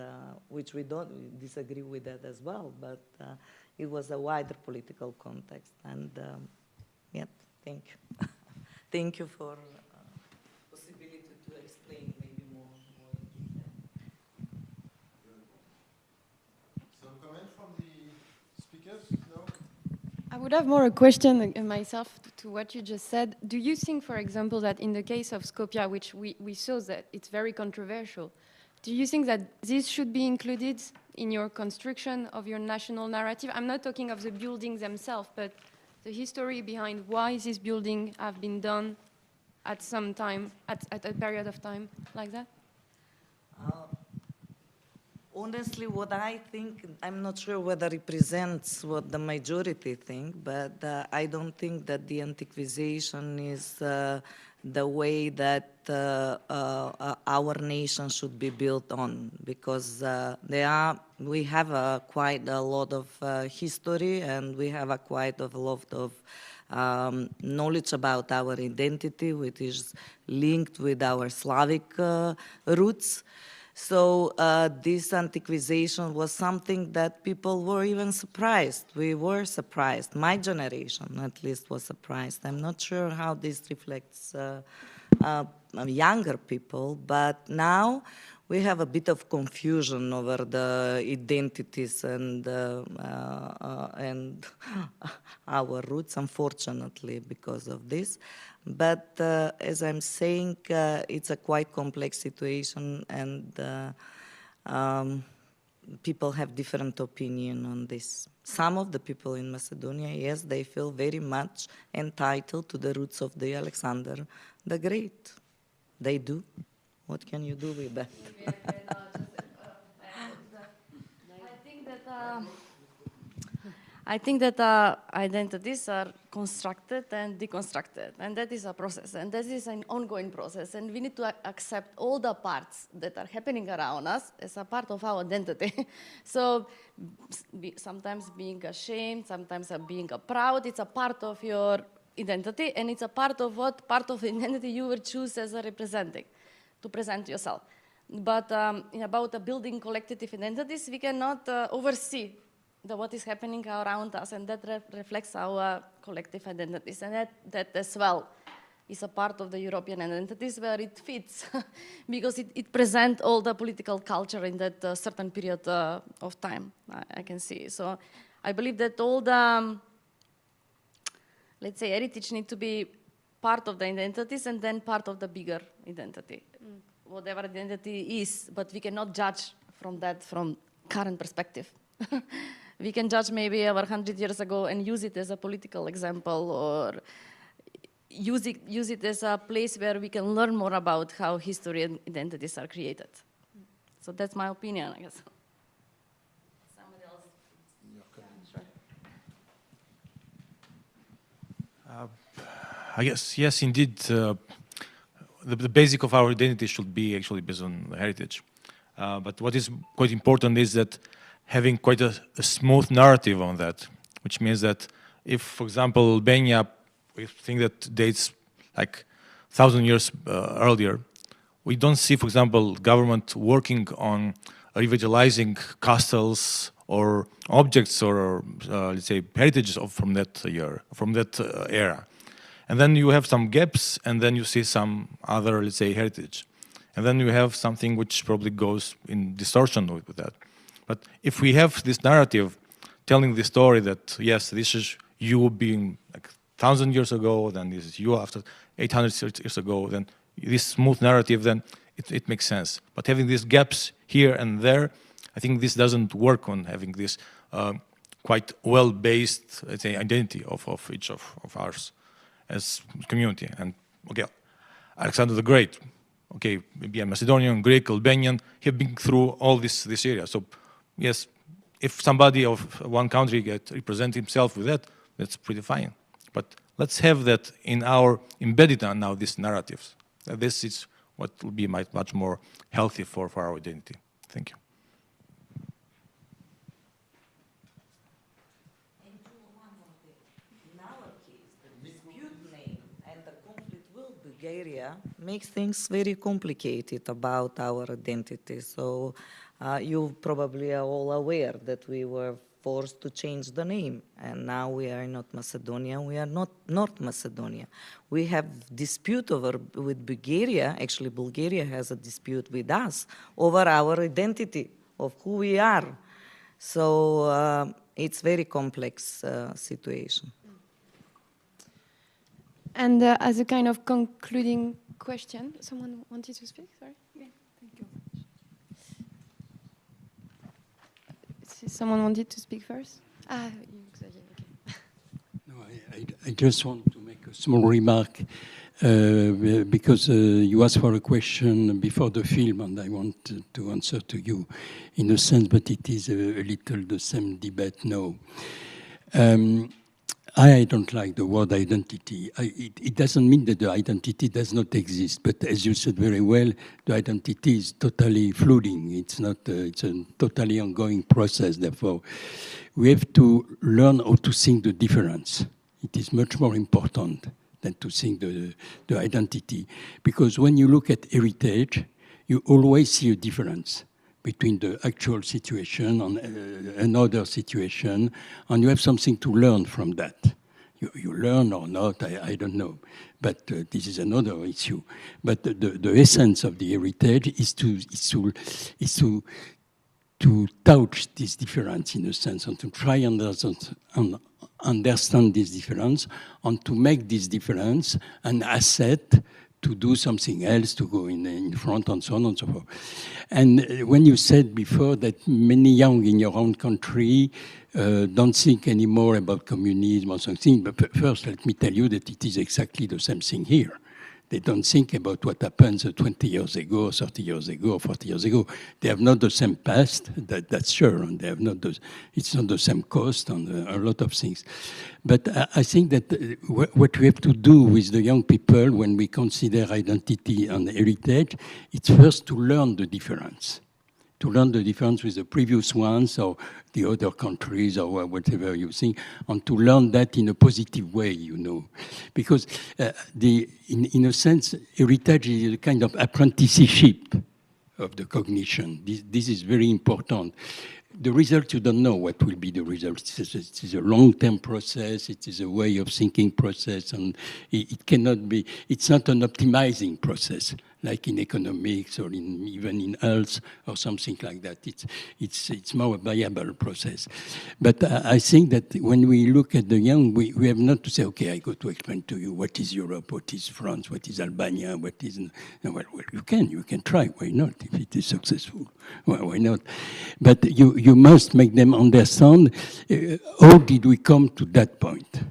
which we don't disagree with that as well, but it was a wider political context. And yeah, thank you. Thank you for possibility to explain maybe more in detail. Some comment from the speakers? No? I would have more a question myself to what you just said. Do you think, for example, that in the case of Skopje, which we saw that it's very controversial, do you think that this should be included in your construction of your national narrative? I'm not talking of the buildings themselves, but the history behind why this building have been done at some time, at a period of time like that? Honestly, what I think, I'm not sure whether it represents what the majority think, but I don't think that the anti-inquisition is the way that our nation should be built on, because we have quite a lot of history, and we have quite a lot of knowledge about our identity, which is linked with our Slavic roots. So this anti-inquisition was something that people were even surprised. We were surprised. My generation, at least, was surprised. I'm not sure how this reflects younger people, but now we have a bit of confusion over the identities and our roots, unfortunately, because of this. But as I'm saying, it's a quite complex situation, and people have different opinion on this. Some of the people in Macedonia, yes, they feel very much entitled to the roots of the Alexander the Great. They do. What can you do with that? I think that identities are constructed and deconstructed, and that is a process, and that is an ongoing process, and we need to accept all the parts that are happening around us as a part of our identity. So sometimes being ashamed, sometimes being proud, it's a part of your identity, and it's a part of what part of the identity you will choose as a representing, to present yourself. But about building collective identities, we cannot oversee what is happening around us, and that reflects our collective identities, and that as well is a part of the European identities where it fits because it presents all the political culture in that certain period of time, I can see. So I believe that all the, let's say, heritage need to be part of the identities and then part of the bigger identity, whatever identity is, but we cannot judge from that from current perspective. We can judge maybe over 100 years ago and use it as a political example, or use it as a place where we can learn more about how history and identities are created. So that's my opinion, I guess. Somebody else? Yeah, sure. I guess, yes, indeed, the basic of our identity should be actually based on heritage. But what is quite important is that having quite a smooth narrative on that, which means that if, for example, Albania, we think that dates like 1,000 years earlier, we don't see, for example, government working on revitalizing castles or objects or, let's say, heritages from that year, from that era. And then you have some gaps, and then you see some other, let's say, heritage. And then you have something which probably goes in distortion with that. But if we have this narrative telling the story that, yes, this is you being like 1,000 years ago, then this is you after 800 years ago, then this smooth narrative, then it makes sense. But having these gaps here and there, I think this doesn't work on having this quite well-based, let's say, identity of each of ours as community. And okay, Alexander the Great, okay, maybe a Macedonian, Greek, Albanian, have been through all this area. So yes, if somebody of one country represent himself with that, that's pretty fine. But let's have that in our embedded now these narratives. This is what will be much more healthy for our identity. Thank you. Bulgaria makes things very complicated about our identity. So you probably are all aware that we were forced to change the name, and now we are not Macedonia, we are not North Macedonia. We have dispute with Bulgaria. Actually, Bulgaria has a dispute with us over our identity of who we are. So it's very complex situation. And as a kind of concluding question, someone wanted to speak? Sorry. Yeah, thank you. Someone wanted to speak first? Xavier, okay. No, I just want to make a small remark because you asked for a question before the film, and I want to answer to you in a sense, but it is a little the same debate now. I don't like the word identity. It doesn't mean that the identity does not exist, but as you said very well, the identity is totally fluiding. It's not. It's a totally ongoing process. Therefore, we have to learn how to think the difference. It is much more important than to think the identity, because when you look at heritage, you always see a difference between the actual situation and another situation, and you have something to learn from that. You learn or not, I don't know, but this is another issue. But the essence of the heritage is to touch this difference in a sense, and to try and understand this difference, and to make this difference an asset to do something else, to go in front, and so on and so forth. And when you said before that many young in your own country don't think anymore about communism or something, but first let me tell you that it is exactly the same thing here. They don't think about what happened 20 years ago, 30 years ago, or 40 years ago. They have not the same past, that's sure, and they have not it's not the same cost and a lot of things. But I think that what we have to do with the young people when we consider identity and heritage, it's first to learn the difference. To learn the difference with the previous ones or the other countries or whatever you think, and to learn that in a positive way, you know. Because in a sense, heritage is a kind of apprenticeship of the cognition. This is very important. the result, you don't know what will be the result. It is a long-term process. It is a way of thinking process, and it cannot be. It's not an optimizing process like in economics or even in health or something like that. It's more a viable process. But I think that when we look at the young, we have not to say, okay, I go to explain to you what is Europe, what is France, what is Albania, what is. Well, you can try. Why not? If it is successful, well, why not? But you must make them understand how did we come to that point,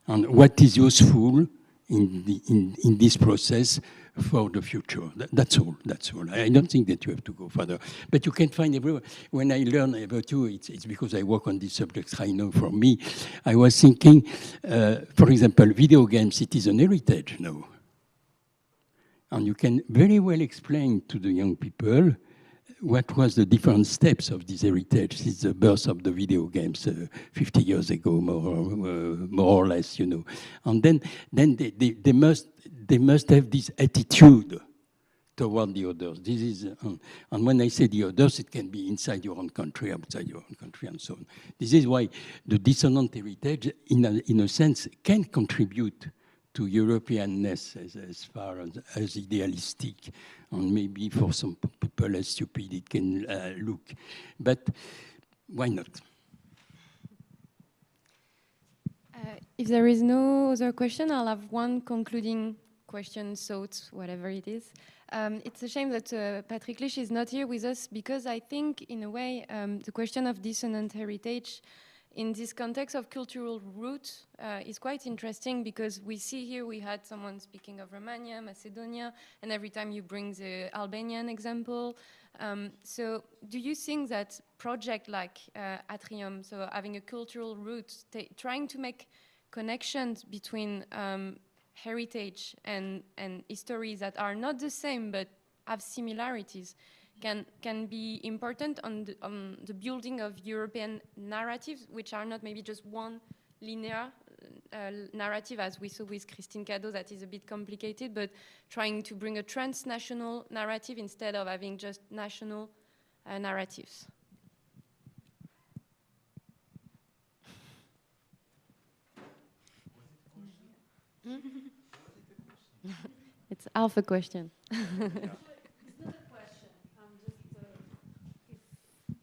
and what is useful in this process for the future. That's all. That's all. I don't think that you have to go further. But you can find everywhere. When I learn about you, it's because I work on these subjects. I know for me, I was thinking, for example, video games, it is an heritage now. And you can very well explain to the young people what was the different steps of this heritage since the birth of the video games 50 years ago, more or less, you know. And then they must have this attitude toward the others. This is, and when I say the others, it can be inside your own country, outside your own country, and so on. This is why the dissonant heritage, in a sense, can contribute to Europeanness as far as idealistic, and maybe for some people as stupid it can look. But why not? If there is no other question, I'll have one concluding question, thought, whatever it is. It's a shame that Patrick Lich is not here with us, because I think, in a way, the question of dissonant heritage in this context of cultural root is quite interesting, because we see here we had someone speaking of Romania, Macedonia, and every time you bring the Albanian example. So do you think that project like Atrium, so having a cultural root, trying to make connections between heritage and histories that are not the same but have similarities, can be important on the building of European narratives, which are not maybe just one linear narrative, as we saw with Christine Cadeau, that is a bit complicated, but trying to bring a transnational narrative instead of having just national narratives. It's half a question.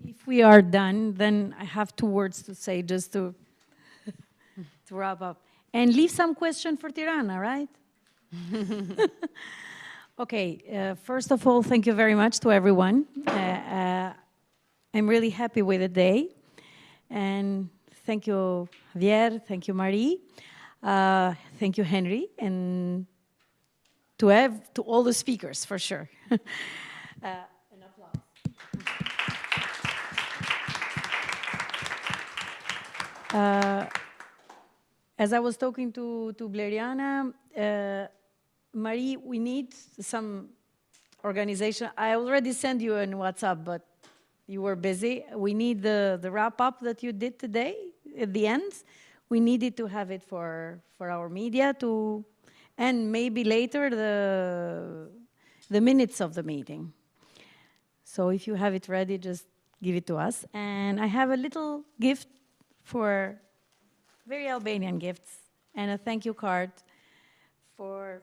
If we are done, then I have 2 words to say just to wrap up. And leave some question for Tirana, right? Okay, first of all, thank you very much to everyone. I'm really happy with the day. And thank you, Javier, thank you, Marie. Thank you, Henry, and to all the speakers, for sure. An applause. As I was talking to Bleriana, Marie, we need some organization. I already sent you in WhatsApp, but you were busy. We need the wrap-up that you did today at the end. We needed to have it for our media and maybe later the minutes of the meeting. So if you have it ready, just give it to us. And I have a little gift for very Albanian gifts and a thank you card for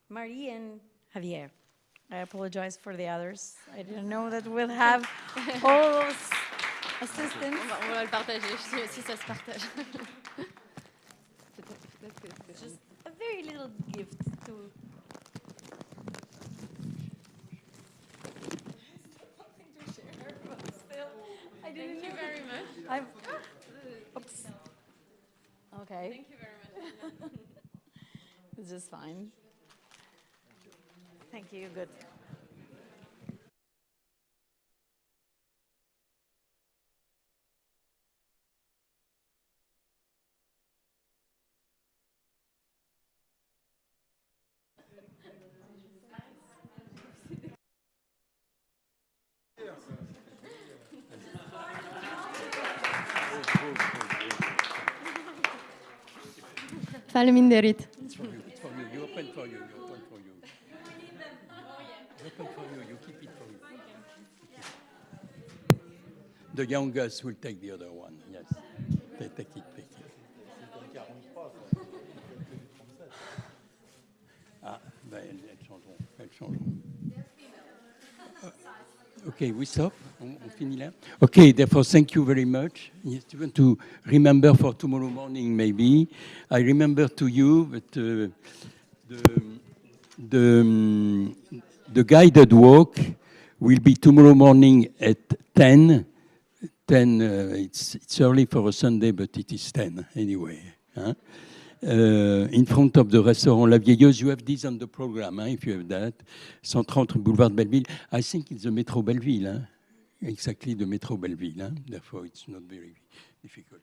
Marie and Javier. I apologize for the others. I didn't know that we'll have all those assistants. On va le partager, si ça se partage. Just a very little gift to... Thank you very much. Oops. Okay. Thank you very much. It's just fine. Thank you. Good. Faleminderit. It's for you. It's for you. You open for you. You open for you. You open for you. You keep it for you. The youngest will take the other one. Yes. Take it. Ah, ben, elles changeront. Okay, we stop. On finit là. Okay, therefore, thank you very much. Yes, you want to remember for tomorrow morning, maybe. I remember to you that the guided walk will be tomorrow morning at 10. 10, it's early for a Sunday, but it is 10 anyway. Huh? In front of the restaurant La Vieilleuse, you have this on the program, if you have that. 130 boulevard de Belleville. I think it's the Metro Belleville, hein? Exactly the Metro Belleville. Hein? Therefore, it's not very difficult.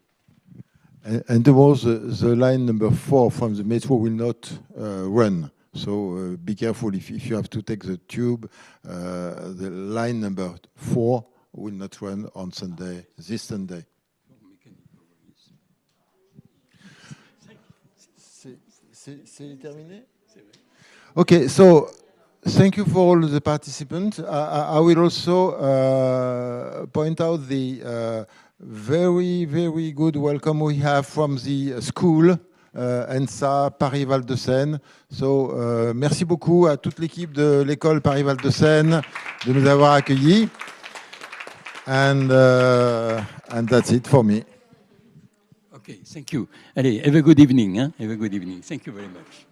And tomorrow, the line number 4 from the Metro will not run. So be careful if you have to take the tube. The line number 4 will not run on Sunday, this Sunday. C'est terminé? Okay, so thank you for all the participants. I will also point out the very, very good welcome we have from the school, ENSA Paris-Val de Seine. So, merci beaucoup à toute l'équipe de l'école Paris-Val de Seine de nous avoir accueillis. And that's it for me. Okay, thank you. Allez, have a good evening. Hein? Have a good evening. Thank you very much.